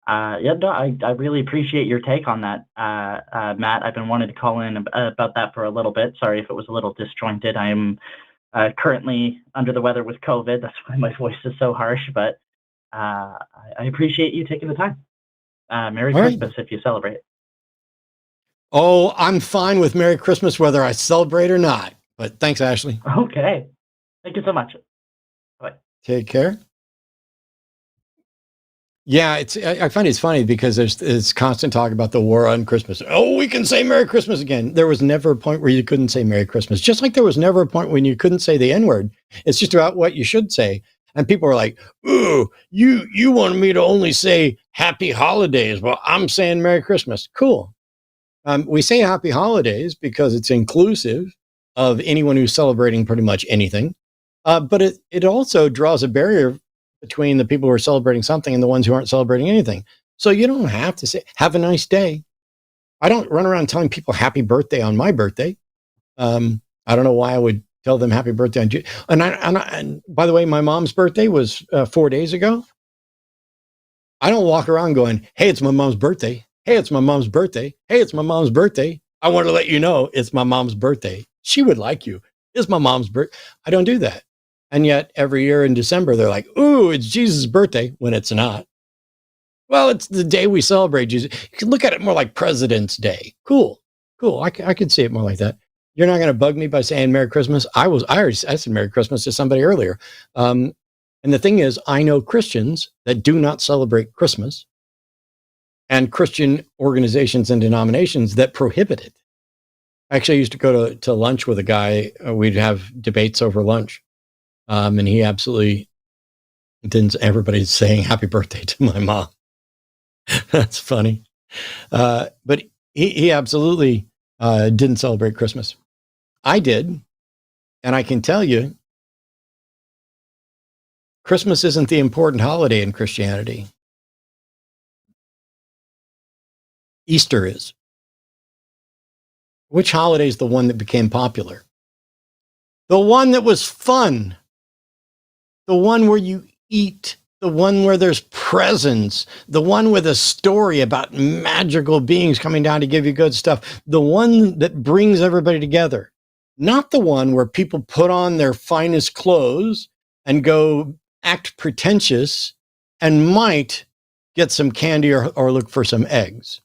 I really appreciate your take on that, Matt. I've been wanting to call in about that for a little bit. Sorry if it was a little disjointed. I'm currently under the weather with COVID. That's why my voice is so harsh, but I appreciate you taking the time. Merry Christmas if you celebrate. Oh, I'm fine with Merry Christmas whether I celebrate or not. But thanks, Ashley. Okay. Thank you so much. Bye. Take care. Yeah, I find it's funny because there's constant talk about the war on Christmas. Oh, we can say Merry Christmas again. There was never a point where you couldn't say Merry Christmas. Just like there was never a point when you couldn't say the N-word. It's just about what you should say. And people are like, ooh, you wanted me to only say Happy Holidays. Well, I'm saying Merry Christmas. Cool. We say Happy Holidays because it's inclusive of anyone who's celebrating pretty much anything. But it also draws a barrier between the people who are celebrating something and the ones who aren't celebrating anything. So you don't have to say, have a nice day. I don't run around telling people happy birthday on my birthday. I don't know why I would tell them happy birthday on and by the way, my mom's birthday was 4 days ago. I don't walk around going, hey, it's my mom's birthday. Hey, it's my mom's birthday. Hey, it's my mom's birthday. I want to let you know it's my mom's birthday. She would like you. It's my mom's birthday. I don't do that. And yet every year in December, they're like, ooh, it's Jesus' birthday, when it's not. Well, it's the day we celebrate Jesus. You can look at it more like President's Day. Cool. I could see it more like that. You're not going to bug me by saying Merry Christmas. I said Merry Christmas to somebody earlier. And the thing is, I know Christians that do not celebrate Christmas and Christian organizations and denominations that prohibit it. Actually, I used to go to lunch with a guy. We'd have debates over lunch. And he absolutely didn't. Everybody's saying happy birthday to my mom. That's funny. But he absolutely didn't celebrate Christmas. I did. And I can tell you, Christmas isn't the important holiday in Christianity. Easter is. Which holiday is the one that became popular? The one that was fun. The one where you eat. The one where there's presents. The one with a story about magical beings coming down to give you good stuff. The one that brings everybody together. Not the one where people put on their finest clothes and go act pretentious and might get some candy or look for some eggs.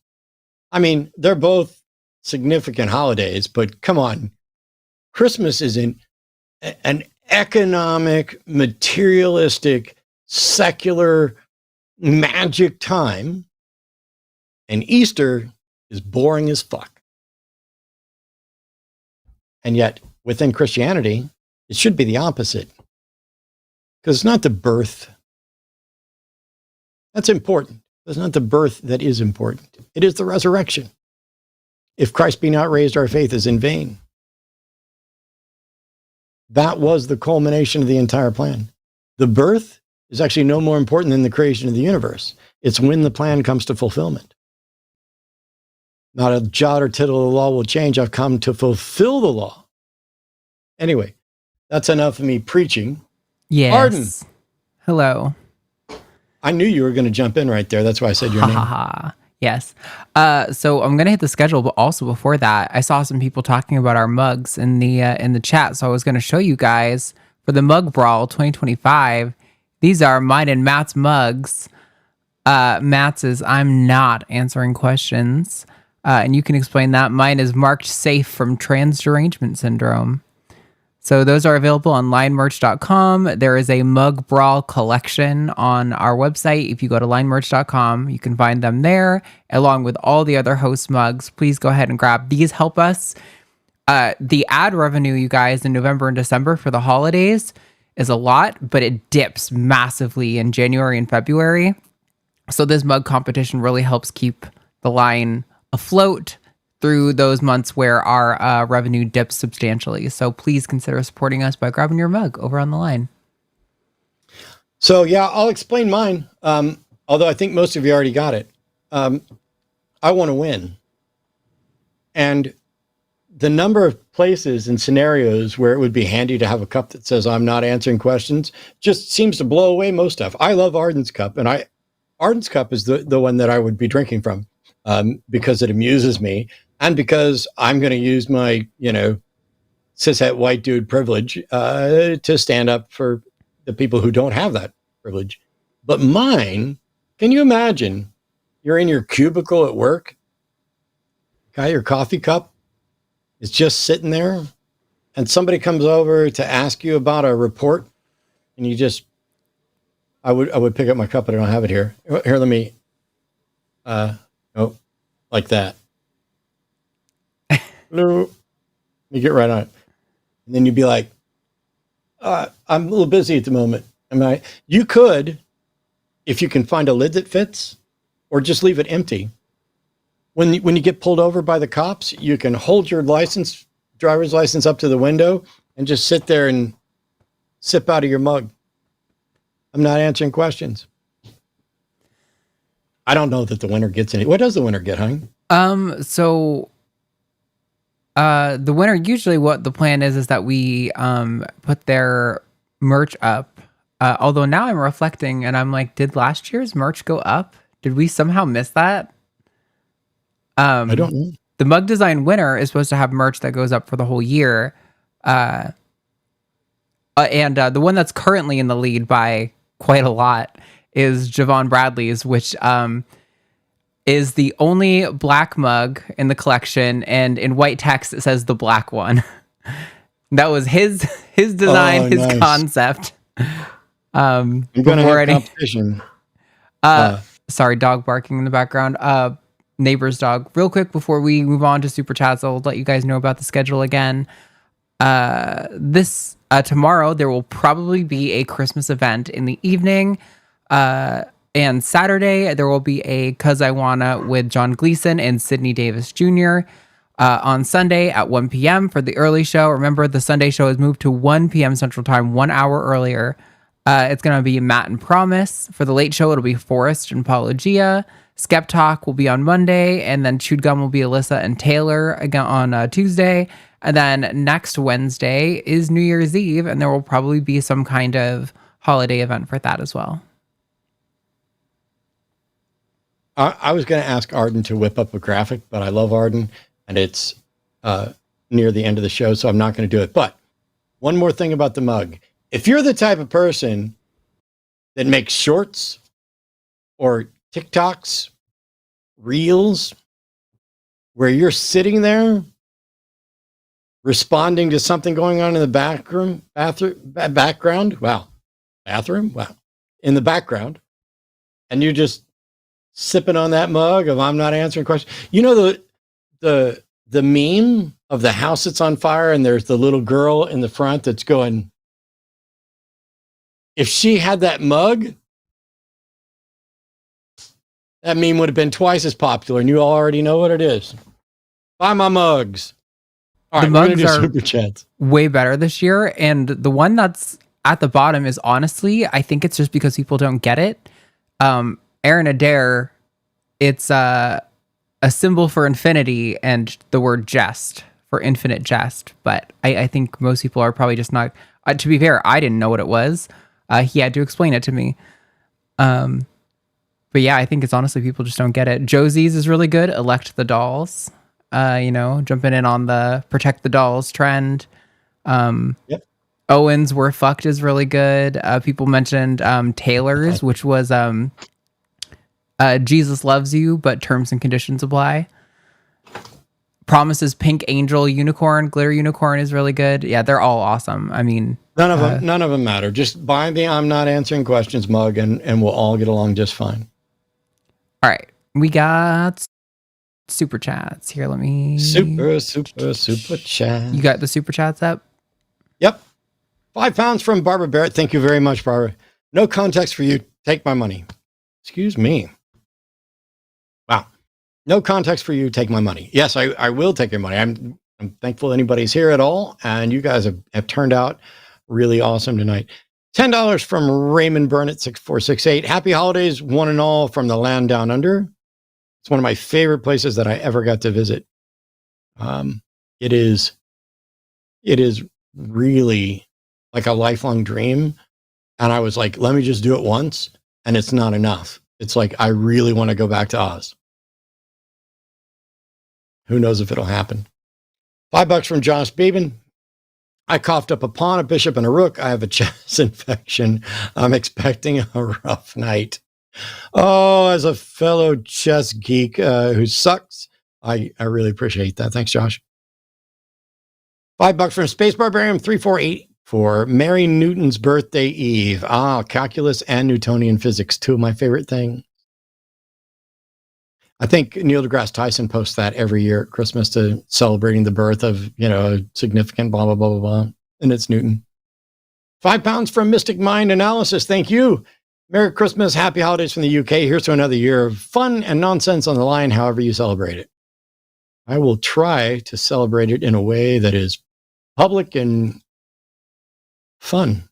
I mean, they're both significant holidays, but come on. Christmas is an economic, materialistic, secular magic time, and Easter is boring as fuck. And yet, within Christianity, it should be the opposite. Because it's not the birth that's important. It's not the birth that is important. It is the resurrection. If Christ be not raised, our faith is in vain. That was the culmination of the entire plan. The birth is actually no more important than the creation of the universe. It's when the plan comes to fulfillment. Not a jot or tittle of the law will change. I've come to fulfill the law. Anyway, that's enough of me preaching. Yes. Arden. Hello. I knew you were going to jump in right there. That's why I said your name. Yes. So I'm going to hit the schedule, but also before that, I saw some people talking about our mugs in the chat. So I was going to show you guys for the Mug Brawl 2025. These are mine and Matt's mugs. Matt's is I'm not answering questions. And you can explain that. Mine is marked safe from trans derangement syndrome. So those are available on linemerch.com. There is a Mug Brawl collection on our website. If you go to linemerch.com, you can find them there, along with all the other host mugs. Please go ahead and grab these. Help us. The ad revenue, you guys, in November and December for the holidays is a lot, but it dips massively in January and February. So this mug competition really helps keep the line afloat through those months where our revenue dips substantially. So please consider supporting us by grabbing your mug over on the line. So yeah, I'll explain mine. Although I think most of you already got it. I want to win. And the number of places and scenarios where it would be handy to have a cup that says I'm not answering questions just seems to blow away most stuff. I love Arden's cup, and Arden's cup is the one that I would be drinking from because it amuses me. And because I'm going to use my, cishet white dude privilege to stand up for the people who don't have that privilege. But mine, can you imagine? You're in your cubicle at work, got your coffee cup, it's just sitting there, and somebody comes over to ask you about a report, and you just, I would pick up my cup, but I don't have it here. Here, let me, like that. Hello. You get right on it. And then you'd be like, I'm a little busy at the moment. You could, if you can find a lid that fits, or just leave it empty. When you get pulled over by the cops, you can hold your driver's license up to the window and just sit there and sip out of your mug. I'm not answering questions. I don't know that the winner gets any. What does the winner get, Hung? The winner, usually what the plan is that we put their merch up. Although now I'm reflecting and I'm like, did last year's merch go up? Did we somehow miss that? I don't know. The mug design winner is supposed to have merch that goes up for the whole year. And the one that's currently in the lead by quite a lot is Javon Bradley's, which is the only black mug in the collection, and in white text it says the black one. That was his design, his nice. concept. I'm going to have competition. Sorry, dog barking in the background. Neighbor's dog. Real quick before we move on to super chats, I'll let you guys know about the schedule again. Tomorrow there will probably be a Christmas event in the evening. And Saturday there will be a Cus I Wanna with John Gleason and Sidney Davis Jr. On Sunday at 1 p.m. for the early show. Remember, the Sunday show is moved to 1 p.m. Central Time, 1 hour earlier. It's going to be Matt and Promise. For the late show, it'll be Forrest and Paulogia. Skeptalk will be on Monday, and then Chewed Gum will be Alyssa and Taylor again on Tuesday. And then next Wednesday is New Year's Eve, and there will probably be some kind of holiday event for that as well. I was going to ask Arden to whip up a graphic, but I love Arden, and it's near the end of the show, so I'm not going to do it. But one more thing about the mug. If you're the type of person that makes shorts or TikToks, reels, where you're sitting there responding to something going on in the bathroom, in the background, and you're just sipping on that mug of I'm not answering questions. You know the meme of the house that's on fire and there's the little girl in the front that's going, if she had that mug, that meme would have been twice as popular, and you already know what it is. Buy my mugs. All right, we're going to do super chats. Way better this year, and the one that's at the bottom is honestly, I think it's just because people don't get it. Aaron Adair, it's a symbol for infinity and the word jest for infinite jest. But I think most people are probably just not. To be fair, I didn't know what it was. He had to explain it to me. But yeah, I think it's honestly people just don't get it. Josie's is really good. Elect the dolls. Jumping in on the protect the dolls trend. Yep. Owen's We're Fucked is really good. People mentioned Taylor's, which was Jesus Loves You, but terms and conditions apply. Promises Pink Angel Unicorn, Glitter Unicorn is really good. Yeah, they're all awesome. I mean, none of them matter. Just buy the I'm not answering questions mug and we'll all get along just fine. All right. We got super chats here. Let me super chat. You got the super chats up? Yep. £5 from Barbara Barrett. Thank you very much, Barbara. No context for you. Take my money. Excuse me. Wow. No context for you. Take my money. Yes, I will take your money. I'm thankful anybody's here at all. And you guys have turned out really awesome tonight. $10 from Raymond Burnett 6468. Happy holidays, one and all, from the land down under. It's one of my favorite places that I ever got to visit. It is really like a lifelong dream. And I was like, let me just do it once. And it's not enough. It's like, I really want to go back to Oz. Who knows if it'll happen. $5 from Josh Beeben. I coughed up a pawn, a bishop, and a rook. I have a chest infection. I'm expecting a rough night. Oh, as a fellow chess geek who sucks, I really appreciate that. Thanks, Josh. $5 from Space Barbarian 348 for Mary Newton's birthday eve. Calculus and Newtonian physics, two of my favorite things. I think Neil deGrasse Tyson posts that every year at Christmas to celebrating the birth of, a significant blah, blah, blah, blah, blah. And it's Newton. £5 from Mystic Mind Analysis. Thank you. Merry Christmas. Happy holidays from the UK. Here's to another year of fun and nonsense on the line, however you celebrate it. I will try to celebrate it in a way that is public and fun.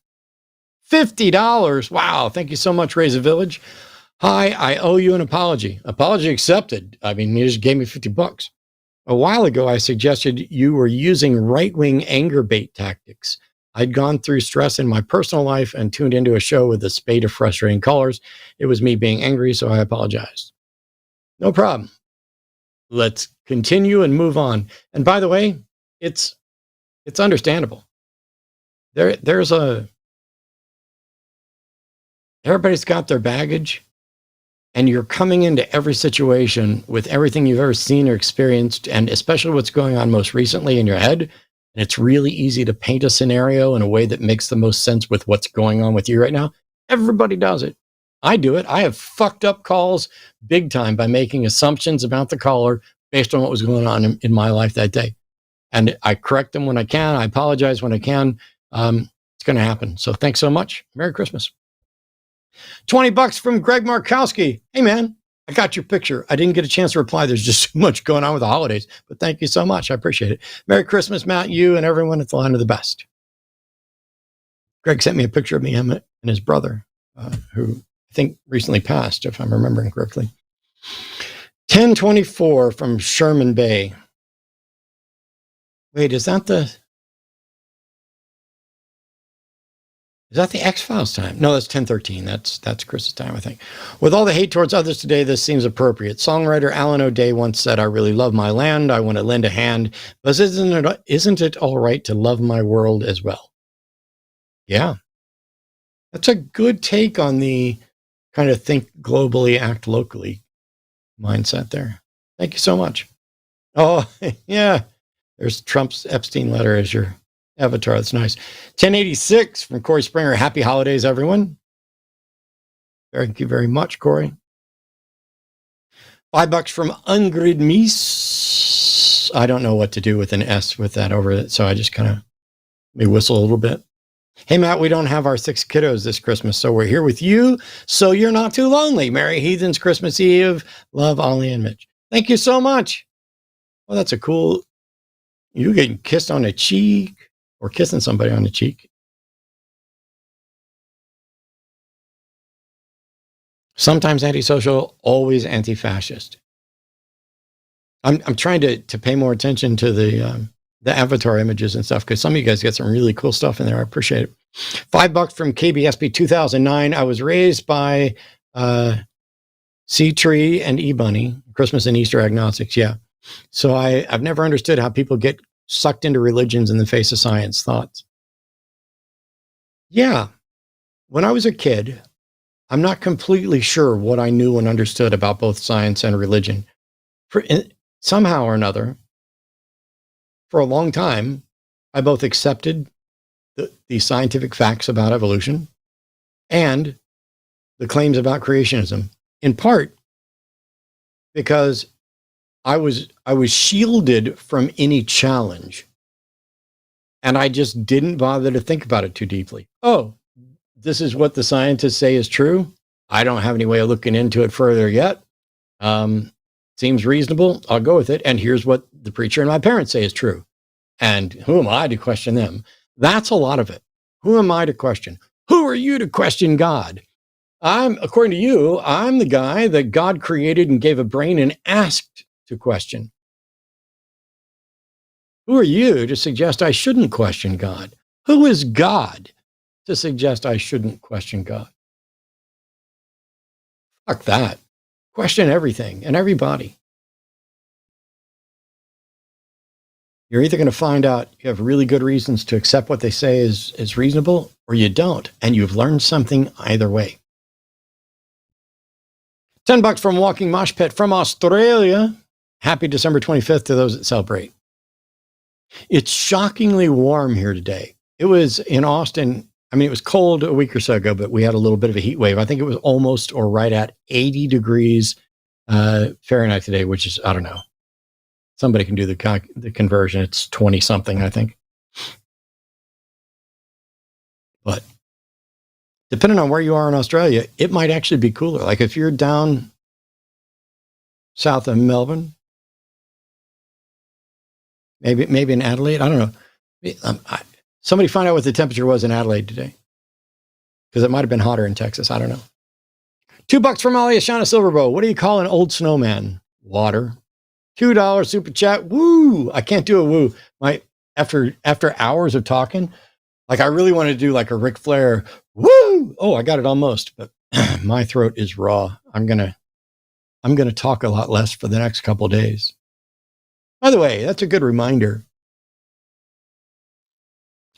$50. Wow. Thank you so much, Raise a Village. Hi, I owe you an apology. Apology accepted. I mean, you just gave me $50. A while ago, I suggested you were using right-wing anger bait tactics. I'd gone through stress in my personal life and tuned into a show with a spate of frustrating callers. It was me being angry, so I apologized. No problem. Let's continue and move on. And by the way, it's understandable. Everybody's got their baggage. and you're coming into every situation with everything you've ever seen or experienced, and especially what's going on most recently in your head, and it's really easy to paint a scenario in a way that makes the most sense with what's going on with you right now. Everybody does it. I do it. I have fucked up calls big time by making assumptions about the caller based on what was going on in my life that day. And I correct them when I can. I apologize when I can. It's going to happen. So thanks so much. Merry Christmas. $20 from Greg Markowski. Hey, man, I got your picture. I didn't get a chance to reply. There's just so much going on with the holidays, but thank you so much. I appreciate it. Merry Christmas, Matt, you and everyone at the Line of the Best. Greg sent me a picture of me and his brother, who I think recently passed, if I'm remembering correctly. 1024 from Sherman Bay. Wait, is that the X-Files time? No, that's 1013. That's Chris's time, I think. With all the hate towards others today, this seems appropriate. Songwriter Alan O'Day once said, "I really love my land. I want to lend a hand. But isn't it all right to love my world as well?" Yeah. That's a good take on the kind of think globally, act locally mindset there. Thank you so much. Oh, yeah. There's Trump's Epstein letter as your avatar. That's nice. 1086 from Corey Springer. Happy holidays, everyone. Thank you very much, Corey. $5 from Ungrid Meese. I don't know what to do with an S with that over it, so I just kind of may whistle a little bit. Hey, Matt, we don't have our 6 kiddos this Christmas, so we're here with you, so you're not too lonely. Merry Heathens Christmas Eve. Love, Ollie and Mitch. Thank you so much. Well, that's a cool... You getting kissed on the cheek or kissing somebody on the cheek. Sometimes antisocial, always anti-fascist. I'm trying to pay more attention to the avatar images and stuff, because some of you guys get some really cool stuff in there. I appreciate it. $5 from KBSP 2009. I was raised by Sea Tree and E-Bunny, Christmas and Easter agnostics. Yeah. So I've never understood how people get sucked into religions in the face of science. Thoughts? Yeah. When I was a kid, I'm not completely sure what I knew and understood about both science and religion. Somehow or another, for a long time, I both accepted the scientific facts about evolution and the claims about creationism, in part because I was shielded from any challenge, and I just didn't bother to think about it too deeply. Oh, this is what the scientists say is true. I don't have any way of looking into it further yet. Seems reasonable. I'll go with it. And here's what the preacher and my parents say is true. And who am I to question them? That's a lot of it. Who am I to question? Who are you to question God? According to you, I'm the guy that God created and gave a brain and asked to question. Who are you to suggest I shouldn't question God? Who is God to suggest I shouldn't question God? Fuck that. Question everything and everybody. You're either going to find out you have really good reasons to accept what they say is reasonable, or you don't, and you've learned something either way. $10 from Walking Mosh Pit from Australia. Happy December 25th to those that celebrate. It's shockingly warm here today. It was in Austin. I mean, it was cold a week or so ago, but we had a little bit of a heat wave. I think it was almost or right at 80 degrees Fahrenheit today, which is, I don't know. Somebody can do the conversion. It's 20 something, I think. But depending on where you are in Australia, it might actually be cooler. Like if you're down south of Melbourne, maybe in Adelaide, I don't know. Somebody find out what the temperature was in Adelaide today, because it might have been hotter in Texas. I don't know. $2 from Ollie Ashana Silverbow. What do you call an old snowman? Water. $2 super chat. Woo! I can't do a woo. After hours of talking, like I really want to do like a Ric Flair woo. Oh, I got it almost, but my throat is raw. I'm gonna talk a lot less for the next couple of days. By the way, that's a good reminder.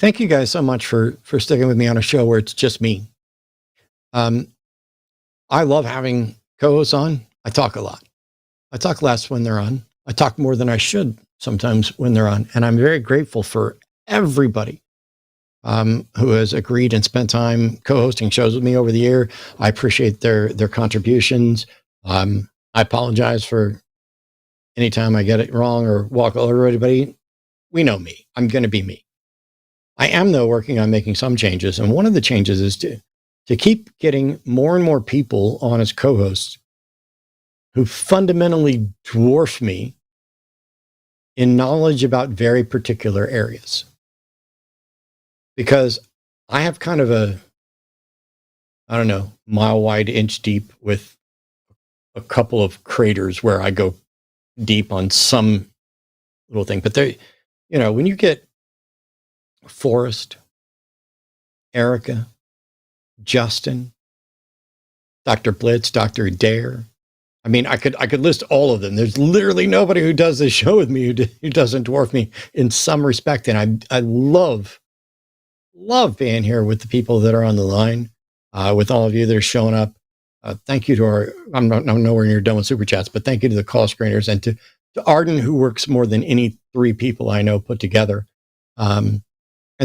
Thank you guys so much for sticking with me on a show where it's just me. I love having co-hosts on, I talk a lot. I talk less when they're on. I talk more than I should sometimes when they're on. And I'm very grateful for everybody who has agreed and spent time co-hosting shows with me over the year. I appreciate their contributions. I apologize for any time I get it wrong or walk all over anybody. We know me. I'm going to be me. I am, though, working on making some changes. And one of the changes is to keep getting more and more people on as co-hosts who fundamentally dwarf me in knowledge about very particular areas. Because I have kind of a, I don't know, mile wide, inch deep with a couple of craters where I go deep on some little thing. But they, you know, when you get Forrest, Erica, Justin, Dr. Blitz, Dr. Adair, I mean, I could list all of them. There's literally nobody who does this show with me who doesn't dwarf me in some respect. And I love being here with the people that are on the line, with all of you that are showing up. Thank you to I'm nowhere near done with Super Chats, but thank you to the call screeners and to Arden, who works more than any three people I know put together, and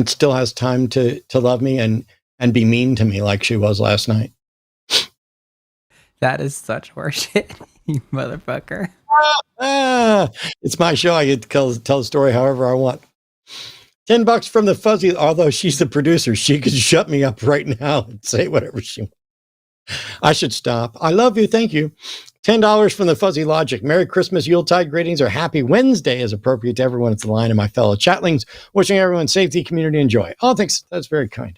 still has time to love me and be mean to me like she was last night. That is such horseshit, you motherfucker. It's my show. I get to tell the story however I want. $10 from the fuzzy. Although she's the producer, she could shut me up right now and say whatever she wants. I should stop. I love you. Thank you. $10 from the fuzzy logic. Merry Christmas, Yuletide greetings, or Happy Wednesday is appropriate to everyone at the line and my fellow chatlings. Wishing everyone safety, community, and joy. Oh, thanks. That's very kind.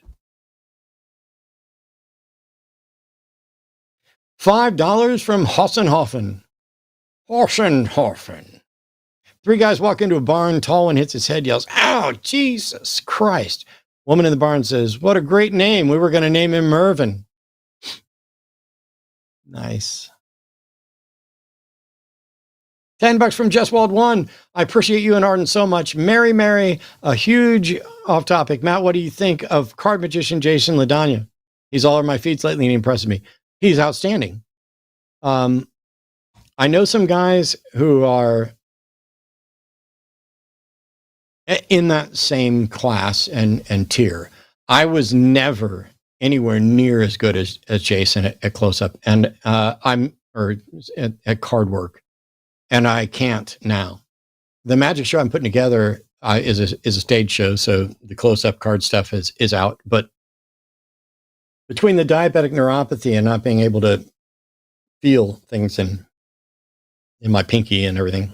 $5 from Hossenhofen. Hossenhofen. Three guys walk into a barn. Tall one hits his head, yells, "Ow, Jesus Christ." Woman in the barn says, "What a great name. We were going to name him Mervyn." Nice. $10 from JustWald1. I appreciate you and Arden so much. Mary, a huge off topic. Matt, what do you think of card magician Jason Ladanya? He's all over my feeds lately and he impresses me. He's outstanding. I know some guys who are in that same class and tier. I was never anywhere near as good as Jason at close up, and at card work, and I can't now. The magic show I'm putting together is a stage show, so the close up card stuff is out. But between the diabetic neuropathy and not being able to feel things in my pinky and everything,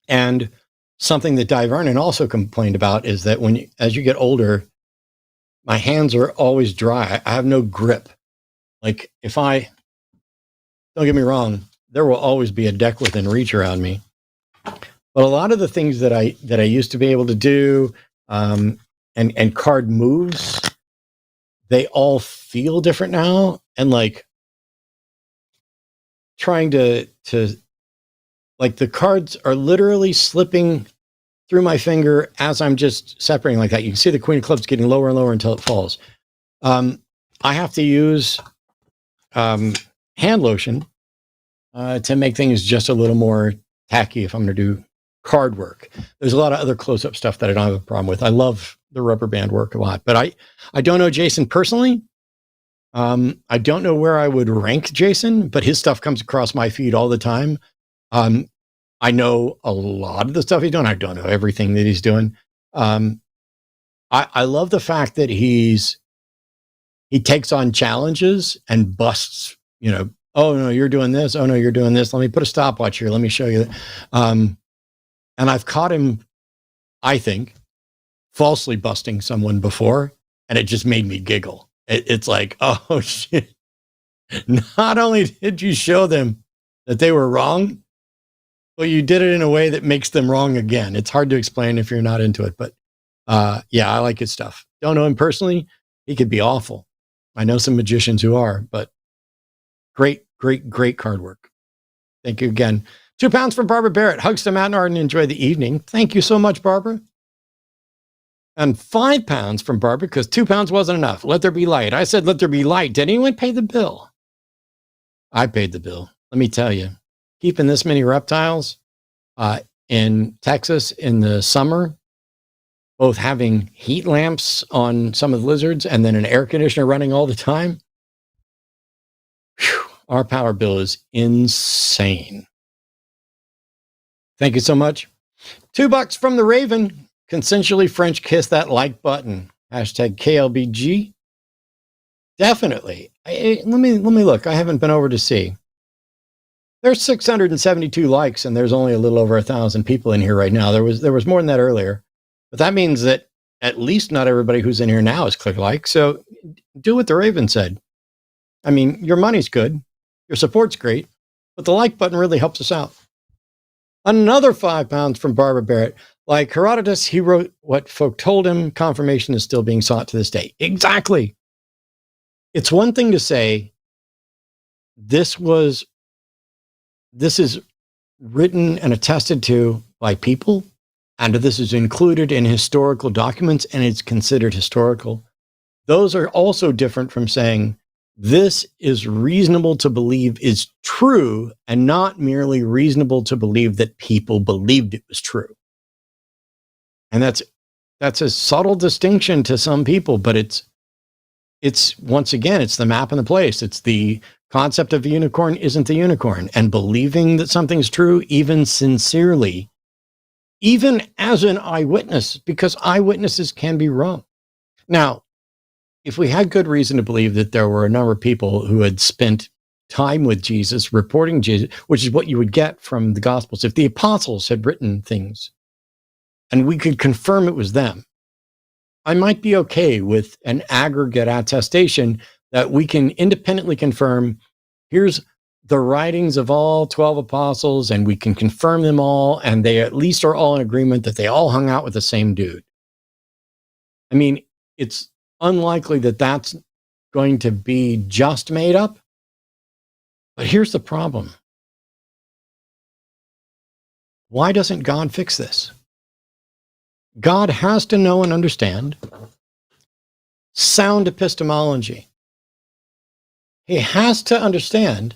and something that Di Vernon also complained about is that as you get older, my hands are always dry. I have no grip. Like don't get me wrong, there will always be a deck within reach around me. But a lot of the things that I used to be able to do, and card moves, they all feel different now. And like trying to like the cards are literally slipping through my finger as I'm just separating like that. You can see the Queen of Clubs getting lower and lower until it falls. I have to use hand lotion to make things just a little more tacky if I'm going to do card work. There's a lot of other close-up stuff that I don't have a problem with. I love the rubber band work a lot, but I don't know Jason personally. I don't know where I would rank Jason, but his stuff comes across my feed all the time. I know a lot of the stuff he's doing. I don't know everything that he's doing. I love the fact that he takes on challenges and busts, oh no, you're doing this. Oh no, you're doing this. Let me put a stopwatch here. Let me show you that. And I've caught him, I think, falsely busting someone before, and it just made me giggle. It's like, oh shit. Not only did you show them that they were wrong, but you did it in a way that makes them wrong again. It's hard to explain if you're not into it, but yeah, I like his stuff. Don't know him personally. He could be awful. I know some magicians who are, but great card work. Thank you again. £2 from Barbara Barrett. Hugs to Matt and Arden. Enjoy the evening. Thank you so much, Barbara. And £5 from Barbara because £2 wasn't enough. Let there be light. I said, let there be light. Did anyone pay the bill? I paid the bill. Let me tell you, keeping this many reptiles in Texas in the summer, both having heat lamps on some of the lizards and then an air conditioner running all the time. Whew, our power bill is insane. Thank you so much. $2 from the Raven. Consensually French kiss that like button. Hashtag KLBG. Definitely. Let me look. I haven't been over to see. There's 672 likes and there's only a little over 1,000 people in here right now. There was more than that earlier. But that means that at least not everybody who's in here now has clicked like. So do what the Raven said. I mean, your money's good. Your support's great. But the like button really helps us out. Another £5 from Barbara Barrett. Like Herodotus, he wrote what folk told him. Confirmation is still being sought to this day. Exactly. It's one thing to say, this is written and attested to by people, and this is included in historical documents, and it's considered historical. Those are also different from saying, this is reasonable to believe is true, and not merely reasonable to believe that people believed it was true. And that's a subtle distinction to some people, but it's once again, it's the map and the place. It's the concept of a unicorn isn't the unicorn, and believing that something's true, even sincerely, even as an eyewitness, because eyewitnesses can be wrong. Now, if we had good reason to believe that there were a number of people who had spent time with Jesus, reporting Jesus, which is what you would get from the Gospels, if the apostles had written things and we could confirm it was them, I might be okay with an aggregate attestation that we can independently confirm, here's the writings of all 12 apostles, and we can confirm them all, and they at least are all in agreement that they all hung out with the same dude. I mean, it's unlikely that that's going to be just made up. But here's the problem. Why doesn't God fix this? God has to know and understand sound epistemology. He has to understand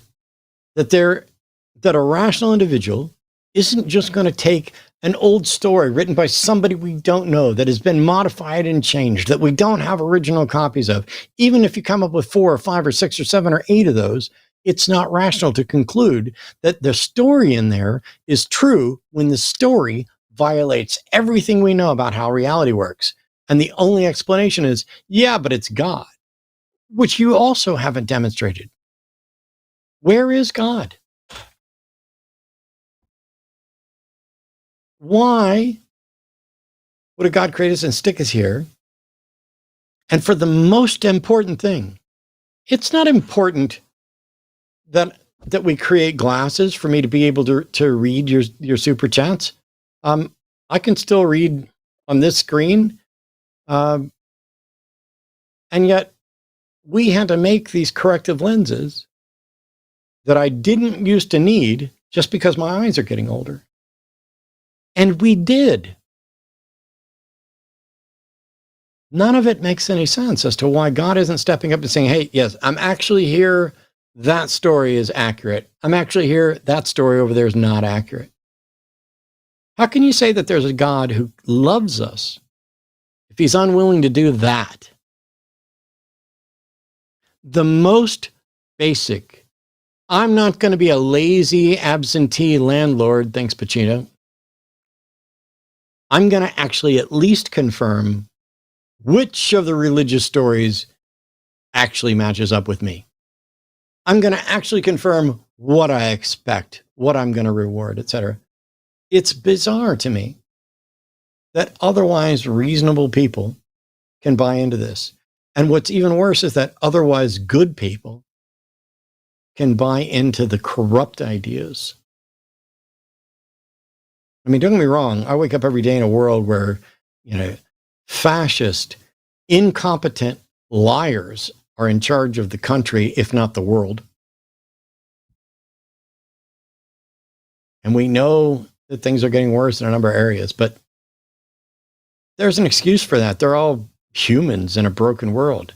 that a rational individual isn't just going to take an old story written by somebody we don't know, that has been modified and changed, that we don't have original copies of. Even if you come up with 4 or 5 or 6 or 7 or 8 of those, it's not rational to conclude that the story in there is true when the story violates everything we know about how reality works. And the only explanation is, yeah, but it's God, which you also haven't demonstrated. Where is God? Why would a God create us and stick us here? And for the most important thing, it's not important that we create glasses for me to be able to read your super chats. I can still read on this screen. And yet we had to make these corrective lenses that I didn't used to need just because my eyes are getting older. And we did. None of it makes any sense as to why God isn't stepping up and saying, hey, yes, I'm actually here. That story is accurate. I'm actually here. That story over there is not accurate. How can you say that there's a God who loves us if he's unwilling to do that? The most basic, I'm not going to be a lazy absentee landlord, thanks Pacino. I'm going to actually at least confirm which of the religious stories actually matches up with me. I'm going to actually confirm what I expect, what I'm going to reward, etc. It's bizarre to me that otherwise reasonable people can buy into this. And what's even worse is that otherwise good people can buy into the corrupt ideas. I mean, don't get me wrong. I wake up every day in a world where, fascist, incompetent liars are in charge of the country, if not the world. And we know that things are getting worse in a number of areas, but there's an excuse for that. They're all humans in a broken world.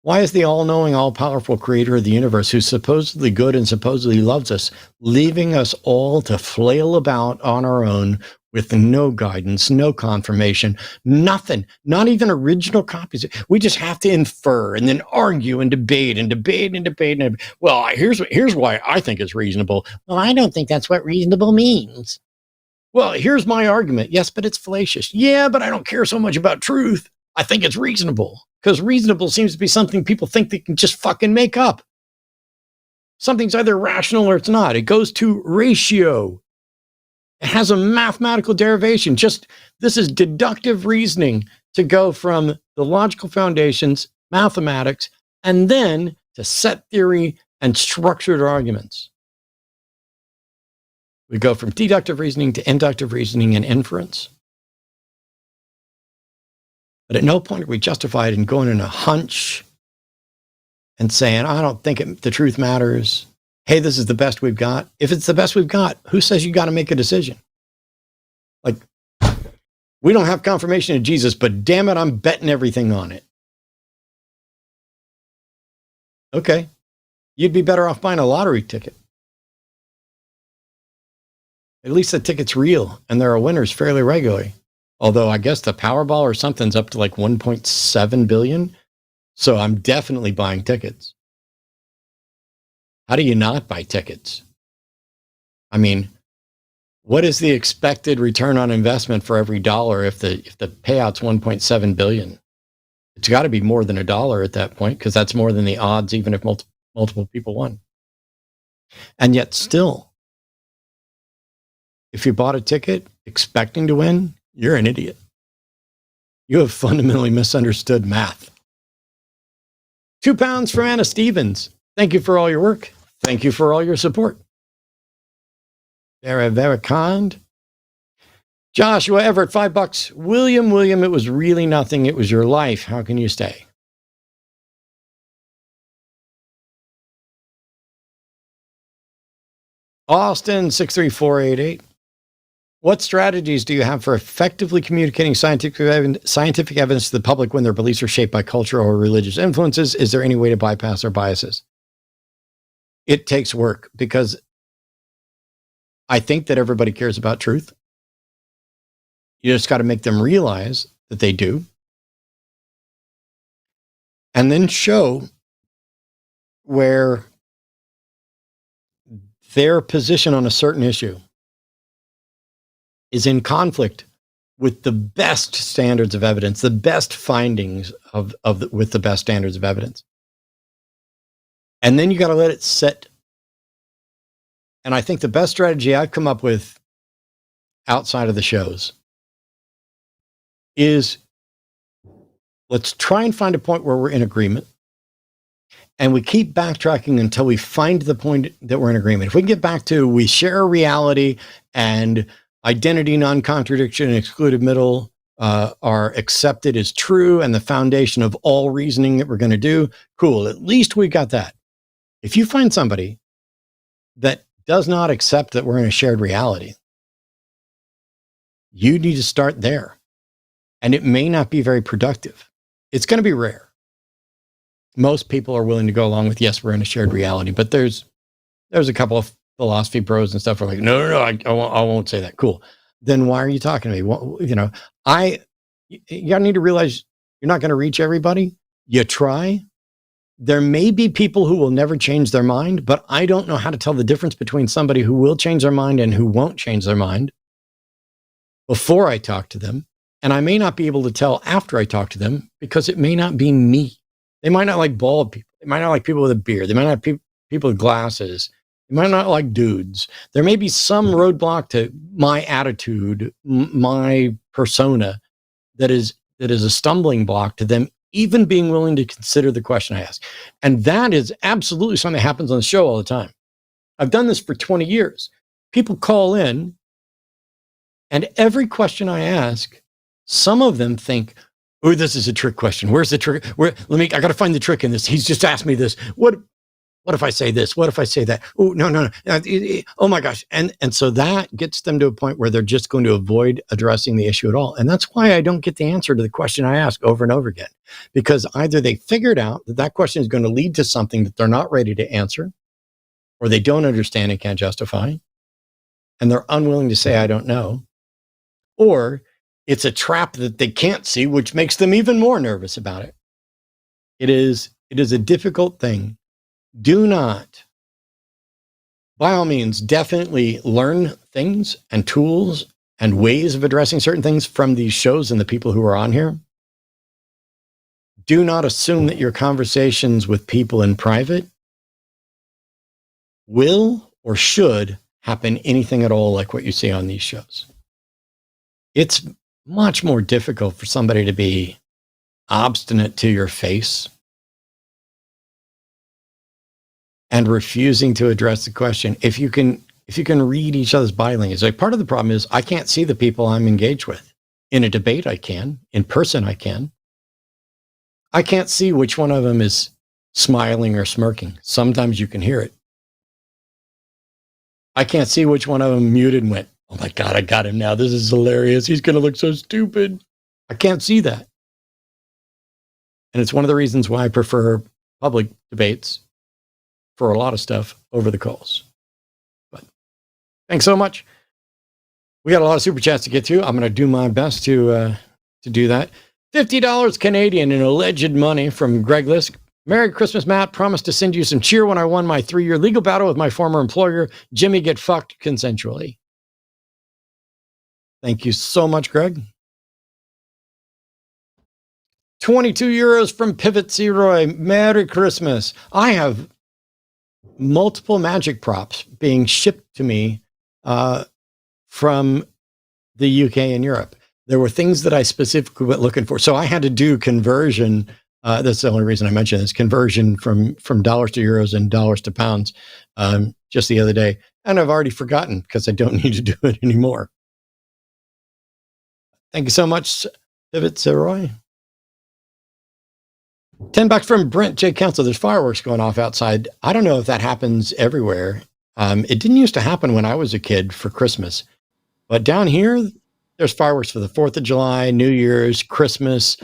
Why is the all-knowing, all-powerful creator of the universe, who's supposedly good and supposedly loves us, leaving us all to flail about on our own with no guidance, no confirmation, nothing, not even original copies? We just have to infer and then argue and debate and debate and debate. And well, here's why I think it's reasonable. Well, I don't think that's what reasonable means. Well, here's my argument. Yes, but it's fallacious. Yeah, but I don't care so much about truth. I think it's reasonable, because reasonable seems to be something people think they can just fucking make up. Something's either rational or it's not. It goes to ratio. It has a mathematical derivation. This is deductive reasoning to go from the logical foundations, mathematics, and then to set theory and structured arguments. We go from deductive reasoning to inductive reasoning and inference. But at no point are we justified in going in a hunch and saying, I don't think the truth matters. Hey, this is the best we've got. If it's the best we've got, who says you got to make a decision? Like, we don't have confirmation of Jesus, but damn it, I'm betting everything on it. Okay. You'd be better off buying a lottery ticket. At least the ticket's real, and there are winners fairly regularly. Although I guess the Powerball or something's up to like 1.7 billion. So I'm definitely buying tickets. How do you not buy tickets? I mean, what is the expected return on investment for every dollar if the payout's 1.7 billion? It's got to be more than $1 at that point, because that's more than the odds, even if multiple people won. And yet still, if you bought a ticket expecting to win, you're an idiot. You have fundamentally misunderstood math. £2 from Anna Stevens. Thank you for all your work. Thank you for all your support. Very, very kind. Joshua Everett, $5. William, it was really nothing. It was your life. How can you stay? Austin, 63488. What strategies do you have for effectively communicating scientific evidence to the public when their beliefs are shaped by cultural or religious influences? Is there any way to bypass our biases? It takes work, because I think that everybody cares about truth. You just got to make them realize that they do. And then show where their position on a certain issue is in conflict with the best standards of evidence, the best findings with the best standards of evidence. And then you got to let it sit. And I think the best strategy I've come up with outside of the shows is, let's try and find a point where we're in agreement. And we keep backtracking until we find the point that we're in agreement. If we can get back to, we share a reality and identity, non-contradiction, and excluded middle are accepted as true and the foundation of all reasoning that we're going to do, cool. At least we got that. If you find somebody that does not accept that we're in a shared reality, you need to start there. And it may not be very productive. It's going to be rare. Most people are willing to go along with, yes, we're in a shared reality, but there's a couple of philosophy bros and stuff are like, no, I won't say that. Cool. Then why are you talking to me? Well, you need to realize you're not going to reach everybody. You try. There may be people who will never change their mind, but I don't know how to tell the difference between somebody who will change their mind and who won't change their mind before I talk to them. And I may not be able to tell after I talk to them, because it may not be me. They might not like bald people. They might not like people with a beard. They might not like people with glasses. They might not like dudes. There may be some roadblock to my attitude, my persona, that is a stumbling block to them even being willing to consider the question I ask. And that is absolutely something that happens on the show all the time. I've done this for 20 years. People call in, and every question I ask, some of them think, oh, this is a trick question. Where's the trick? I got to find the trick in this. He's just asked me this. What? What if I say this? What if I say that? Oh, no. Oh my gosh. And so that gets them to a point where they're just going to avoid addressing the issue at all. And that's why I don't get the answer to the question I ask over and over again, because either they figured out that that question is going to lead to something that they're not ready to answer, or they don't understand and can't justify, and they're unwilling to say, I don't know, or it's a trap that they can't see, which makes them even more nervous about it. It is a difficult thing. Do not, by all means, definitely learn things and tools and ways of addressing certain things from these shows and the people who are on here. Do not assume that your conversations with people in private will or should happen anything at all like what you see on these shows. It's much more difficult for somebody to be obstinate to your face and refusing to address the question. If you can read each other's body language. Like, part of the problem is I can't see the people I'm engaged with. In a debate, I can. In person, I can. I can't see which one of them is smiling or smirking. Sometimes you can hear it. I can't see which one of them muted and went, oh my God, I got him now. This is hilarious. He's going to look so stupid. I can't see that. And it's one of the reasons why I prefer public debates for a lot of stuff over the calls. But thanks so much. We got a lot of super chats to get to. I'm going to do my best to do that. $50 Canadian in alleged money from Greg Lisk. Merry Christmas, Matt. Promised to send you some cheer when I won my 3-year legal battle with my former employer, Jimmy. Get fucked consensually. Thank you so much, Greg. 22 euros from Pivot C. Roy. Merry Christmas. I have multiple magic props being shipped to me from the UK and Europe. There were things that I specifically went looking for. So I had to do conversion. That's the only reason I mentioned this, conversion from dollars to euros and dollars to pounds just the other day. And I've already forgotten because I don't need to do it anymore. Thank you so much, Pivot Roy. $10 from Brent J. Council. There's fireworks going off outside. I don't know if that happens everywhere. It didn't used to happen when I was a kid for Christmas. But down here, there's fireworks for the 4th of July, New Year's, Christmas,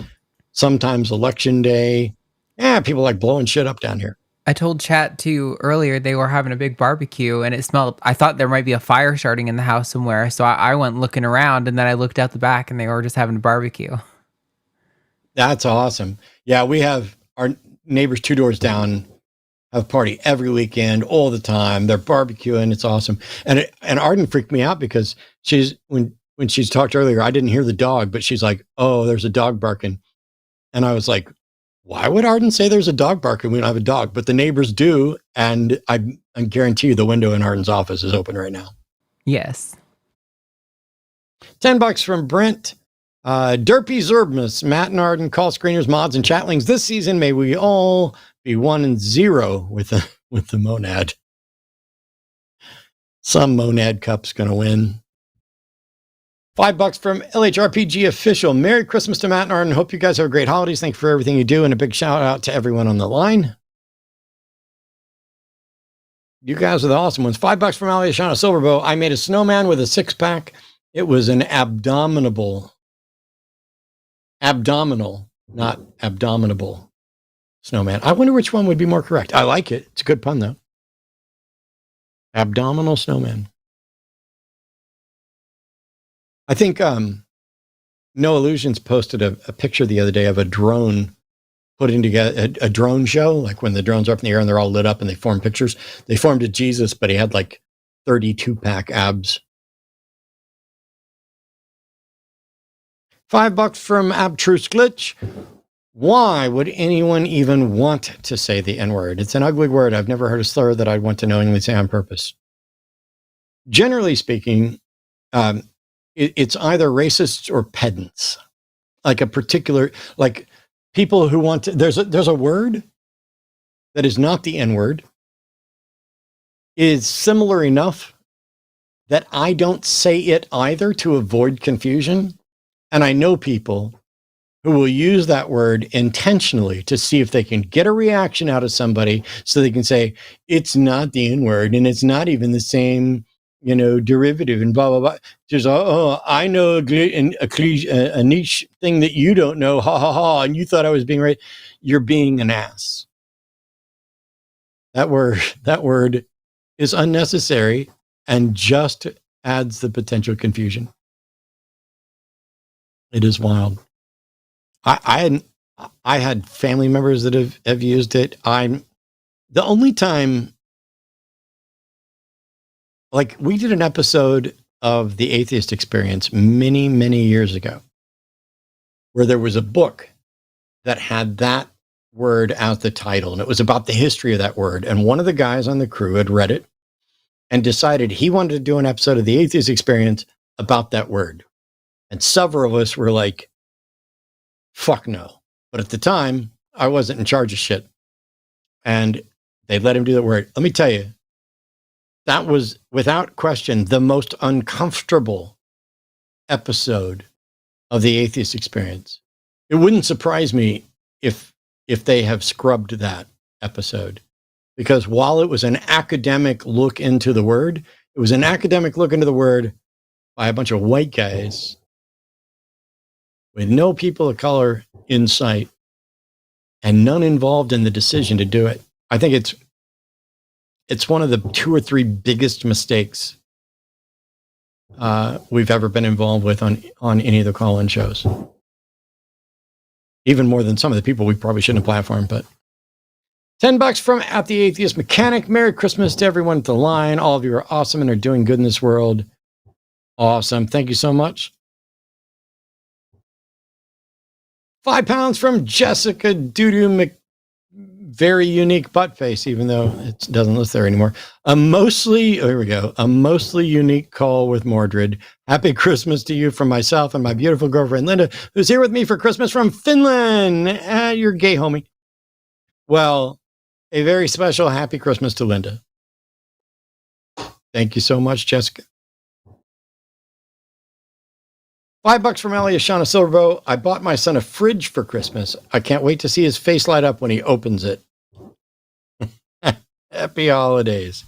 sometimes Election Day. Yeah, people like blowing shit up down here. I told Chat too earlier they were having a big barbecue and it smelled. I thought there might be a fire starting in the house somewhere. So I went looking around and then I looked out the back and they were just having a barbecue. That's awesome. Yeah, we have our neighbors 2 doors down have a party every weekend, all the time. They're barbecuing. It's awesome. And Arden freaked me out because when she's talked earlier, I didn't hear the dog, but she's like, oh, there's a dog barking. And I was like, why would Arden say there's a dog barking? We don't have a dog, but the neighbors do. And I guarantee you the window in Arden's office is open right now. Yes. $10 from Brent. Derpy Zerbmus, Matt and Arden, call screeners, mods, and chatlings. This season, may we all be 1-0 with the monad. Some monad cup's going to win. $5 from LHRPG Official. Merry Christmas to Matt and Arden. Hope you guys have a great holidays. Thank you for everything you do. And a big shout out to everyone on the line. You guys are the awesome ones. $5 from Aliashana Silverbow. I made a snowman with a 6-pack. It was an abdominal, not abdominable snowman. I wonder which one would be more correct. I like it. It's a good pun, though. Abdominal snowman. I think No Illusions posted a picture the other day of a drone putting together a drone show, like when the drones are up in the air and they're all lit up and they form pictures. They formed a Jesus, but he had like 32-pack abs. $5 from Abtruse Glitch. Why would anyone even want to say the N-word? It's an ugly word. I've never heard a slur that I'd want to knowingly say on purpose. Generally speaking, it's either racists or pedants. Like a particular, like people who want to, there's a word that is not the N-word, is similar enough that I don't say it either to avoid confusion. And I know people who will use that word intentionally to see if they can get a reaction out of somebody so they can say, it's not the N word and it's not even the same, derivative and blah, blah, blah. Just, I know a niche thing that you don't know. Ha, ha, ha. And you thought I was being right. You're being an ass. That word is unnecessary and just adds the potential confusion. It is wild. I had family members that have used it. The only time, like, we did an episode of the Atheist Experience many, many years ago, where there was a book that had that word as the title, and it was about the history of that word. And one of the guys on the crew had read it and decided he wanted to do an episode of the Atheist Experience about that word. And several of us were like, fuck no. But at the time, I wasn't in charge of shit. And they let him do that word. Let me tell you, that was, without question, the most uncomfortable episode of the Atheist Experience. It wouldn't surprise me if they have scrubbed that episode. Because while it was an academic look into the word, it was an academic look into the word by a bunch of white guys with no people of color in sight and none involved in the decision to do it. I think it's one of the 2 or 3 biggest mistakes we've ever been involved with on any of the call-in shows. Even more than some of the people we probably shouldn't have platformed, but $10 from At the Atheist Mechanic. Merry Christmas to everyone at the line. All of you are awesome and are doing good in this world. Awesome. Thank you so much. £5 from Jessica Doodoo very unique butt face, even though it doesn't list there anymore. Here we go. A mostly unique call with Mordred. Happy Christmas to you from myself and my beautiful girlfriend, Linda, who's here with me for Christmas from Finland. You're gay, homie. Well, a very special happy Christmas to Linda. Thank you so much, Jessica. $5 from Eliashana Silverbow. I bought my son a fridge for Christmas. I can't wait to see his face light up when he opens it. Happy holidays.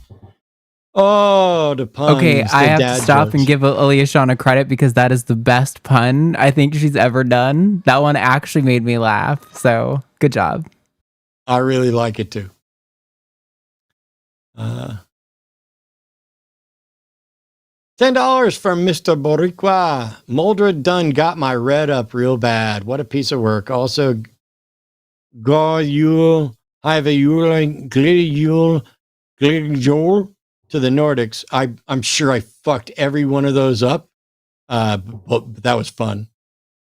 Oh, the puns. Okay, I have to stop and give Eliashana credit because that is the best pun I think she's ever done. That one actually made me laugh. So good job. I really like it too. $10 from Mr. Boricua. Moldred Dunn got my red up real bad. What a piece of work. Also, Goyul, Hivayul, Glidjul to the Nordics. I'm sure I fucked every one of those up, but that was fun.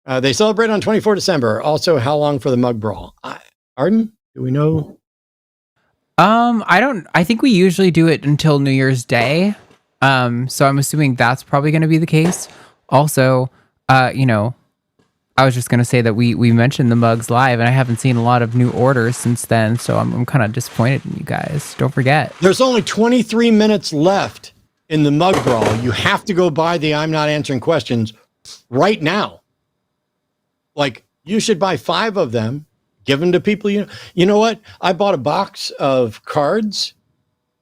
They celebrate on 24 December. Also, how long for the mug brawl? Arden, do we know? I think we usually do it until New Year's Day. So I'm assuming that's probably going to be the case. Also, I was just going to say that we mentioned the mugs live and I haven't seen a lot of new orders since then. So I'm kind of disappointed in you guys. Don't forget. There's only 23 minutes left in the mug brawl. You have to go buy the I'm Not Answering Questions right now. Like, you should buy 5 of them, give them to people. You know what? I bought a box of cards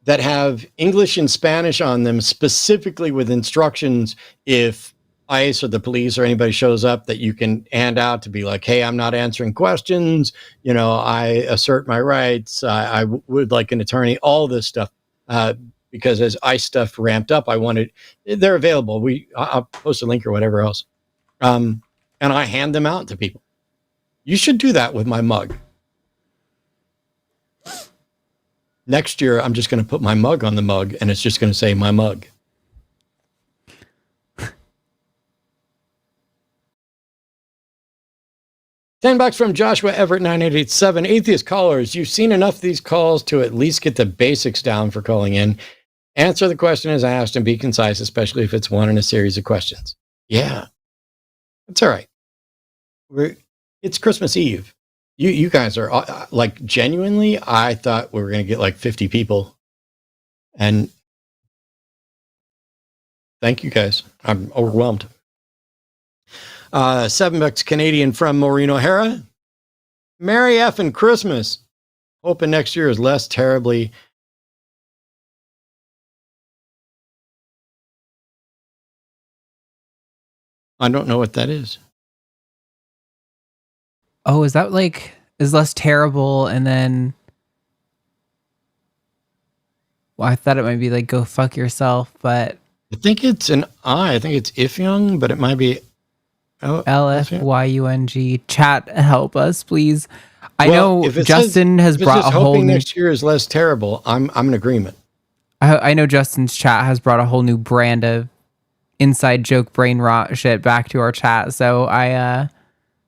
that have English and Spanish on them, specifically with instructions if ICE or the police or anybody shows up that you can hand out to be like, hey, I'm not answering questions. I assert my rights. I would like an attorney, all this stuff. Because as ICE stuff ramped up, they're available. I'll post a link or whatever else. And I hand them out to people. You should do that with my mug. Next year, I'm just going to put my mug on the mug, and it's just going to say my mug. $10 from Joshua Everett 9887. Atheist callers, you've seen enough of these calls to at least get the basics down for calling in. Answer the question as asked and be concise, especially if it's one in a series of questions. Yeah, that's all right. It's Christmas Eve. You guys are like, genuinely, I thought we were going to get like 50 people. And thank you guys. I'm overwhelmed. $7 Canadian from Maureen O'Hara. Merry effing Christmas. Hoping next year is less terribly. I don't know what that is. Oh, is that like is less terrible and then well, I thought it might be like go fuck yourself, but I think it's an I. I think it's Ifyung, but it might be LFYUNG. Chat, help us, please. I Well, know if it Justin says- has if it brought says a whole hoping new. next year is less terrible. I'm in agreement. I know Justin's chat has brought a whole new brand of inside joke brain rot shit back to our chat. So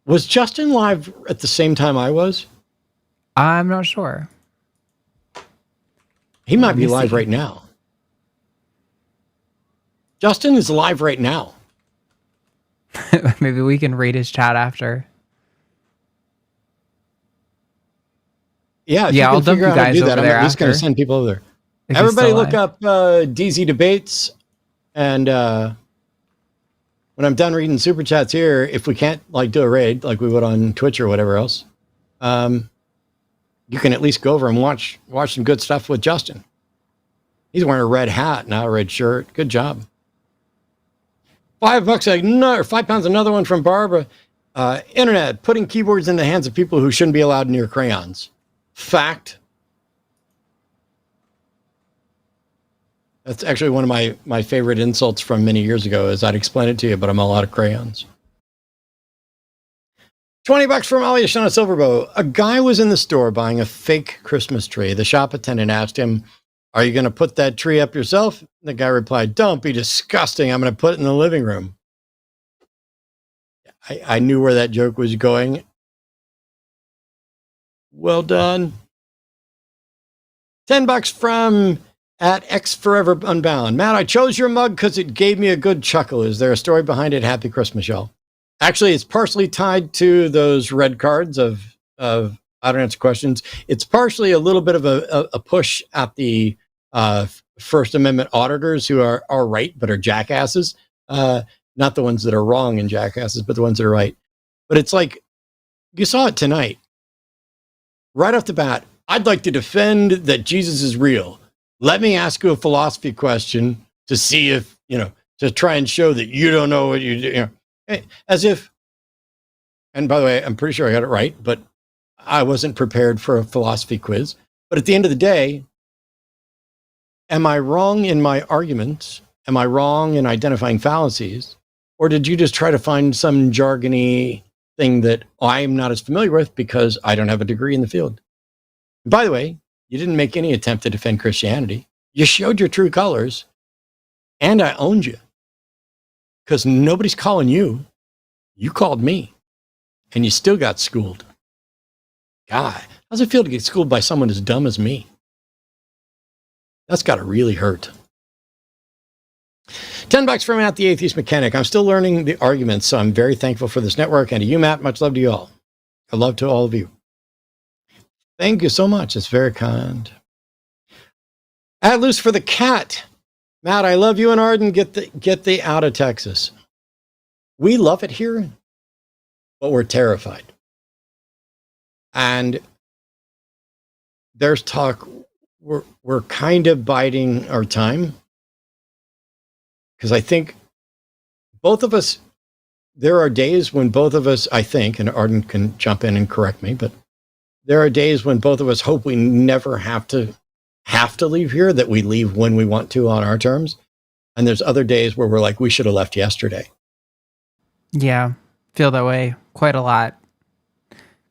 Was Justin live at the same time I was? I'm not sure. He might Let be me live see. right now. Justin is live right now. Maybe we can read his chat after. Yeah, if Yeah, you I'll can dump figure you out how to guys do that, over I'm there at least going to after. send people over there. If he's Everybody still look live. up DZ Debates. And when I'm done reading super chats here, if we can't like do a raid like we would on Twitch or whatever else, you can at least go over and watch some good stuff with Justin. He's wearing a red hat, not a red shirt. Good job. $5, 5 pounds, another one from Barbara. Internet, putting keyboards in the hands of people who shouldn't be allowed near crayons. Fact. That's actually one of my favorite insults from many years ago is I'd explain it to you, but I'm all out of crayons. $20 from Ali Ashana Silverbow. A guy was in the store buying a fake Christmas tree. The shop attendant asked him, "Are you going to put that tree up yourself?" The guy replied, "Don't be disgusting. I'm going to put it in the living room." I knew where that joke was going. Well done. $10 from at X Forever Unbound. Matt, I chose your mug because it gave me a good chuckle. Is there a story behind it? Happy Christmas, y'all. Actually, it's partially tied to those red cards of I don't answer questions. It's partially a little bit of a push at the First Amendment auditors who are right but are jackasses. Not the ones that are wrong and jackasses, but the ones that are right. But it's like, you saw it tonight. Right off the bat, I'd like to defend that Jesus is real. Let me ask you a philosophy question to see if, to try and show that you don't know what you do. As if, and by the way, I'm pretty sure I got it right, but I wasn't prepared for a philosophy quiz. But at the end of the day, am I wrong in my arguments? Am I wrong in identifying fallacies? Or did you just try to find some jargony thing that I'm not as familiar with because I don't have a degree in the field? By the way, you didn't make any attempt to defend Christianity. You showed your true colors, and I owned you. Because nobody's calling you. You called me. And you still got schooled. God, how does it feel to get schooled by someone as dumb as me? That's got to really hurt. $10 from Matt, the Atheist Mechanic. I'm still learning the arguments, so I'm very thankful for this network. And to you, Matt, much love to you all. I love to all of you. Thank you so much. It's very kind. At Loose for the Cat. Matt, I love you and Arden. Get the out of Texas. We love it here, but we're terrified. And there's talk. We're kind of biding our time. Because I think both of us, there are days when both of us, I think, and Arden can jump in and correct me, but there are days when both of us hope we never have to leave here, that we leave when we want to on our terms. And there's other days where we're like, we should have left yesterday. Yeah, feel that way quite a lot.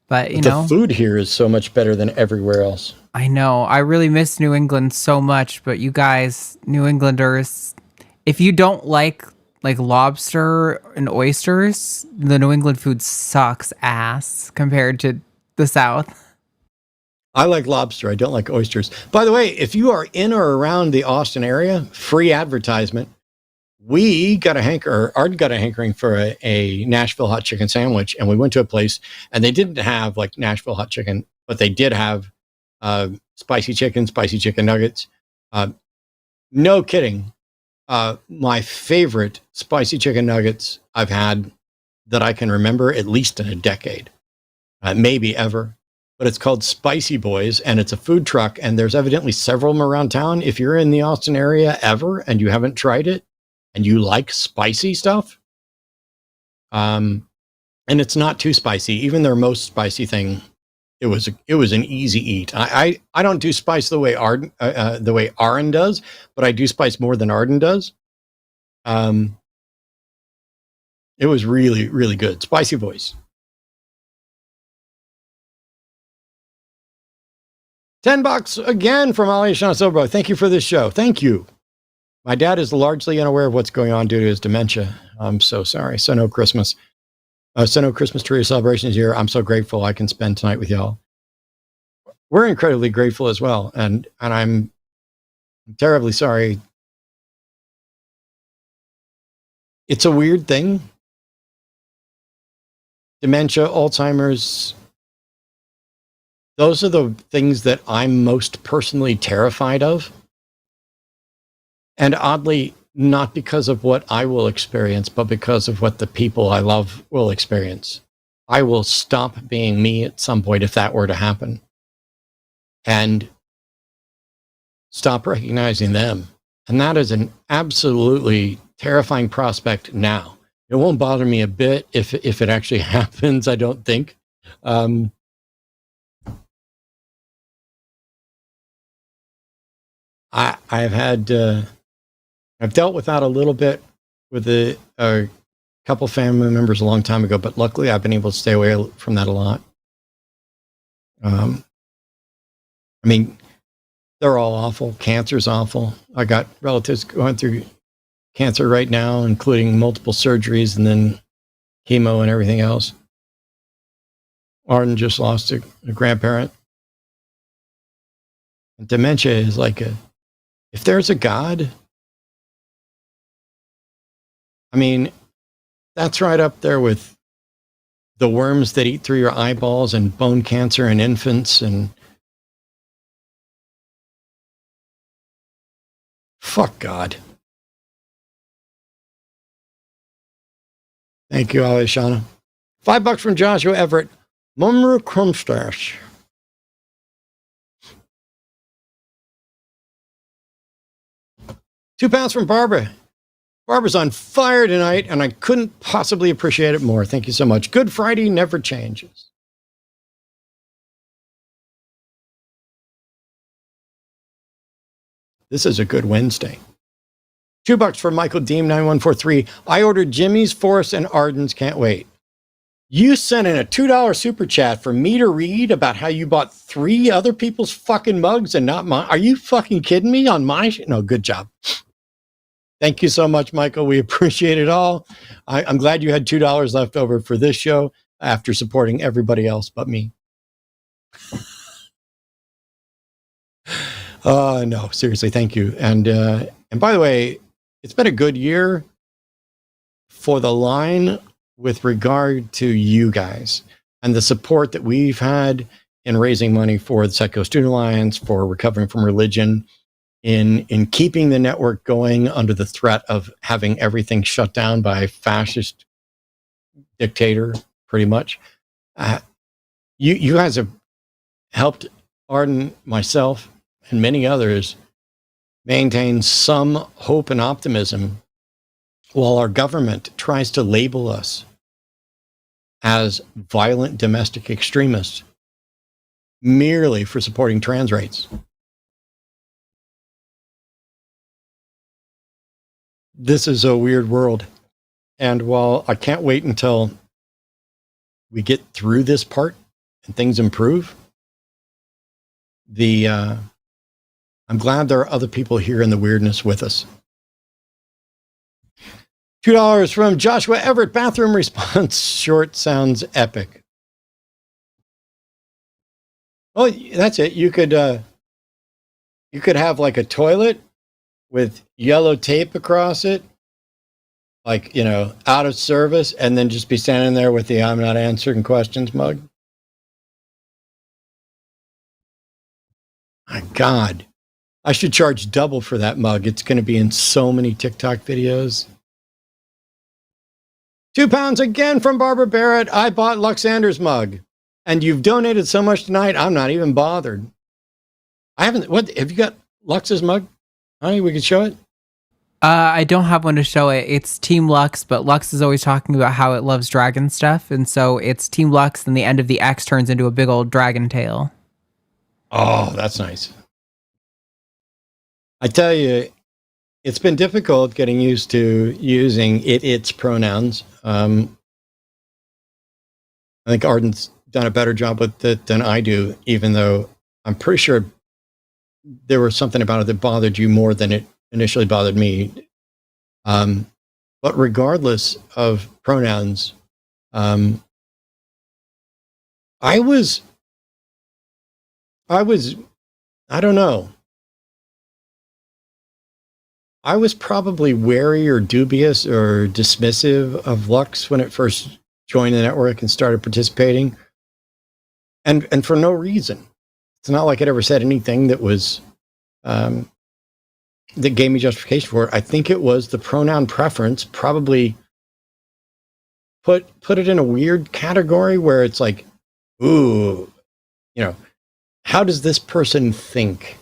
But, The food here is so much better than everywhere else. I know. I really miss New England so much, but you guys, New Englanders, if you don't like lobster and oysters, the New England food sucks ass compared to the South. I like lobster. I don't like oysters. By the way, if you are in or around the Austin area, free advertisement. We got Art got a hankering for a Nashville hot chicken sandwich, and we went to a place, and they didn't have like Nashville hot chicken, but they did have spicy chicken nuggets. No kidding. My favorite spicy chicken nuggets I've had that I can remember, at least in a decade, maybe ever. But it's called Spicy Boys, and it's a food truck, and there's evidently several of them around town. If you're in the Austin area ever and you haven't tried it and you like spicy stuff, and it's not too spicy, even their most spicy thing, it was an easy eat. I don't do spice the way Arden does, but I do spice more than Arden does. It was really, really good. Spicy Boys. 10 bucks again from Ali Shawn Silbro. Thank you for this show. Thank you. My dad is largely unaware of what's going on due to his dementia. I'm so sorry. So no Christmas tree celebrations here. I'm so grateful I can spend tonight with y'all. We're incredibly grateful as well. And I'm terribly sorry. It's a weird thing. Dementia, Alzheimer's, those are the things that I'm most personally terrified of. And oddly, not because of what I will experience, but because of what the people I love will experience. I will stop being me at some point if that were to happen. And stop recognizing them. And that is an absolutely terrifying prospect now. It won't bother me a bit if it actually happens, I don't think. I've dealt with that a little bit with a couple family members a long time ago, but luckily I've been able to stay away from that a lot. I mean, they're all awful. Cancer's awful. I got relatives going through cancer right now, including multiple surgeries and then chemo and everything else. Arden just lost a grandparent. Dementia is like if there's a God, I mean, that's right up there with the worms that eat through your eyeballs and bone cancer in infants and fuck God. Thank you, Ali Shauna. $5 from Joshua Everett. Mumra Crumstash. £2 from Barbara. Barbara's on fire tonight, and I couldn't possibly appreciate it more. Thank you so much. Good Friday never changes. This is a good Wednesday. $2 for Michael Deem 9143. I ordered Jimmy's, Forrest, and Arden's. Can't wait. You sent in a $2 super chat for me to read about how you bought 3 other people's fucking mugs and not mine. Are you fucking kidding me? On my no, good job. Thank you so much, Michael. We appreciate it all. I'm glad you had $2 left over for this show after supporting everybody else but me. No, seriously, thank you. And by the way, it's been a good year for the line with regard to you guys and the support that we've had in raising money for the Psycho Student Alliance, for recovering from religion, in keeping the network going under the threat of having everything shut down by a fascist dictator, pretty much. You guys have helped Arden, myself, and many others maintain some hope and optimism while our government tries to label us as violent domestic extremists merely for supporting trans rights. This is a weird world. And while I can't wait until we get through this part and things improve, I'm glad there are other people here in the weirdness with us. $2 from Joshua Everett. Bathroom response. Short sounds epic. Oh, that's it. You could have like a toilet with yellow tape across it, like, you know, out of service, and then just be standing there with the I'm not answering questions mug. My God, I should charge double for that mug. It's going to be in so many TikTok videos. £2 again from Barbara Barrett. I bought Luxander's mug. And you've donated so much tonight, I'm not even bothered. I haven't, what, have you got Lux's mug? Honey, we can show it? I don't have one to show it. It's Team Lux, but Lux is always talking about how it loves dragon stuff. And so it's Team Lux, and the end of the X turns into a big old dragon tail. Oh, that's nice. I tell you, it's been difficult getting used to using its pronouns. I think Arden's done a better job with it than I do, even though I'm pretty sure there was something about it that bothered you more than it initially bothered me. But regardless of pronouns, I don't know. I was probably wary or dubious or dismissive of Lux when it first joined the network and started participating. And for no reason. It's not like it ever said anything that was that gave me justification for it. I think it was the pronoun preference probably put it in a weird category where it's like, ooh, how does this person think?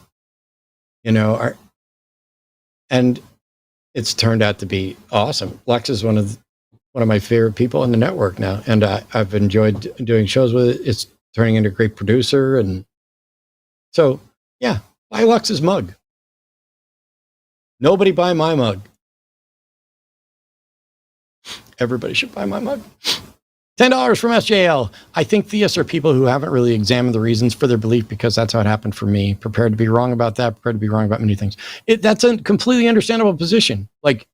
And it's turned out to be awesome. Lex is one of my favorite people in the network now, and I've enjoyed doing shows with it. It's turning into a great producer, and so yeah, buy Lux's mug. Nobody buy my mug. Everybody should buy my mug. $10 from SJL. I think theists are people who haven't really examined the reasons for their belief, because that's how it happened for me. Prepared to be wrong about that, prepared to be wrong about many things. That's a completely understandable position. Like,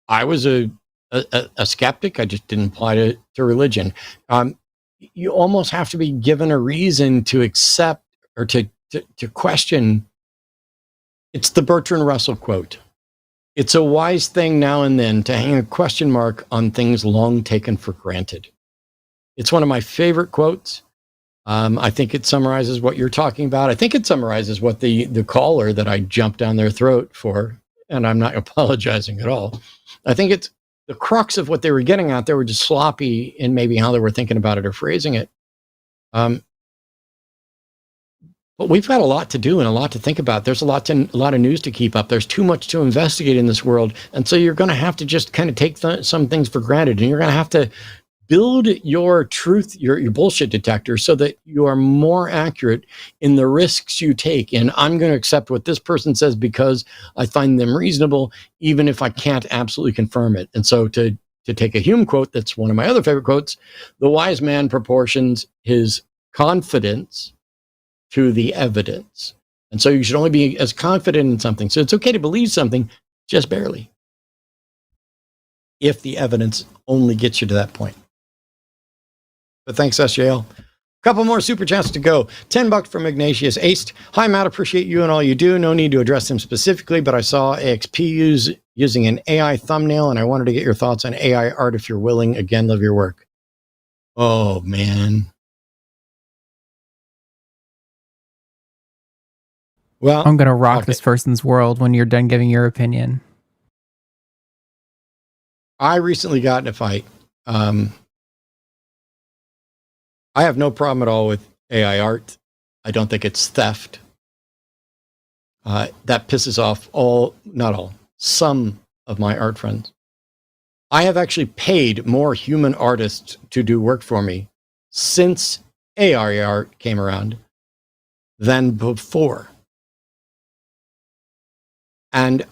I was a skeptic. I just didn't apply to religion. You almost have to be given a reason to accept or to question. It's the Bertrand Russell quote. It's a wise thing now and then to hang a question mark on things long taken for granted. It's one of my favorite quotes. I think it summarizes what you're talking about. I think it summarizes what the caller that I jumped down their throat for, and I'm not apologizing at all. I think it's the crux of what they were getting at. They were just sloppy in maybe how they were thinking about it or phrasing it. But we've got a lot to do and a lot to think about. There's a lot of news to keep up. There's too much to investigate in this world. And so you're going to have to just kind of take some things for granted. And you're going to have to build your truth, your bullshit detector, so that you are more accurate in the risks you take. And I'm going to accept what this person says because I find them reasonable, even if I can't absolutely confirm it. And so to take a Hume quote, that's one of my other favorite quotes, the wise man proportions his confidence to the evidence. And so you should only be as confident in something. So it's okay to believe something, just barely, if the evidence only gets you to that point. But thanks, SJL. A couple more super chats to go. $10 from Ignatius Aced. Hi, Matt. Appreciate you and all you do. No need to address them specifically, but I saw AXP using an AI thumbnail, and I wanted to get your thoughts on AI art if you're willing. Again, love your work. Oh, man. Well, I'm going to rock this person's world when you're done giving your opinion. I recently got in a fight. I have no problem at all with AI art. I don't think it's theft. That pisses off some of my art friends. I have actually paid more human artists to do work for me since AI art came around than before. And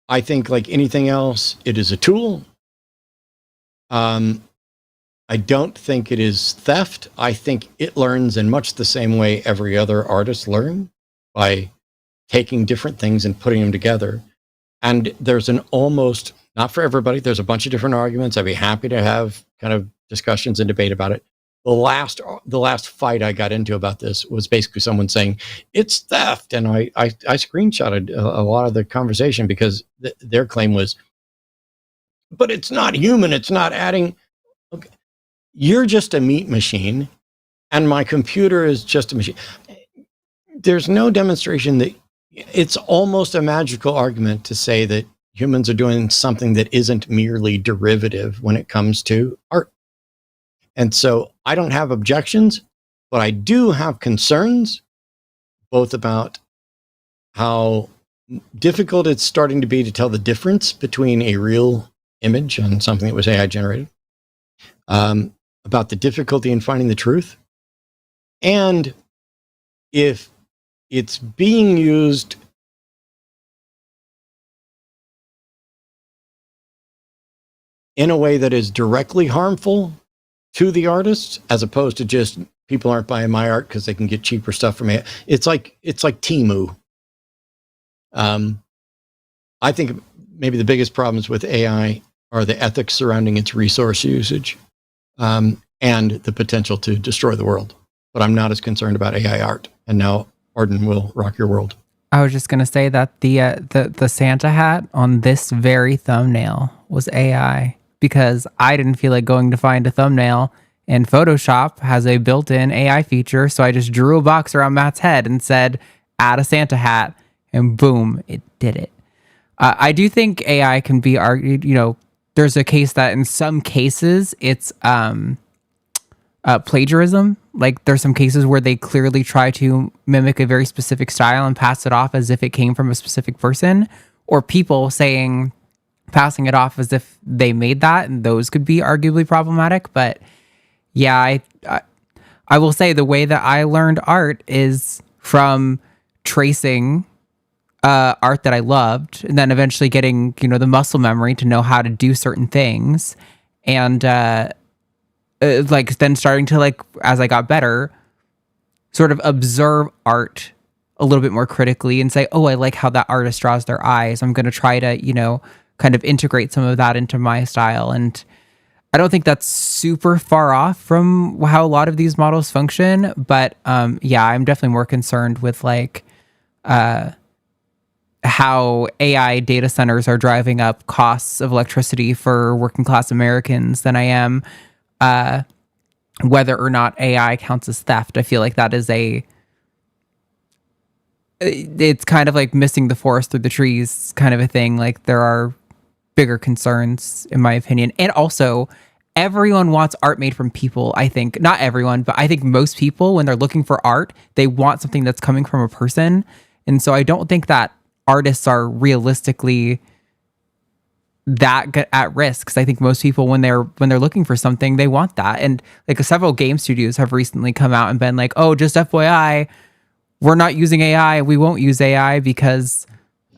I think, like anything else, it is a tool. I don't think it is theft. I think it learns in much the same way every other artist learns, by taking different things and putting them together. And there's an almost, not for everybody, there's a bunch of different arguments. I'd be happy to have kind of discussions and debate about it. The last fight I got into about this was basically someone saying it's theft, and I screenshotted a lot of the conversation because their claim was, but it's not human. It's not adding. Okay, you're just a meat machine, and my computer is just a machine. There's no demonstration that it's almost a magical argument to say that humans are doing something that isn't merely derivative when it comes to art. And so I don't have objections, but I do have concerns, both about how difficult it's starting to be to tell the difference between a real image and something that was AI generated, about the difficulty in finding the truth, and if it's being used in a way that is directly harmful to the artists, as opposed to just people aren't buying my art because they can get cheaper stuff from it. It's like Temu. I think maybe the biggest problems with AI are the ethics surrounding its resource usage, and the potential to destroy the world. But I'm not as concerned about AI art. And now Arden will rock your world. I was just gonna say that the Santa hat on this very thumbnail was AI, because I didn't feel like going to find a thumbnail, and Photoshop has a built-in AI feature, so I just drew a box around Matt's head and said, add a Santa hat, and boom, it did it. I do think AI can be argued, there's a case that in some cases it's plagiarism. Like there's some cases where they clearly try to mimic a very specific style and pass it off as if it came from a specific person, or people passing it off as if they made that, and those could be arguably problematic. But yeah, I will say the way that I learned art is from tracing art that I loved, and then eventually getting, the muscle memory to know how to do certain things. And then starting to, as I got better, sort of observe art a little bit more critically and say, oh, I like how that artist draws their eyes. I'm going to try to, kind of integrate some of that into my style. And I don't think that's super far off from how a lot of these models function. But yeah, I'm definitely more concerned with how AI data centers are driving up costs of electricity for working class Americans than I am whether or not AI counts as theft. I feel like that is it's kind of like missing the forest through the trees kind of a thing. Like there are bigger concerns, in my opinion. And also, everyone wants art made from people, I think. Not everyone, but I think most people, when they're looking for art, they want something that's coming from a person. And so I don't think that artists are realistically that at risk, because I think most people, when they're looking for something, they want that. And several game studios have recently come out and been like, oh, just FYI, we're not using AI. We won't use AI because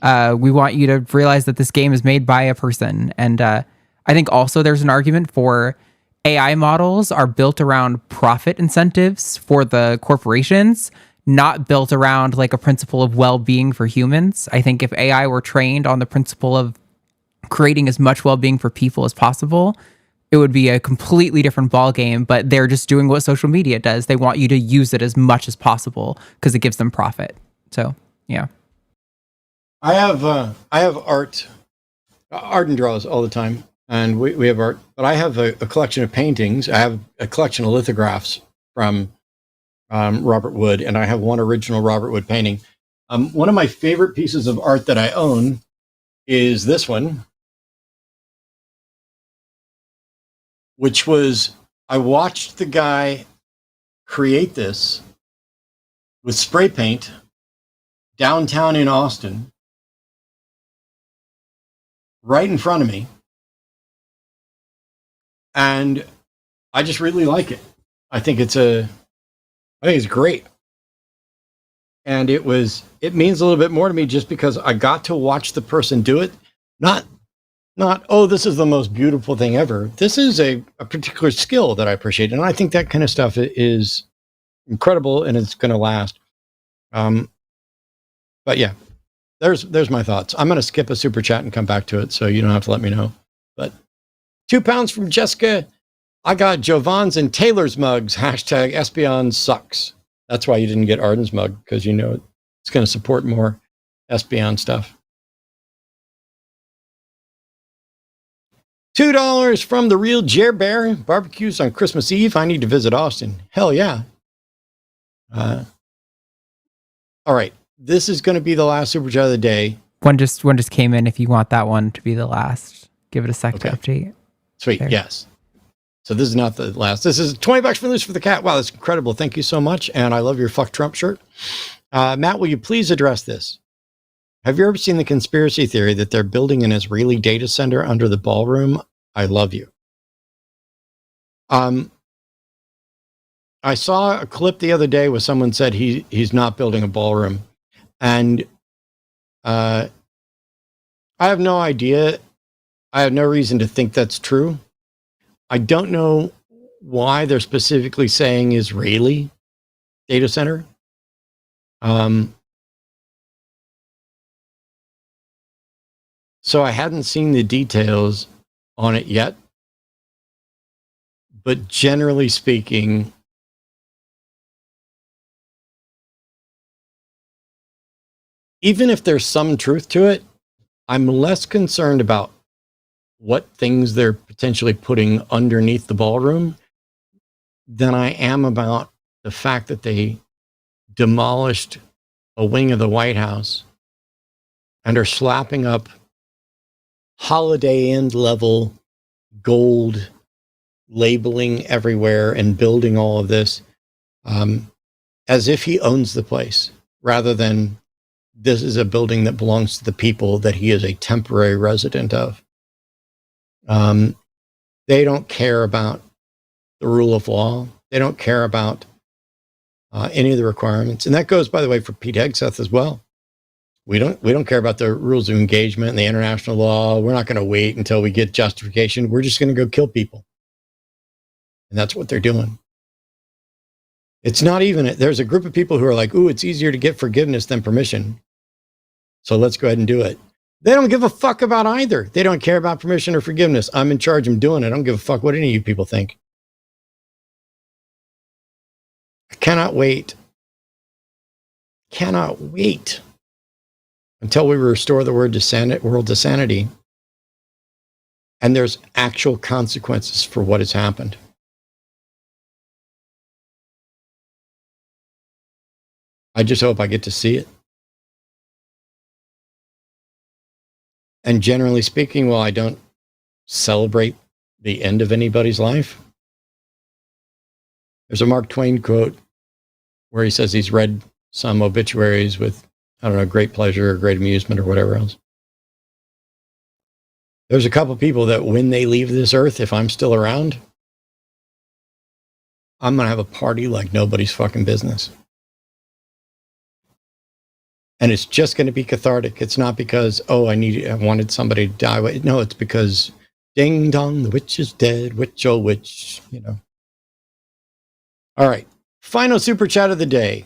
we want you to realize that this game is made by a person. And I think also there's an argument for AI models are built around profit incentives for the corporations, not built around a principle of well-being for humans. I think if AI were trained on the principle of creating as much well-being for people as possible, it would be a completely different ballgame. But they're just doing what social media does. They want you to use it as much as possible because it gives them profit. So yeah, I have art. Arden draws all the time, and we have art. But I have a collection of paintings. I have a collection of lithographs from Robert Wood, and I have one original Robert Wood painting. One of my favorite pieces of art that I own is this one, which was, I watched the guy create this with spray paint downtown in Austin, right in front of me. And I just really like it. I think it's great. And it means a little bit more to me just because I got to watch the person do it. Not, oh, this is the most beautiful thing ever. This is a particular skill that I appreciate. And I think that kind of stuff is incredible, and it's going to last. But yeah, there's my thoughts. I'm going to skip a super chat and come back to it, so you don't have to let me know. But £2 from Jessica. I got Jovan's and Taylor's mugs. Hashtag Espeon sucks. That's why you didn't get Arden's mug, because it's going to support more Espeon stuff. $2 from the real Jer Bear. Barbecues on Christmas Eve. I need to visit Austin. Hell yeah. All right. This is going to be the last super chat of the day. One just came in. If you want that one to be the last, give it a sec to update. Sweet. There. Yes. So this is not the last. This is $20 for Loose for the Cat. Wow, that's incredible. Thank you so much. And I love your Fuck Trump shirt. Matt, will you please address this? Have you ever seen the conspiracy theory that they're building an Israeli data center under the ballroom? I love you. I saw a clip the other day where someone said he's not building a ballroom. And I have no idea. I have no reason to think that's true. I don't know why they're specifically saying Israeli data center. So I hadn't seen the details on it yet. But generally speaking, even if there's some truth to it, I'm less concerned about what things they're potentially putting underneath the ballroom than I am about the fact that they demolished a wing of the White House and are slapping up Holiday Inn level gold labeling everywhere and building all of this as if he owns the place, rather than this is a building that belongs to the people that he is a temporary resident of. They don't care about the rule of law. They don't care about any of the requirements. And that goes, by the way, for Pete Hegseth as well. We don't care about the rules of engagement and the international law. We're not going to wait until we get justification. We're just going to go kill people. And that's what they're doing. It's not even, there's a group of people who are like, ooh, it's easier to get forgiveness than permission. So let's go ahead and do it. They don't give a fuck about either. They don't care about permission or forgiveness. I'm in charge. I'm doing it. I don't give a fuck what any of you people think. I cannot wait until we restore the world to sanity. And there's actual consequences for what has happened. I just hope I get to see it. And generally speaking, while I don't celebrate the end of anybody's life, there's a Mark Twain quote where he says he's read some obituaries with, I don't know, great pleasure or great amusement or whatever else. There's a couple people that when they leave this earth, if I'm still around, I'm going to have a party like nobody's fucking business. And it's just going to be cathartic. It's not because, oh, I wanted somebody to die. No, it's because ding dong, the witch is dead, witch, oh, witch, you know. All right. Final super chat of the day.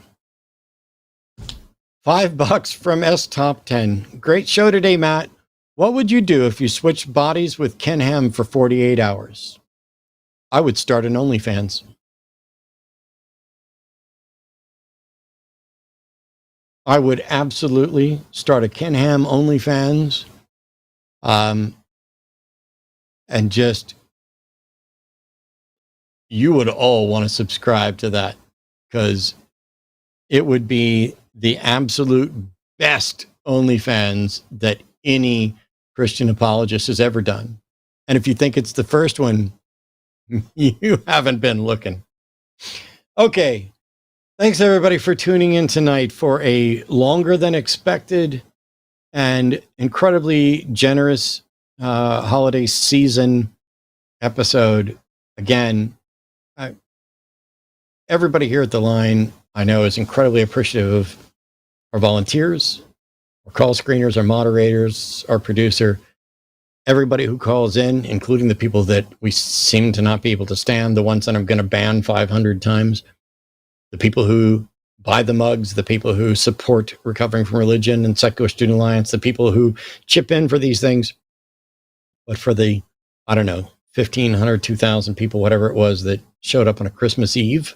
$5 from S Top 10. Great show today, Matt. What would you do if you switched bodies with Ken Ham for 48 hours? I would start an OnlyFans. I would absolutely start a Ken Ham OnlyFans. And just, you would all want to subscribe to that because it would be the absolute best OnlyFans that any Christian apologist has ever done. And if you think it's the first one, you haven't been looking. Okay. Thanks, everybody, for tuning in tonight for a longer than expected and incredibly generous holiday season episode. Again, everybody here at the line, I know, is incredibly appreciative of our volunteers, our call screeners, our moderators, our producer, everybody who calls in, including the people that we seem to not be able to stand, the ones that I'm going to ban 500 times. The people who buy the mugs, the people who support Recovering from Religion and Secular Student Alliance, the people who chip in for these things. But for the, I don't know, 1,500, 2,000 people, whatever it was, that showed up on a Christmas Eve,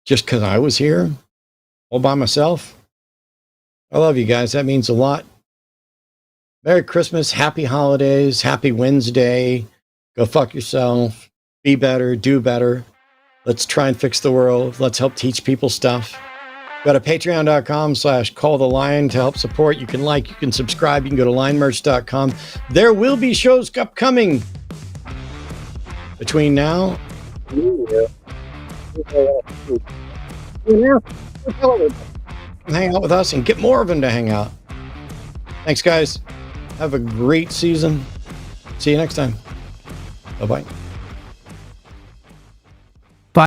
just because I was here all by myself, I love you guys. That means a lot. Merry Christmas, happy holidays, happy Wednesday. Go fuck yourself. Be better, do better. Let's try and fix the world. Let's help teach people stuff. Go to patreon.com/callthelion to help support. You can like, you can subscribe, you can go to linemerch.com. There will be shows upcoming between now. Hang out with us and get more of them to hang out. Thanks, guys. Have a great season. See you next time. Bye-bye.